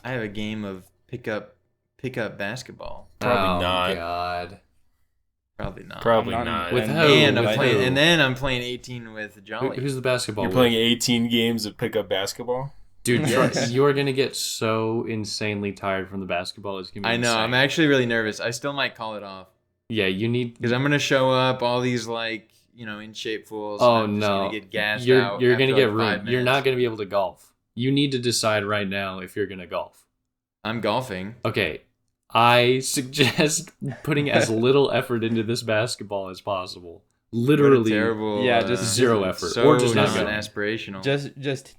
have a game of pickup basketball. Probably Oh, not. God. Probably not. Probably I'm not. With who? And I'm With playing, who? and then I'm playing 18 with Jolly. Who's the basketball? You're with? playing 18 games of pickup basketball? Dude, Yes. you're gonna get so insanely tired from the basketball. It's gonna be I know. insane. I'm actually really nervous. I still might call it off Yeah, you need. because I'm gonna show up all these like in shape fools. Oh and I'm just no, gonna get gassed you're out. you're after, gonna get like, 5 ruined. You're minutes. not gonna be able to golf. You need to decide right now if you're gonna golf. I'm golfing. Okay, I suggest putting as little effort into this basketball as possible. Literally terrible. Yeah, just zero effort. So Or just not not go. aspirational.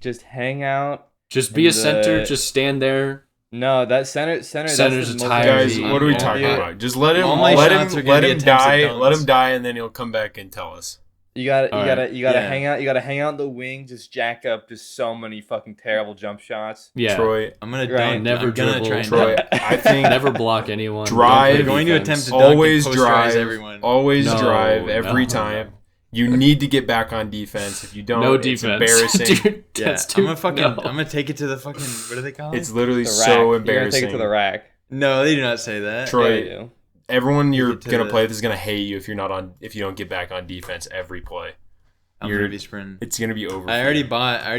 Just hang out. Just be in a center. the- Just stand there. No, that center. Center's that's a the most tired Guys, Yeah. what are we Yeah. talking about? Just let him All my let shots are him gonna let be him attempts at die. dunks. Let him die, and then he'll come back and tell us. You gotta All right. yeah. hang hang out. You gotta hang out in the wing. Just jack up just so many fucking terrible jump shots. Yeah. Troy, I'm gonna Right. dunk. Never I'm gonna dribble. try and Troy, dunk. I think Never block anyone. Drive. Don't play We're going to defense. attempt to dunk always and posterize drive. everyone. Always No, drive every no, time. no. You need to get back on defense. If you don't, No it's defense. embarrassing. Dude, Yeah, that's I'm I'm no. gonna take it to the fucking. What do they call it? It's literally The rack. so You're gonna embarrassing. take it to the rack. No, they do not say that. Troy, Yeah, you do. Everyone you're it to gonna the- play with is gonna hate you if you're not on. If you don't get back on defense every play, I'm you're- gonna be sprinting. it's gonna be over. I for already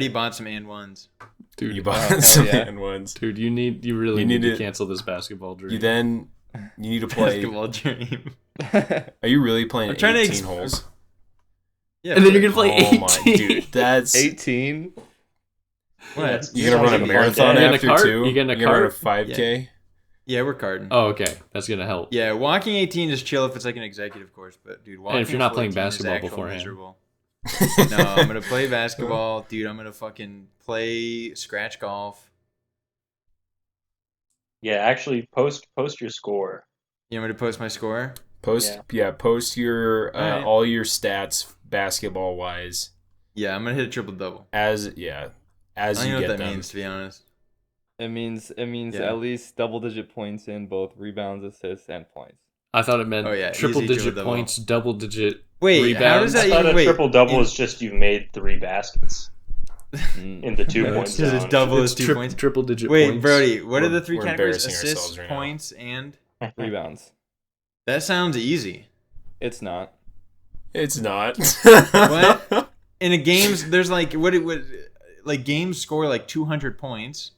you. bought some and ones. Dude, You bought hell some yeah. and ones. dude, you really You need need to to- cancel this basketball dream. You need to play. Basketball dream. Are you really playing I'm trying to 18 holes? Yeah. And then you're but- gonna play Oh my 18. dude, that's 18. What? you gonna run a Sounds like a marathon You getting a after cart? too? You getting a gonna run a cart? 5K? Yeah, we're carding. Oh, okay, that's gonna help. Yeah, walking 18 is chill if it's like an executive course, but dude, walking if you're not full playing 18 is basketball actual beforehand. miserable. No, I'm gonna play basketball, dude. I'm gonna fucking play scratch golf. Yeah, actually, post your score. You want me to post my score? Post Yeah. post your Alright. all your stats basketball wise Yeah, I'm gonna hit a triple double. as I you don't even know get what that them. means, to be honest. It means Yeah. at least double-digit points in both rebounds, assists, and points. I thought it meant Oh, yeah, triple easy digit triple-double. points, double digit Wait, rebounds. how does I that thought even a wait? triple double in- is just you've made 3 baskets in the 2 point Because it's zone. double It's is 2 points. triple digit Wait, points. Brody, what are We're- the 3 we're categories? embarrassing Assists, ourselves right now. points, and Rebounds. that sounds easy. It's not. It's not. What? In a games, there's like what it would like games score like 200 points.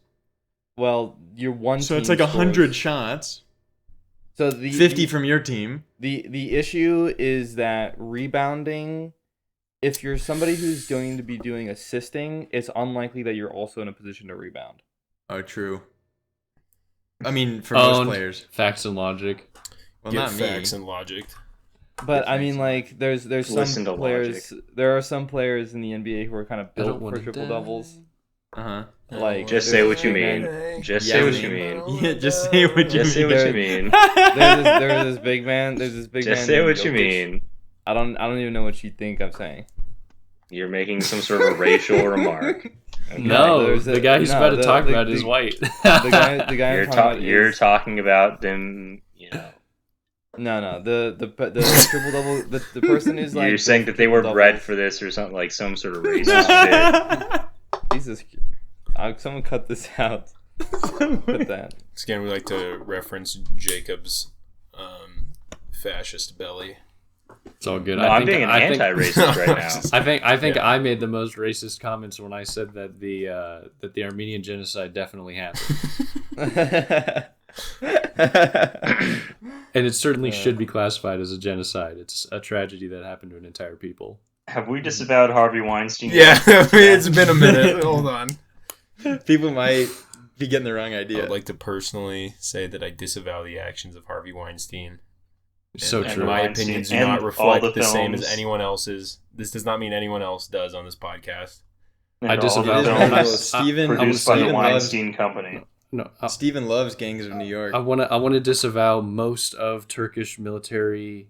Well, your one. So it's team like 100 scores- shots. So the 50 from your team. The issue is that rebounding, if you're somebody who's going to be doing assisting, it's unlikely that you're also in a position to rebound. Oh, true. I mean, for most Owned. players. Facts and logic. Well, Get not me. facts and logic. But I mean, like, there's Listen to some players. There are some players in the NBA who are kind of I don't built wanna for triple die. doubles. Uh-huh. Like, Just there's say this what you big mean. man- Just Yeah, say I what mean- you mean. Yeah, just say what you Just say mean. what you mean. There's this big man. There's this big man. Just say named what you Jokic. mean. I don't even know what you think I'm saying. You're making some sort of racial remark. No, there's the a- guy who's no, about to the- talk the- about the- is white. The guy I'm talking about You're is- talking about them, you know. No. The triple double. The person who's like. You're saying that they were triple bred doubles. for this or something, like some sort of racist shit. Jesus. Someone cut this out. Put that. Again, we like to reference Jacob's fascist belly. It's all good. No, I'm being an anti-racist right now. I think Yeah. I made the most racist comments when I said that the Armenian genocide definitely happened, and it certainly should be classified as a genocide. It's a tragedy that happened to an entire people. Have we disavowed Harvey Weinstein? Yeah, it's been a minute. Hold on. People might be getting the wrong I idea. would like to personally say that I disavow the actions of Harvey Weinstein. So And true. my Weinstein opinions do and not all reflect the the same as films. anyone else's. This does not mean anyone else does on this podcast. And I all disavow the It is that. films Steven, produced by the Steven loves, Weinstein Company. No, Steven loves Gangs of New York. I want to disavow most of Turkish military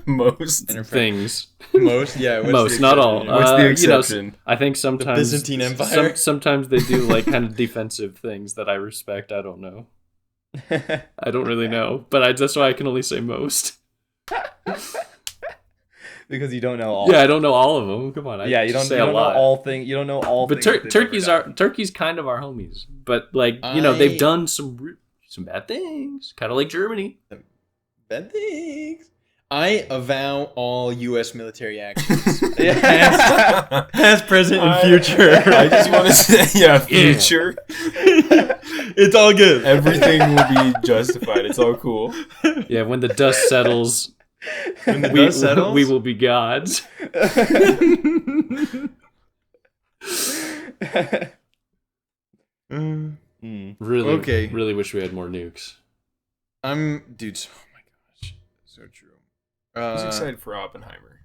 Most. things. Most, yeah. what's Most, the not exception all. here? What's the You know, exception? I think sometimes Byzantine Empire? sometimes they do like kind of defensive things that I respect. I don't know. I don't really know, but that's why I can only say most. Because you don't know all. Yeah, I don't know all of them. Come on, I Yeah, you don't, say you a don't know lot. all things. You don't know all. But things that they've Turkey's ever done. Turkey's kind of our homies. But like you know, I- they've done some bad things, kind of like Germany. Bad things. I avow all U.S. military actions. Yeah. Past, present, and future. I just want to say, yeah, future. It's all good. Everything will be justified. It's all cool. Yeah, when the dust settles, When the dust settles? we will be gods. Mm. Really, Okay. really wish we had more nukes. Dude, oh my gosh. So true. Who's excited for Oppenheimer?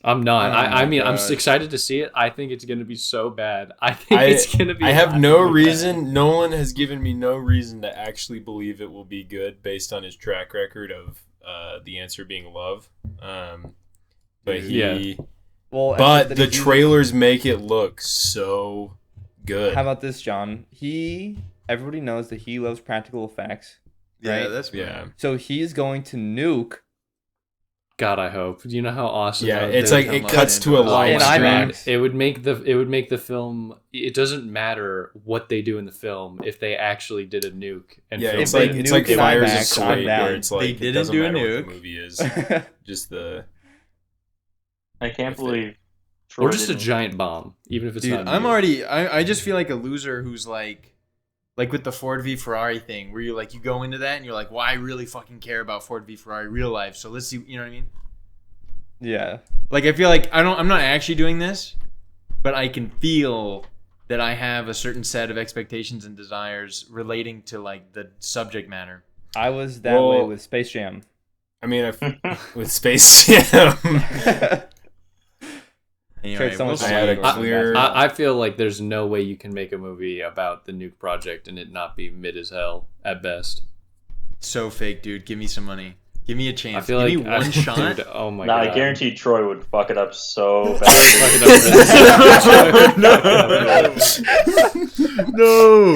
I'm not. Oh I mean, I'm God. excited to see it. I think it's going to be so bad. I think it's going to be. I have no laughable reason. bad. Nolan has given me no reason to actually believe it will be good based on his track record of the answer being love. But he. Yeah. Well, But the trailers make it look so good. How about this, John? Everybody knows that he loves practical effects. Yeah, Right? that's Yeah. So he's going to nuke. God, I hope. Do you know how awesome? Yeah, that would it's be? like it cuts to a In live IMAX. stream. It would make the film. It doesn't matter what they do in the film if they actually did a nuke and Yeah, filmed it's like it. it's like nuke in Fires of IMAX, I'm Kuwait, down. where it's like They it didn't doesn't do a matter what the nuke. movie is, just the. I can't If they- believe. or Troy just a didn't- giant bomb, even if it's Dude, not. I'm nuke. already. I just feel like a loser who's like with the Ford v Ferrari thing, where you go into that and you're like, well, I really fucking care about Ford v Ferrari real life, so let's see. You know what I mean? Yeah. Like, I feel like I'm not actually doing this, but I can feel that I have a certain set of expectations and desires relating to like the subject matter. I was that way Well- with Space Jam. I mean, with Space Jam, Anyway, so much we'll I had a see. money. clear. I feel like there's no way you can make a movie about the nuke project and it not be mid as hell at best. So fake, dude. Give me some money. Give me a chance. I feel Give like me one shot. Dude, oh my Nah, god! I guarantee Troy would fuck it up so Fuck bad. it up. No.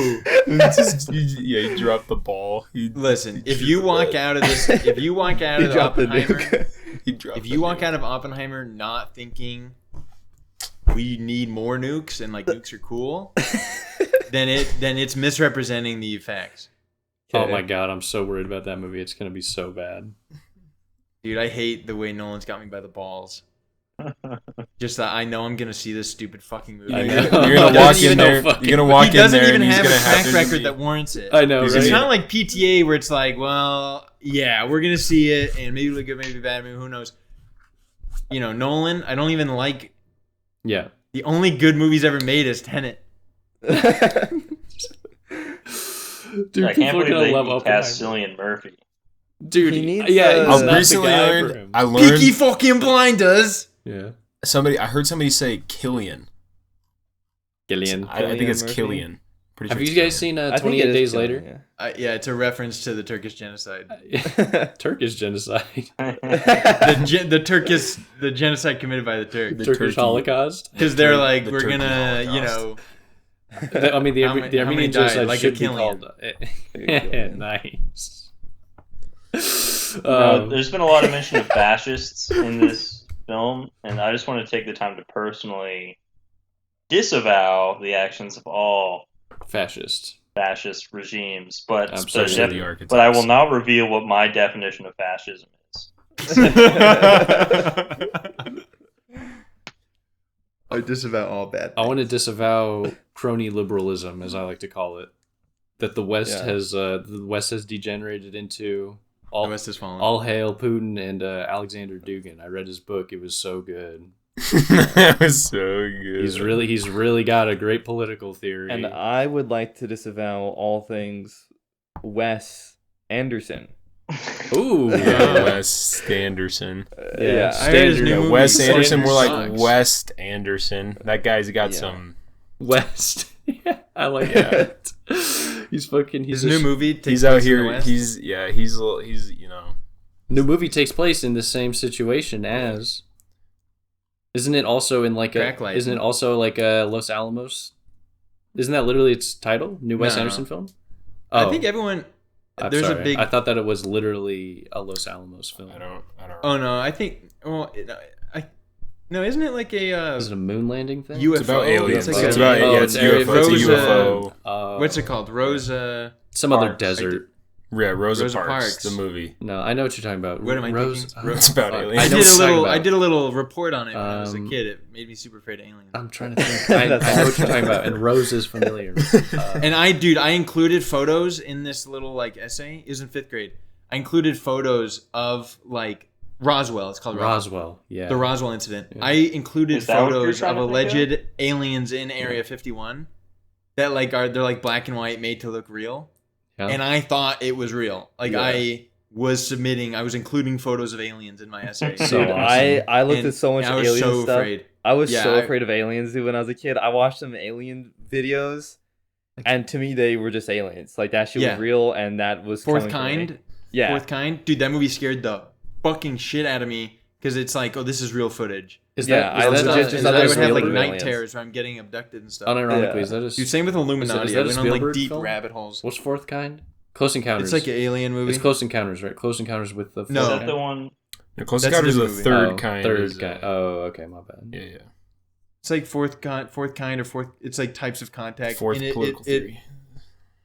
You dropped the ball. Listen, if you walk out of this, if you walk out He of dropped the Oppenheimer, nuke. if you walk out of Oppenheimer not thinking we need more nukes and like nukes are cool, then it's misrepresenting the effects. Oh my god! I'm so worried about that movie. It's gonna be so bad. Dude, I hate the way Nolan's got me by the balls. Just that I know I'm gonna see this stupid fucking movie. I know. You're gonna He walk doesn't in even there. know fucking- You're gonna walk He in doesn't there, even and he's have a gonna have track to record be- that warrants it. I know, He's It's gonna right? not like PTA where it's like, well, yeah, we're gonna see it, and maybe look good, maybe bad, maybe who knows. You know, Nolan, I don't even like. Yeah. The only good movies ever made is Tenet. Dude, I can't people are believe gonna they love cast Oppenheimer. Cillian Murphy. Dude, He needs, yeah, he's I not the recently guy learned. for him. I learned Peaky fucking blinders. Yeah. I heard somebody say Killian. Gillian. I think it's Murphy? Killian. Pretty Have sure you it's guys Killian. seen I think 28 it is Days Killian, Later? Yeah, it's a reference to the Turkish genocide. Turkish genocide. The genocide committed by the Turks. The Turkish Turkey- Holocaust. Because they're like, the we're Turkey gonna, Holocaust. I mean, the How many Armenian died? genocide Like a should be killian. called. Killian. Nice. There's been a lot of mention of fascists in this film, and I just want to take the time to personally disavow the actions of all Fascist. fascist regimes, but I'm sorry, Especially the architects. but I will not reveal what my definition of fascism is. I disavow all bad. I want to disavow crony liberalism, as I like to call it. That the West has degenerated into The West is falling. all hail Putin and Alexander Dugin. I read his book; it was so good. That was so good. He's really got a great political theory. And I would like to disavow all things Wes Anderson. Ooh, Yeah, Wes Anderson. Yeah. I heard his Standard. new Yeah, movie Wes Standard Anderson, more like sucks. West Anderson. That guy's got Yeah. some. West. Yeah, I like Yeah. that. He's fucking. His He's new movie takes He's out place in the here. West. He's you know. New movie takes place in the same situation as. Isn't it also in like a? Cracklight. Isn't it also like a Los Alamos? Isn't that literally its title? New Wes No. Anderson film. I think everyone. I'm There's sorry. a big. I thought that it was literally a Los Alamos film. I don't. Oh no, I think. Well, no, isn't it like a Is it a moon landing thing? UFO? It's about aliens. It's It's, like about Oh, yeah. it's It's Area UFO. It's a 51. UFO. what's it called? Rosa. Some other Parks. desert. Yeah, Rosa, Rosa Parks, Parks. the movie. No, I know what you're talking about. What am I Rose. thinking? It's about fuck. aliens. I know did what a you're talking little. about. I did a little report on it when I was a Um, kid. It made me super afraid of aliens. I'm trying to think. I know what you're talking about, and Rose is familiar. And I included photos in this little like essay. It was in 5th grade. I included photos of like Roswell. It's called Roswell. Roswell, yeah. The Roswell incident. Yeah. I included Is that what you're photos trying of to think alleged aliens in Area 51 that like they're like black and white, made to look real. Yeah. And I thought it was real. Like Yeah. I was submitting. I was including photos of aliens in my essay. So Dude, awesome. I looked And at so much I was alien so stuff. afraid. I was Yeah, so I- afraid of aliens, dude. When I was a kid, I watched some alien videos, and to me, they were just aliens. Like that shit Yeah. was real, and that was Fourth coming from me. Kind. Yeah, Fourth Kind, dude. That movie scared the fucking shit out of me because it's like, oh, this is real footage. Is Yeah, that, I is legit that, just is thought that I a would have like Spielberg? night aliens. terrors where I'm getting abducted and stuff. Unironically, Yeah. is that a Dude, same with Illuminati. that I a went on like Spielberg deep film? rabbit holes. What's Fourth Kind? Close Encounters. It's like an alien movie. It's Close Encounters, right? Close Encounters with the. No. Is Fourth that the Kind? one? The Close That's Encounters this of the movie. third Oh, kind. Third is, kind. Oh, okay, my bad. Yeah, yeah. It's like fourth kind or fourth. It's like types of contact. Fourth and political theory.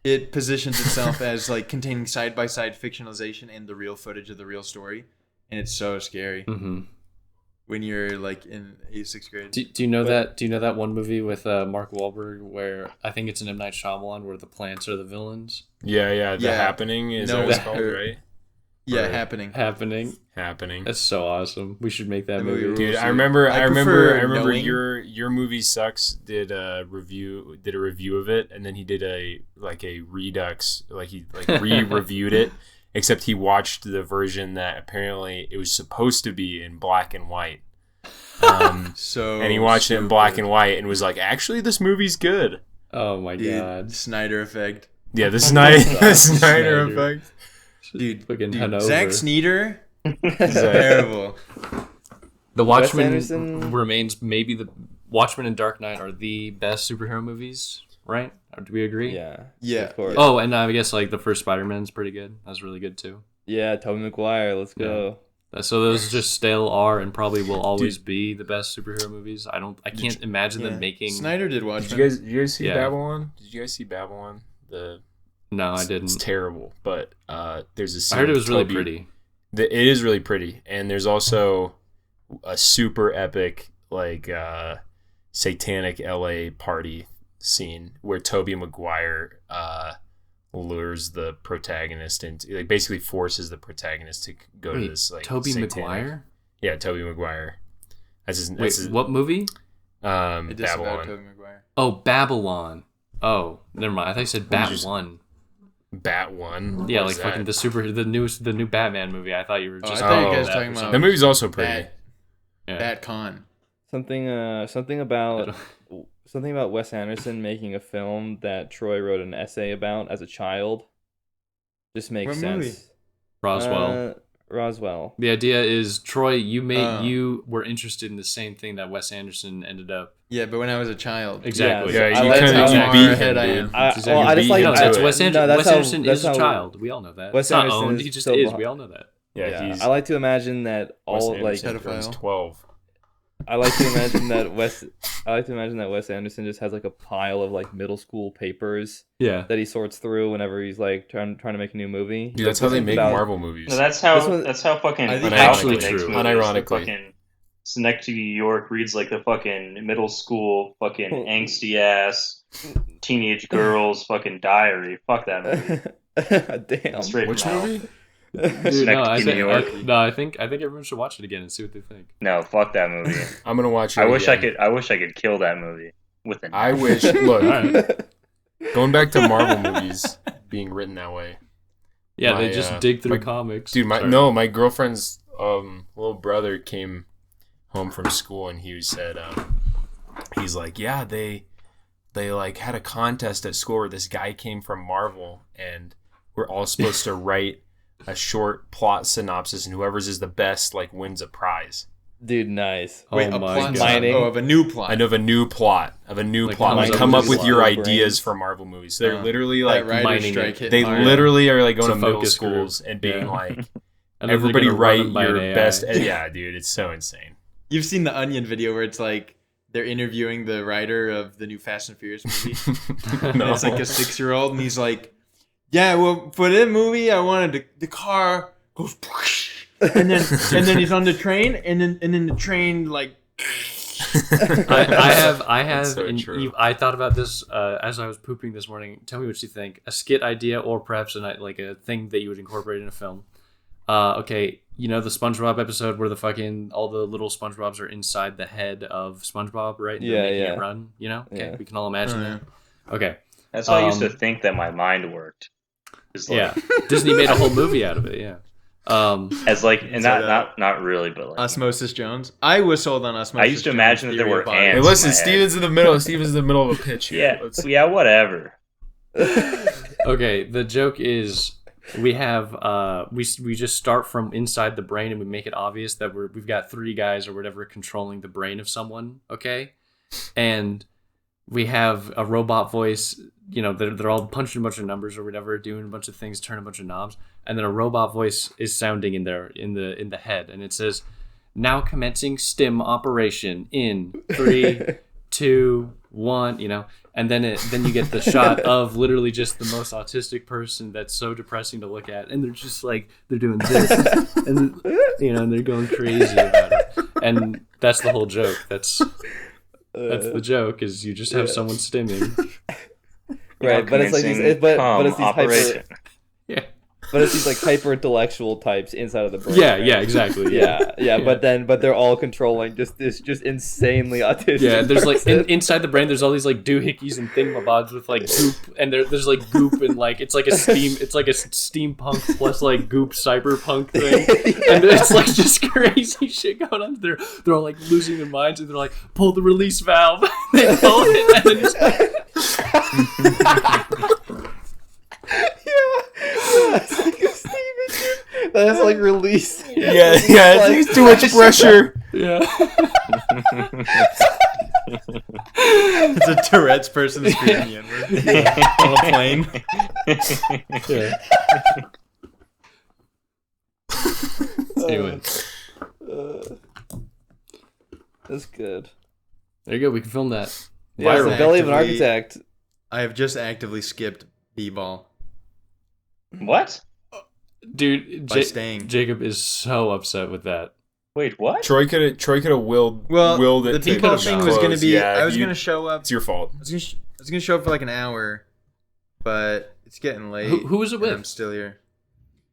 it positions itself as like containing side by side fictionalization and the real footage of the real story, and it's so scary Mm-hmm. when you're like in 6th grade. Do you know that? Do you know that one movie with Mark Wahlberg where I think it's an M. Night Shyamalan where the plants are the villains? Yeah, yeah. The Yeah. Happening is No, what it's that- called, right? Yeah, Or- happening. Happening. That's so awesome. We should make that That movie. movie Dude, rules, I remember. I I prefer remember knowing- your movie sucks. Did a review of it, and then he did a redux, like he re-reviewed it. Except he watched the version that apparently it was supposed to be in black and white. So And he watched it in black stupid. and white and was like, actually, this movie's good. Oh my Dude, god. Snyder effect. Yeah, the Snyder Snyder. effect. Dude, Fucking dude Hanover. Zack Snyder, terrible. The Wes Watchmen Anderson? remains maybe the Watchmen and Dark Knight are the best superhero movies, right? Or do we agree? yeah, Yeah. of course. Oh, and I guess like the first Spider-Man's pretty good. That's really good too. Yeah, Tobey Maguire. Let's go. So those just still are and probably will always be the best superhero movies. I can't imagine Yeah. them making. Snyder did Did Watchmen. you guys see Yeah. Babylon? Did you guys see Babylon? No, I It's didn't. terrible, but there's a scene I heard it with was really Toby- pretty. It is really pretty, and there's also a super epic satanic LA party scene where Toby Maguire lures the protagonist into basically forces the protagonist to go to Wait, this Toby satanic- Maguire? Yeah, Toby Maguire. That's Wait, his what movie? It disavowed Babylon. Tobey Maguire. Oh, Babylon. Oh, never mind. I thought you said Bat just- One. Bat One. Yeah, What like is fucking that? the new Batman movie. I thought you were Oh, I just. thought you Oh, guys that talking for about some- That movie's also pretty. Bat, Yeah. Bat Con. Something about Wes Anderson making a film that Troy wrote an essay about as a child. Just makes What sense. movie? Roswell. Roswell. The idea is, Troy, you Oh. you were interested in the same thing that Wes Anderson ended up. Yeah, but when I was a child. Exactly. Yeah, I you like kind how of far beat ahead him, I dude. am. I Exactly. well, I just You like beat No, him I- to that's it. Wes Anderson. no, that's Wes how- Anderson that's is a how- child. We all know that. Wes It's not Anderson owned. is He just so is. bu- We all know that. Yeah, he's I like to imagine that Wes all like Anderson turns Pedophile. 12. I like to imagine that Wes Anderson just has like a pile of like middle school papers Yeah. that he sorts through whenever he's like trying to make a new movie. Dude, that's how they This is make about- Marvel movies. No, that's This how one- fucking I think Falcon actually makes true. movies. Unironically. The fucking Synecdoche, New York reads like the fucking middle school fucking angsty ass teenage girl's fucking diary. Fuck that movie. Damn. Straight Which from hell. movie? Dude, no, I Synecdoche, think, New York. I think everyone should watch it again and see what they think. No, fuck that movie. I'm gonna watch it. I wish again. I could kill that movie with a I knife. wish. Look, Alright. going back to Marvel movies being written that way, Yeah, My, they just dig through my- comics. dude. Sorry. My girlfriend's little brother came home from school and he said, he's like, yeah, they like had a contest at school where this guy came from Marvel and we're all supposed to write a short plot synopsis and whoever's is the best like wins a prize. Dude, nice. Oh Wait, a my plot? God. Mining. Oh, of a new plot. I know of a new plot Like, Like comes come up up with with your brains. ideas for Marvel movies. So they're Oh. literally That like writer's mining strike it. hit they hard. literally are like going It's to a middle focus group. schools and being Yeah. like, And then everybody they're gonna run write them by an your AI. best. Yeah, dude, it's so insane. You've seen the Onion video where it's like they're interviewing the writer of the new Fast and Furious movie. And No. it's like a 6-year-old, and he's like, "Yeah, well, for that movie, I wanted the car goes, and then he's on the train, and then the train like." I have, so and true. I thought about this as I was pooping this morning. Tell me what you think. A skit idea, or perhaps like a thing that you would incorporate in a film. Okay, you know the SpongeBob episode where all the little SpongeBobs are inside the head of SpongeBob, right? They're Yeah, making yeah. it run. You know, okay, Yeah. we can all imagine Oh, that. Okay, That's how I used to Um, think that my mind worked. It's like, yeah. Disney made a whole movie out of it. Yeah. As like, and So not really, but like, Osmosis Jones. I was sold on Osmosis. I used to imagine that there were Hey, ants. listen, in my head. Steven's in the middle. Steven's in the middle of a pitch here. Yeah, Let's- yeah, whatever. Okay, the joke is we have we just start from inside the brain and we make it obvious that we've got 3 guys or whatever controlling the brain of someone, okay? And we have a robot voice, you know, they're all punching a bunch of numbers or whatever, doing a bunch of things, turning a bunch of knobs, and then a robot voice is sounding in there in the head, and it says, "Now commencing stim operation in 3, 2, 1," you know, and then you get the shot of literally just the most autistic person that's so depressing to look at, and they're just like they're doing this, and you know, and they're going crazy about it, and that's the whole joke. That's the joke is you just have someone stimming. Right, but it's like these, but it's these operation. Yeah. but it's these like hyper intellectual types inside of the brain. Yeah, right? yeah, exactly. Yeah, Yeah. but they're all controlling just insanely autistic. Yeah, there's like person. inside the brain. There's all these like doohickeys and thingamabobs with like goop, and there's like goop and like it's like a steampunk plus like goop cyberpunk thing, and it's like just crazy shit going on. They're all like losing their minds, and they're like pull the release valve. They pull it, and then just It's like a steam engine that's like released. Yeah, it's too much pressure. yeah. It's a Tourette's person screaming the N-word on a plane. Yeah. Anyway, That's good. there you go. We can film that. Yeah, Viral. so Belly of an Actively- Architect. I have just actively skipped B-ball What? Dude, by staying. Jacob is so upset with that. Wait, what? Troy could have willed it. The to B-ball thing was going to close. be. Yeah, I was going to show up. It's your fault. I was gonna show up for like an hour, but it's getting late. Who was it and with? I'm still here.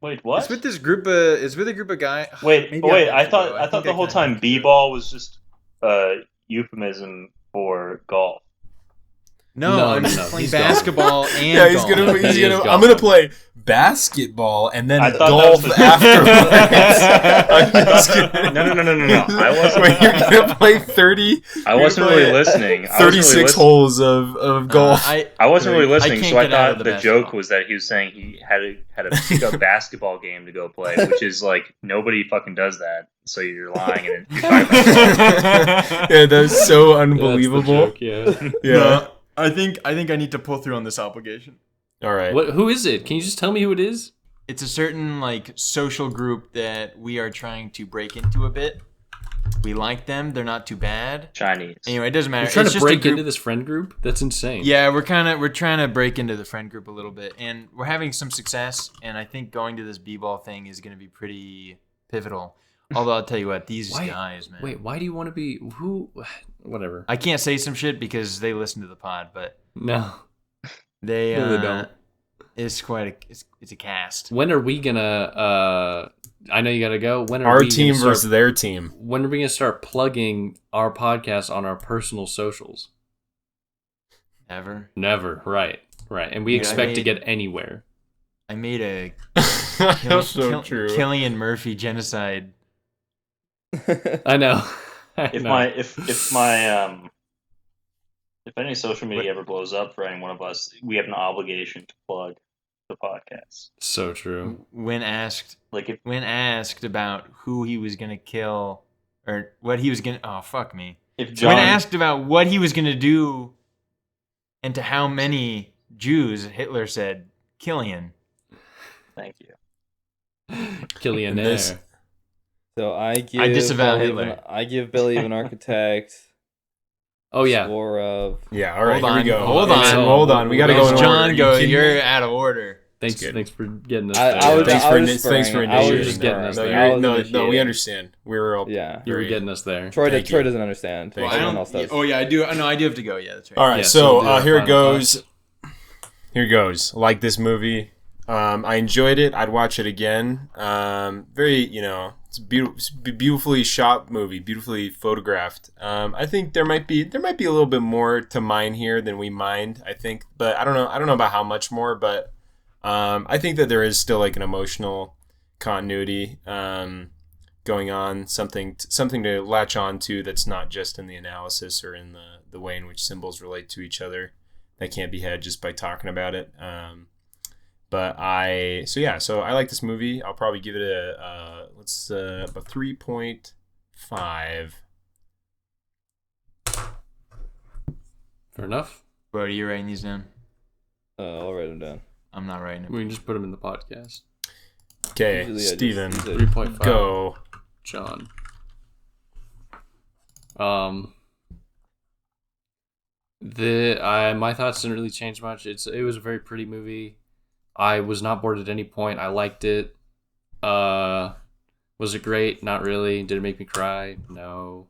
Wait, what? It's with this group of. It's with a group of guys. Wait, Maybe but wait. have I to thought go. I thought think the whole kinda have time to. b-ball was just euphemism for golf. No, I'm no, just playing he's basketball and Yeah, he's golf. gonna. He is I'm golfing. gonna play basketball and then I thought golf that was afterwards. I'm just kidding. No. I wasn't. Wait, you're gonna play 30? I wasn't You're really gonna play listening. I wasn't really 36 listening. holes of golf. I wasn't really listening, can't so I get out of thought the the joke basketball. was that he was saying he had a pickup basketball game to go play, which is like nobody fucking does that. So you're lying and you're talking about Yeah, that's so That's the unbelievable. joke, yeah. Yeah. No, I think I need to pull through on this obligation. All right. Who is it? Can you just tell me who it is? It's a certain like social group that we are trying to break into a bit. We like them; they're not too bad. Chinese. Anyway, it doesn't matter. You're trying It's to just a break group- into this friend group? That's insane. Yeah, we're trying to break into the friend group a little bit, and we're having some success. And I think going to this b-ball thing is going to be pretty pivotal. Although I'll tell you what, these Why- guys, man. Wait, why do you want to be who? Whatever. I can't say some shit because they listen to the pod, but No. they No, they don't. It's quite it's a cast. When are we gonna? I know you gotta go. When are Our we team gonna start, versus their team. When are we gonna start plugging our podcast on our personal socials? Ever. Never. Right. And we Dude, I expect to made- get anywhere. I made a That's so true. Killian Murphy genocide. I know. I If know. if any social media ever blows up for any one of us, we have an obligation to plug the podcast. So true. When asked Like if about who he was gonna kill or what he was gonna fuck me. if When John asked about what he was gonna do and to how many Jews, Hitler said Killian. thank you. Killian And this- Air. So I give disavow Belly of Hitler. Belly of an Architect. Oh yeah. Score of Yeah, all right, Hold here on, we go. hold on. Hold on. We got to go As in John order. goes, You you're out of order. Thanks good. for getting us I there. was- Thanks I for was thanks for spurring. I was initiating. just getting that. us No, there. you're- I was no, we initiating. understand. We're all Yeah. You were very- getting us there. Troy Thank Troy you. doesn't understand. Thank Well, Everyone else does. oh yeah, I do. No, I do have to go. Yeah, that's right. All right, Yeah, so so do our here it final goes. thoughts. Here goes. Like this movie, I enjoyed it. I'd watch it again. Very, it's a beautifully shot movie, beautifully photographed. I think there might be a little bit more to mine here than we mined. I think, but I don't know about how much more. But I think that there is still like an emotional continuity going on, something to latch on to that's not just in the analysis or in the way in which symbols relate to each other. That can't be had just by talking about it. So I like this movie. I'll probably give it a 3.5. Fair enough. Brody, you're writing these down. I'll write them down. I'm not writing them. We can just put them in the podcast. Okay, Usually Steven, 3.5. go. John. My thoughts didn't really change much. It was a very pretty movie. I was not bored at any point. I liked it. Was it great? Not really. Did it make me cry? No.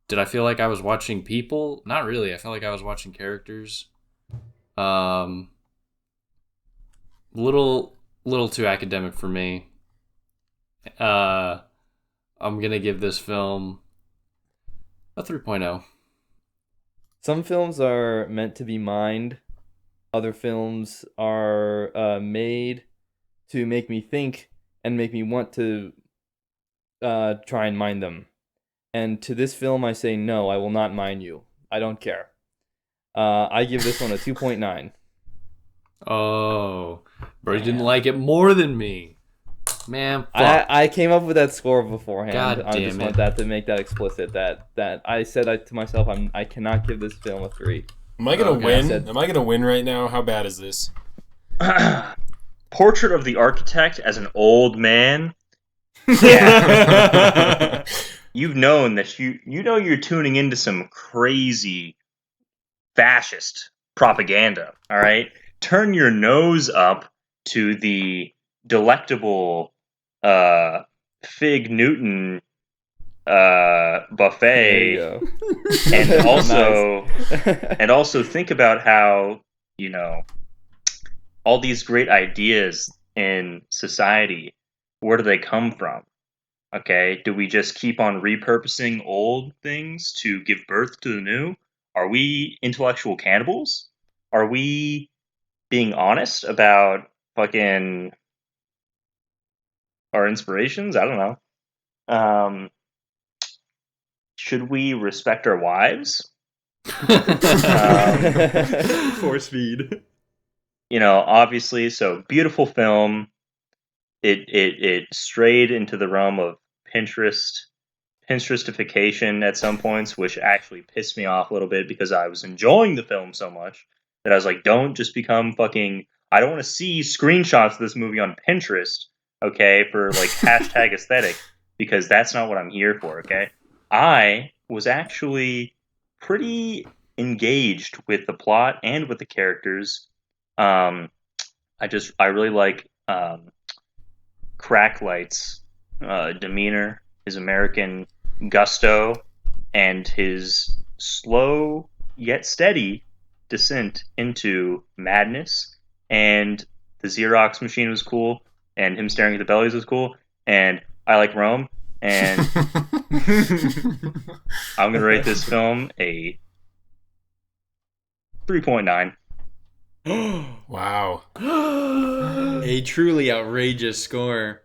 Did I feel like I was watching people? Not really. I felt like I was watching characters. Little too academic for me. I'm gonna give this film a 3.0. Some films are meant to be mined. Other films are made to make me think and make me want to try and mine them. And to this film, I say, no, I will not mine you. I don't care. I give this one a 2.9. Oh, Brody didn't like it more than me. Man, fuck. I came up with that score beforehand. God I just damn want it. that to make that explicit. That I said to myself, I cannot give this film a 3. Am I gonna Okay, win? I said- Am I gonna win right now? How bad is this? Portrait of the Architect as an old man. Yeah. You've known that you know you're tuning into some crazy fascist propaganda, all right? Turn your nose up to the delectable Fig Newton There you buffet, go. and also Nice. and also think about how, all these great ideas in society, where do they come from? Okay, do we just keep on repurposing old things to give birth to the new? Are we intellectual cannibals? Are we being honest about fucking our inspirations? I don't know. Should we respect our wives? Force feed. Obviously, so beautiful film. It strayed into the realm of Pinteristification at some points, which actually pissed me off a little bit because I was enjoying the film so much that I was like, don't just become fucking. I don't want to see screenshots of this movie on Pinterest, okay, for like hashtag aesthetic, because that's not what I'm here for, okay? I was actually pretty engaged with the plot and with the characters. I really like Cracklight's demeanor, his American gusto, and his slow yet steady descent into madness. And the Xerox machine was cool, and him staring at the bellies was cool. And I like Rome, and I'm gonna rate this film a 3.9. Wow. A truly outrageous score.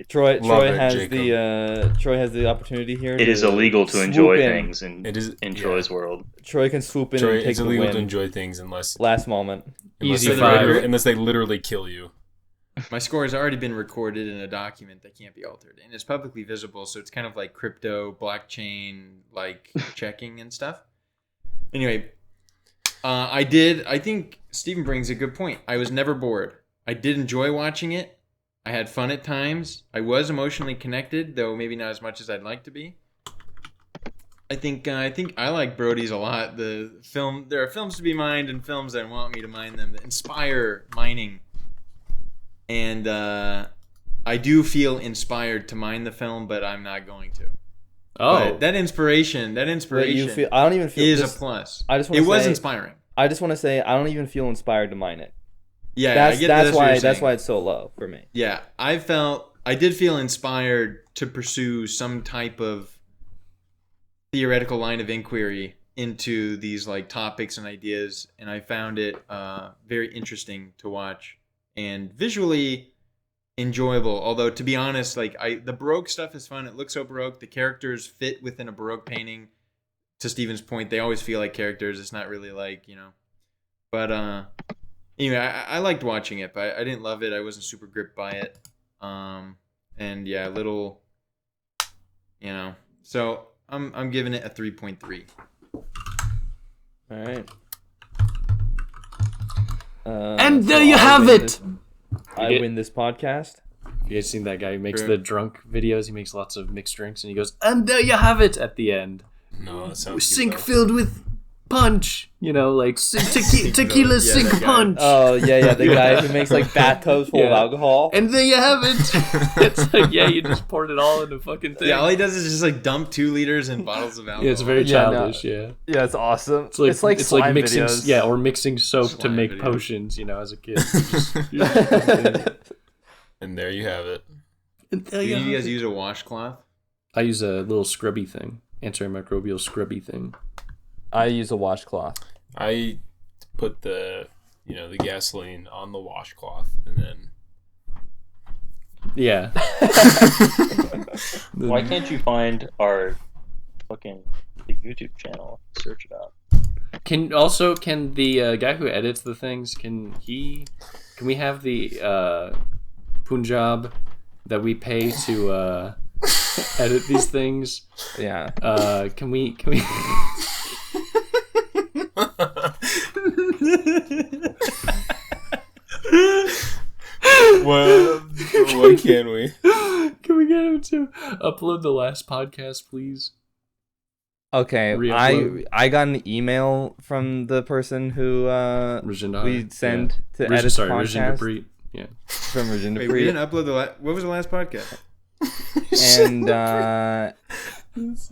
Troy Love it, has Jacob. Troy has the opportunity here. It is illegal to swoop enjoy in. things in Troy's world. Troy can swoop in Troy, and take it's the illegal win. to enjoy things unless Last moment. Easy they five. unless they literally kill you. My score has already been recorded in a document that can't be altered, and it's publicly visible, so it's kind of like crypto, blockchain, like checking and stuff. Anyway, I think Steven brings a good point. I was never bored. I did enjoy watching it. I had fun at times. I was emotionally connected, though maybe not as much as I'd like to be. I think I like Brody's a lot. There are films to be mined and films that want me to mine them, that inspire mining. And I do feel inspired to mine the film, but I'm not going to. Oh, But that inspiration But you feel, I don't even feel is this, a plus. I just It want to was say, inspiring. I just want to say I don't even feel inspired to mine it. Yeah, I get That's what you're why saying. it's so low for me. Yeah, I did feel inspired to pursue some type of theoretical line of inquiry into these like topics and ideas, and I found it very interesting to watch. And visually, enjoyable. Although to be honest, like the Baroque stuff is fun. It looks so Baroque. The characters fit within a Baroque painting. To Steven's point, they always feel like characters. It's not really like, you know. But anyway, I liked watching it, but I didn't love it. I wasn't super gripped by it. And yeah, a little, you know. So I'm giving it a 3.3. All right. And there you have it. I win this podcast. You guys seen that guy who makes True. the drunk videos? He makes lots of mixed drinks, and he goes, "And there you have it" at the end. No, that sounds Sink good, though. filled with punch. You know, like tequila Yeah, sink that guy. punch. Oh yeah, the guy who makes like bathtubs full of Yeah. alcohol. And there you have it. It's like, yeah, you just poured it all in a fucking thing. Yeah, all he does is just like dump 2 liters in bottles of alcohol. Yeah, it's very Yeah, no. childish. Yeah, Yeah, it's awesome. it's like it's like slime mixing, videos. yeah, or mixing soap to Slime make videos. potions. You know, as a kid. And there you have it. And there Do you you have guys it. use a washcloth? I use a little scrubby thing, antimicrobial scrubby thing. I use a washcloth. I put the gasoline on the washcloth and then Yeah. Why can't you find our fucking the YouTube channel? Search it up. Can the guy who edits the things can we have the Punjab that we pay to edit these things? Yeah. Can we well, what can we? can we get him to upload the last podcast, please? Okay. Re-upload. I got an email from the person who Rajinder, we send to Rajinder, edit sorry, the Rajinder podcast. Preet. Yeah. From Rajinder Wait, we Preet. didn't upload what was the last podcast?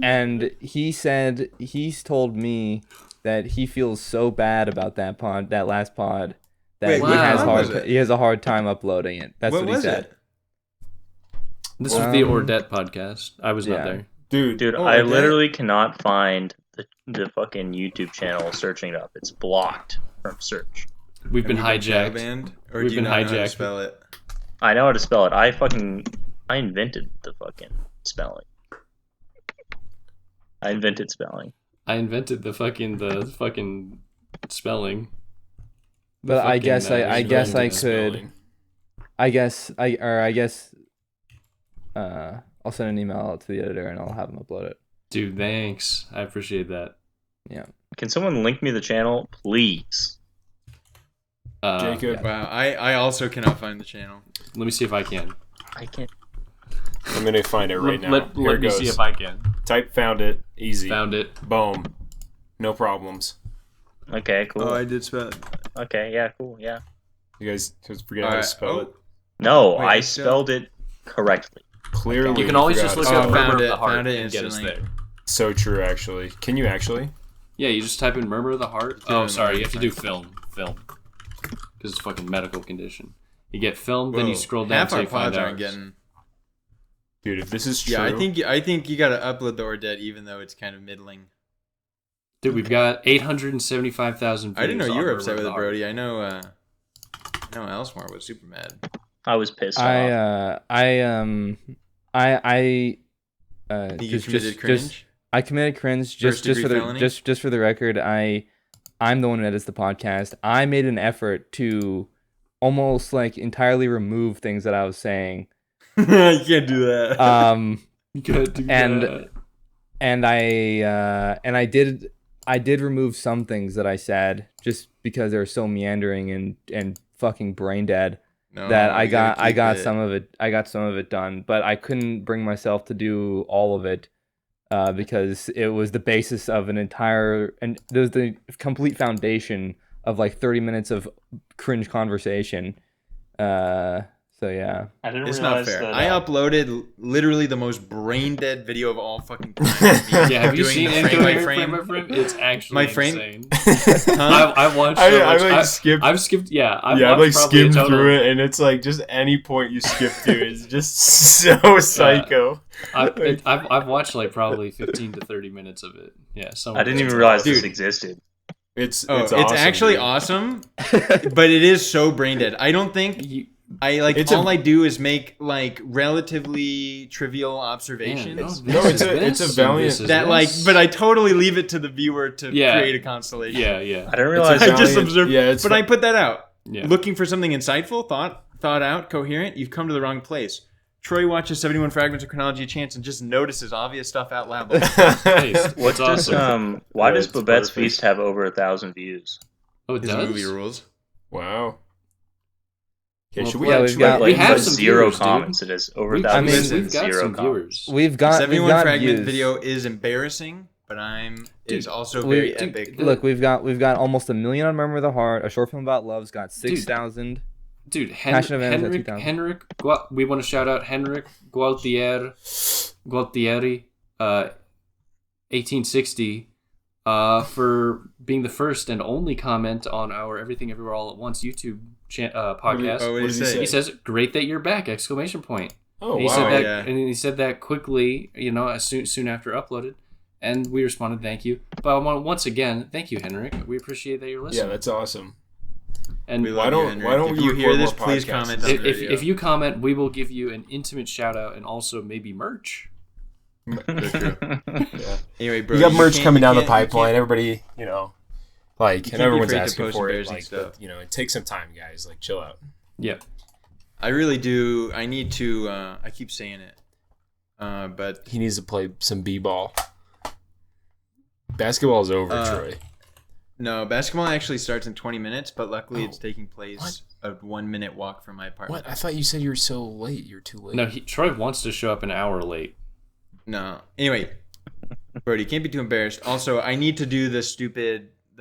And he said he's told me that he feels so bad about that last pod that Wait, he what has pod was it? he has a hard time uploading it. That's what he was said. it? This was the Um, Ordette podcast. I was not yeah. there. Dude, Oh, I okay. literally cannot find the fucking YouTube channel searching it up. It's blocked from search. We've been Have you shadow hijacked. banned? Or We've do you been not know how to hijacked. spell it? I know how to spell it. I invented the fucking spelling. I invented spelling. I invented the fucking spelling. But I fucking, guess I Rajinder guess I Preet. could. I guess I'll send an email out to the editor and I'll have him upload it. Dude, thanks. I appreciate that. Yeah. Can someone link me the channel, please? Jacob, Wow, I also cannot find the channel. Let me see if I can. I can't. I'm gonna find it right now. Let Here it me goes. see if I can. Type found it. Easy. Found it. Boom. No problems. Okay, cool. Oh, I did spell it. Okay, yeah, cool, yeah. You guys just forget how to spell it. No, Wait, I it's still- spelled it correctly. Clearly, You can always just forgot look how up to spell found Murmur it, of the Heart found it and get us instantly. there. So true, actually. Can you actually? Yeah, you just type in Murmur of the Heart. Yeah, Oh, sorry, you have to do fine. film. Because it's a fucking medical condition. You get film, then you Whoa, scroll down half until our you find pods ours. aren't getting. Dude, if this is true. Yeah, I think you gotta upload the Ordette even though it's kind of middling. Dude, we've got 875,000 views. I didn't know you on were Murmur upset of with the it, Heart. Brody. I know Elsmore was super mad. I was pissed off. You committed cringe? I committed cringe First just for degree the felony? just for the record. I'm the one who edits the podcast. I made an effort to almost like entirely remove things that I was saying. You can't do that. You gotta do And- that. And I did remove some things that I said just because they were so meandering and fucking brain dead No, that I you gotta got keep it. some of it done, but I couldn't bring myself to do all of it because it was the basis of an entire and there's the complete foundation of like 30 minutes of cringe conversation. So yeah. I didn't It's not realize fair. that. I uploaded literally the most brain dead video of all fucking time. Yeah, have you doing seen the Incoherent frame frame by frame? It's actually My frame- insane. Huh? I've watched so I much. like skipped. I've skipped, yeah. I've I've watched like probably a skimmed total- through it, and it's like just any point you skip to is just so psycho. I've watched like probably 15 to 30 minutes of it. Yeah, some I of didn't it. even realize this Dude. existed. It's Oh, it's awesome, actually dude. awesome, but it is so brain dead. I don't think all I do is make like relatively trivial observations. It's a valiant but I totally leave it to the viewer to create a constellation. Yeah. I didn't realize. I just observed. But I put that out. Yeah. Looking for something insightful, thought out, coherent. You've come to the wrong place. Troy watches 71 Fragments of Chronology of Chance and just notices obvious stuff out loud. What's awesome. Why does Babette's Feast have over 1,000 views? Oh, it His does? movie rules. Wow. Okay, Well, should we? yeah, we've got- we have some zero viewers, comments. dude. It is over We've 1,000 I mean, views we've and got 0 some comments. viewers. We've got 71 we've got Fragment views. video is embarrassing, but it's also we- very dude, epic. Look, we've got almost 1 million on Murmur of the Heart. A short film about love's got 6,000. Dude, Passion of Enemies at 2,000. we want to shout out Henrik Gualtieri, 1860, for being the first and only comment on our Everything Everywhere All at Once YouTube podcast. What did he say? He says, "Great that you're back!" Exclamation point. Oh, And he wow. said that, Yeah. and he said that quickly, as soon after uploaded, and we responded, "Thank you." But I want once again, thank you, Henrik. We appreciate that you're listening. Yeah, that's awesome. And We Why love don't- you, Henry. why don't if we you hear record this, more please podcasts? comment on the video. if you comment, we will give you an intimate shout out and also maybe merch. That's true. Yeah. Anyway, bro, You got merch can't- coming you down the can't- you pipeline. can't- Everybody, and be everyone's afraid to asking post for it. embarrassing Like, stuff. but, it takes some time, guys. Like, chill out. Yeah. I really do. I need to. I keep saying it, but He needs to play some b-ball. Basketball's over, Troy. no. Basketball actually starts in 20 minutes, but luckily it's Oh. taking place a 1 minute walk from my apartment. What? I thought you said you were so late. You're too late. No, Troy wants to show up an hour late. No. Anyway, Brody, can't be too embarrassed. Also, I need to do the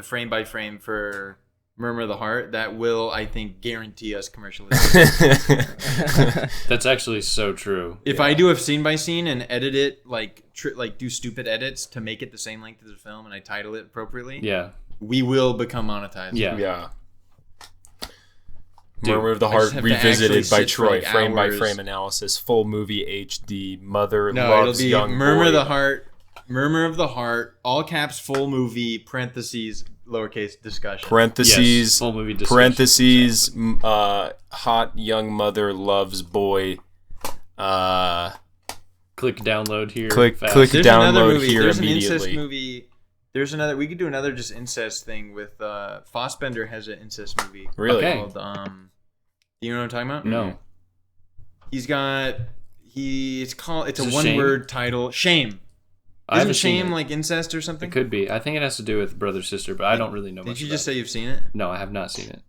frame by frame for Murmur of the Heart. That will, I think, guarantee us commercialization. That's actually so true. If I do a scene by scene and edit it, like do stupid edits to make it the same length as the film, and I title it appropriately, Yeah. we will become monetized. Yeah. Yeah. Dude, Murmur of the I just Heart have to actually revisited by sit for, Troy. like, Frame by hours. frame analysis. Full movie HD. Mother No, loves it'll be young Murmur boy. of the Heart, Murmur of the Heart, all caps, full movie, parentheses, lowercase discussion. Parentheses. Yes, full movie discussion. Parentheses. Hot young mother loves boy. Click download here. Click- fast. click- There's download another movie. here There's an incest immediately. movie. There's another. We could do another just incest thing with Fassbender has an incest movie Really? Okay. called you know what I'm talking about? No. It's a Is it one Shame? word title. Shame. I Isn't haven't seen shame it. like incest or something? It could be. I think it has to do with brother sister, but I don't really know much. Did you about just it. say you've seen it? No, I have not seen it.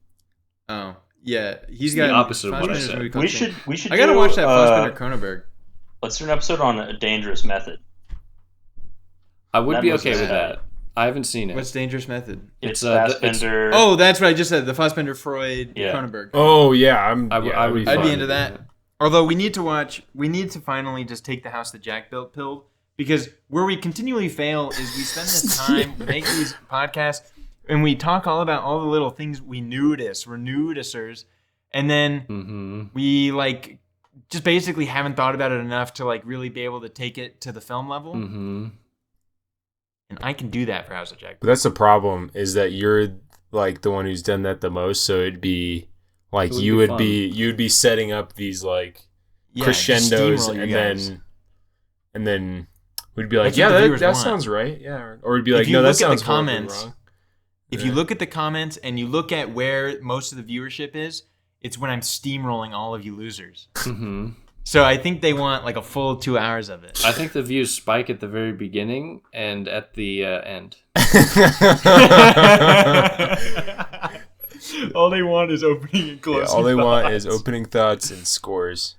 Oh, yeah. He's It's got the opposite of what I Fassbender's said. movie called Shame. We should. I gotta do, watch that Fassbender Cronenberg. Let's do an episode on a dangerous method. I would That be was okay with bad. that. I haven't seen it. What's Dangerous Method? It's It's- Fassbender. Oh, that's what I just said. The Fassbender Freud Yeah. Cronenberg. Oh yeah, I would I'd I'd fine be into with that. Although we need to finally just take the house that Jack built pilled, because where we continually fail is we spend this time, we make these podcasts, and we talk all about all the little things we're nudisters, and then Mm-hmm. we like just basically haven't thought about it enough to like really be able to take it to the film level. Mm-hmm. And I can do that for House of Jack. But that's the problem, is that you're like the one who's done that the most. So it'd be like It would you be would fun. be you'd be setting up these like Yeah, crescendos, steamroll you and guys. then we'd be like, That's yeah, what the that viewers want. sounds right, yeah, or we'd be If like, you no, that look at the sounds horribly comments- wrong. If Yeah. you look at the comments and you look at where most of the viewership is, it's when I'm steamrolling all of you losers. Mm-hmm. So I think they want like a full 2 hours of it. I think the views spike at the very beginning and at the end. All they want is opening and Yeah, closing. all they want is thoughts. opening thoughts and scores.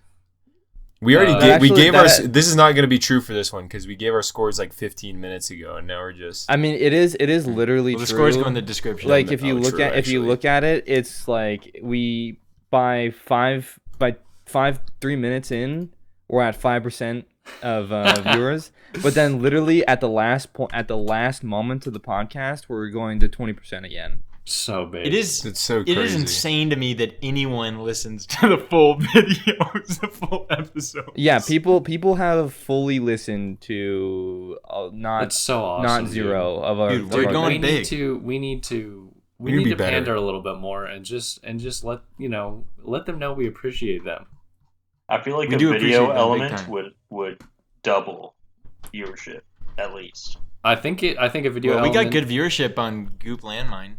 We already But we actually gave our. that- This is not going to be true for this one because we gave our scores like 15 minutes ago, and now we're just. I mean, it is literally Well, the true. scores go in the description. Like if you Oh, look true, at if you actually. look at it, it's like we by 3 minutes in, we're at 5% of viewers. But then literally at the last moment of the podcast, we're going to 20% again. So big. It's so It is crazy. insane to me that anyone listens to the full videos, the full episode. Yeah, people have fully listened to It's so awesome. not zero of our. Dude, of we're our going we big. need to we need to need be to better. pander a little bit more and just let them know we appreciate them. I feel like We a do appreciate video them big element time. would double viewership at least. I think a video. Well, we got element- good viewership on Goop Landmine.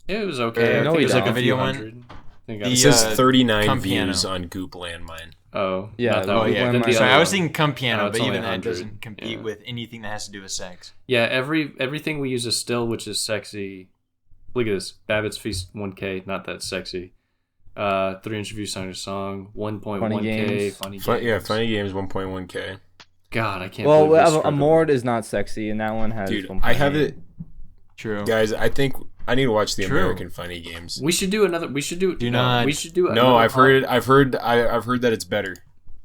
It was okay. I No, think we it was like a don't. video Video one? hundred. I think The, It says uh, 39 Come views Piano. on Goop Landmine. oh Yeah, not that oh, one. yeah, Then the Sorry, other I was one. thinking Come Piano, Oh, it's but only even that 100. doesn't compete Yeah. with anything that has to do with sex. Yeah, everything we use is still, which is sexy. Look at this. Babbitt's Feast 1K, not that sexy. 300 views song to song, 1.1K, games. funny games. Yeah, Funny Games 1.1K. God, I can't Well, believe we a screwed Mord is not sexy, and that one has. Dude, 1.8. I have it. True. Guys, I think I need to watch the True. American Funny Games. We should do another. We should do. Do no, not- We should do. No, another I've heard it. I've heard that it's better.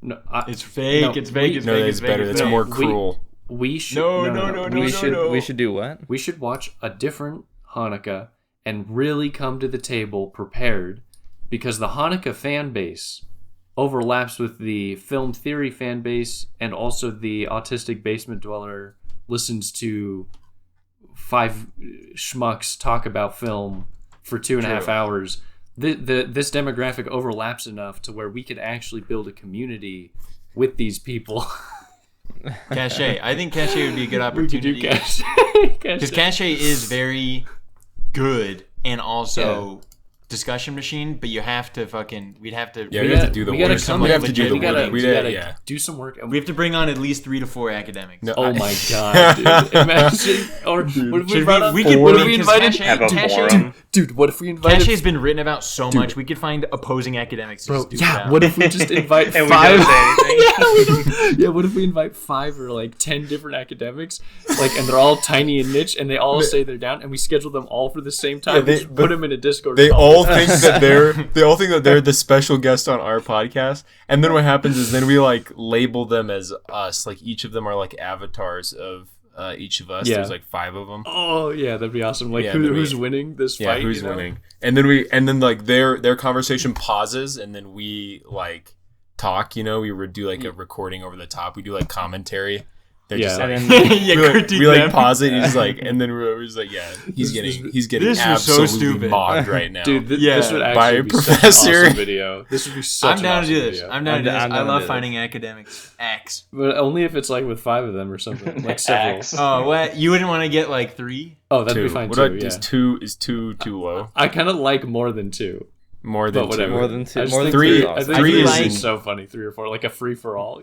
No, It's fake. No, it's fake. we- It's No, fake. it's It's better. fake. It's it's more fake. cruel. we should. No, no, no, no, no, we no, should. no. We should do what? We should watch a different Hanukkah and really come to the table prepared, because the Hanukkah fan base overlaps with the film theory fan base, and also the autistic basement dweller listens to 5 schmucks talk about film for 2.5 True. hours. This demographic overlaps enough to where we could actually build a community with these people. Cachet. I think Cachet would be a good We could do opportunity. cash. Because Cachet is very good and also discussion machine, but you have to we'd have to Yeah, we have to do the we gotta work. come We up have to with- do the we gotta- work. we We gotta yeah. do some work. And we have to bring on at least 3 to 4 academics. No, oh I- my god, dude! Imagine, or what if we Should brought on- we could what put if we because invited? Cachet- Have a Cachet- forum. Dude, what if we invited? Cachet's been written about so much. We could find opposing academics. To Bro, just do yeah. it What if we just invite And we 5? don't say anything. Yeah, what if we invite 5 or like 10 different academics, and they're all tiny and niche, and they all say they're down, and we schedule them all for the same time. Yeah, they- we just put them in a Discord. They call. all think that they're the special guest on our podcast, and then what happens is then we like label them as us. Like each of them are like avatars of each of us. Yeah. There's like 5 of them. Oh yeah, that'd be awesome. Like Yeah, then who's winning this Yeah, fight? who's you know? winning? And then like their conversation pauses, and then we like talk. We would do like a recording over the top. We do like commentary. They're just Yeah. like, And then- Yeah, we like, critique we like them. pause it. He's like, and then we're just like, yeah, he's getting This was so absolutely stupid. mobbed right now. Dude, Yeah, this would by actually be such an Professor. awesome video. This would be such I'm down an to do awesome this. video. I'm down to do this. I'm I down to love do finding academics. Acts. But only if it's like with 5 of them or something. Like several. Axe. Oh, what? You wouldn't want to get like 3? Oh, that'd Two. be fine What too. about, Yeah. is two too low? I kind of like more than 2. More than But whatever. two. More than 2. I just More than think 3 3 is I I awesome. think Three 3 is- is so funny. 3 or 4, like a free for all.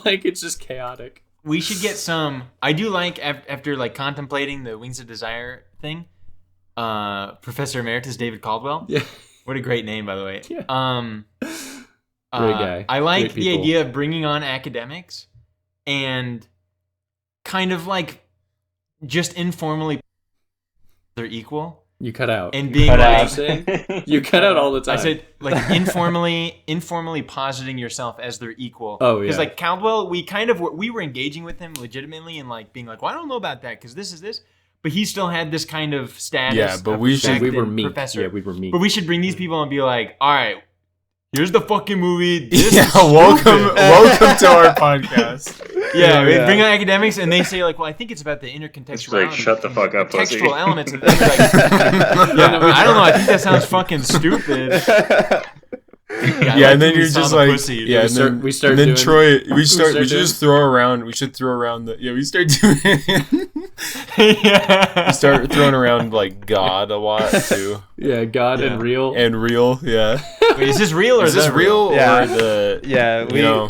Like it's just chaotic. We should get some. I do like after like contemplating the Wings of Desire thing. Professor Emeritus David Caldwell. Yeah. What a great name, by the way. Yeah. Great guy. I like Great the people. idea of bringing on academics and kind of like just informally they're equal You cut out. and being Cut like out. saying? You cut out all the time. I said like informally positing yourself as their equal. Oh, Because yeah. like Caldwell, we were engaging with him legitimately and like being like, well, I don't know about that because this is this, but he still had this kind of status. Yeah, but of we should- we were respected meek. professor. Yeah, we were meek. But we should bring these people and be like, all right, here's the fucking movie. This Yeah, is welcome stupid." to our podcast. Yeah, we Yeah. bring on academics and they say like, well, I think it's about the intercontextuality. It's like, shut the fuck up, pussy. Textual elements. And they're like, yeah, I don't know. I think that sounds fucking stupid. Yeah, and then you're just like, yeah, and then, we start and then doing- Troy, we start should doing- just throw around. We should throw around we start doing. Yeah. We start throwing around like God a lot too, Yeah, God Yeah. and real. and real, yeah. Wait, is this real or Is this that real Yeah. or the? Yeah, You know,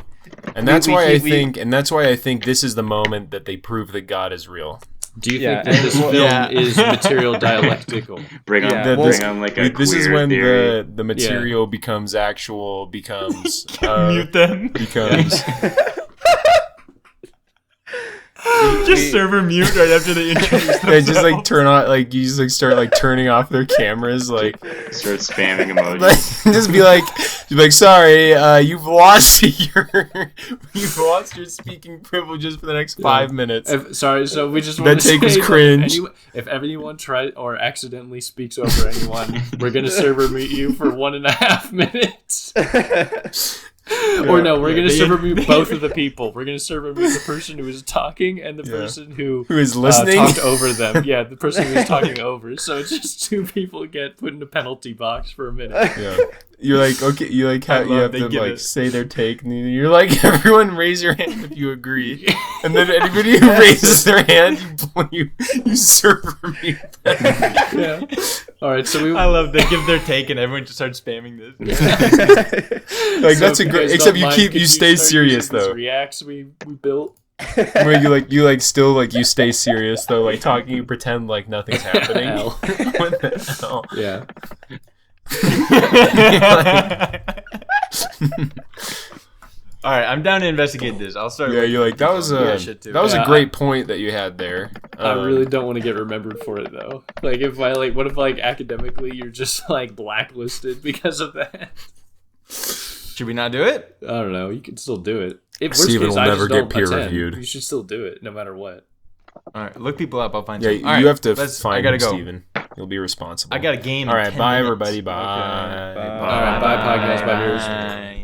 and that's we why keep- that's why I think this is the moment that they prove that God is real. Do you Yeah, think that this and- film yeah. is material dialectical? Bring on, Yeah. bring on like a This is queer when theory. the material becomes actual, becomes Mute them. becomes. Just server mute right after they introduce They just like turn on, like you just like start like turning off their cameras, like, Start spamming emojis. just be like, sorry, you've lost your speaking privileges for the next 5 minutes. Sorry, so we just That want to take was say that cringe. if anyone tries or accidentally speaks over anyone, we're gonna server mute you for 1.5 minutes. Or no, we're gonna they- server mute both of the people. We're gonna server mute the person who was talking and the person who is listening. talked over them. Yeah, the person who was talking over. So it's just two people get put in a penalty box for a minute. Yeah. You're like, okay, you like I have, you love have they to give like it- say their take, and you're like, everyone raise your hand if you agree, and then anybody who raises their hand, you server mute them. Yeah. All right, so we. I love they give their take and everyone just starts spamming this. Like So that's if a you great. guys Except don't you mind, keep could you stay start serious using these though. Reacts we built. Where you like still like you stay serious though, like talking, you pretend like nothing's happening. Hell. What the hell? Yeah. All right, I'm down to investigate this. I'll start. Yeah, you're like that was Yeah, a shit, too. that was Yeah, a great point that you had there. I really don't want to get remembered for it though. Like if I like, what if like academically you're just like blacklisted because of that? Should we not do it? I don't know. You can still do it. If Steven will I never just get don't peer attend, reviewed. You should still do it no matter what. All right, look people up. I'll find. Yeah, some. All right, you have to let's- find I gotta him, go. Steven. You'll be responsible. I got a game. All in right, 10 bye minutes. everybody. Bye. Bye. All right, bye podcast, bye viewers. Bye.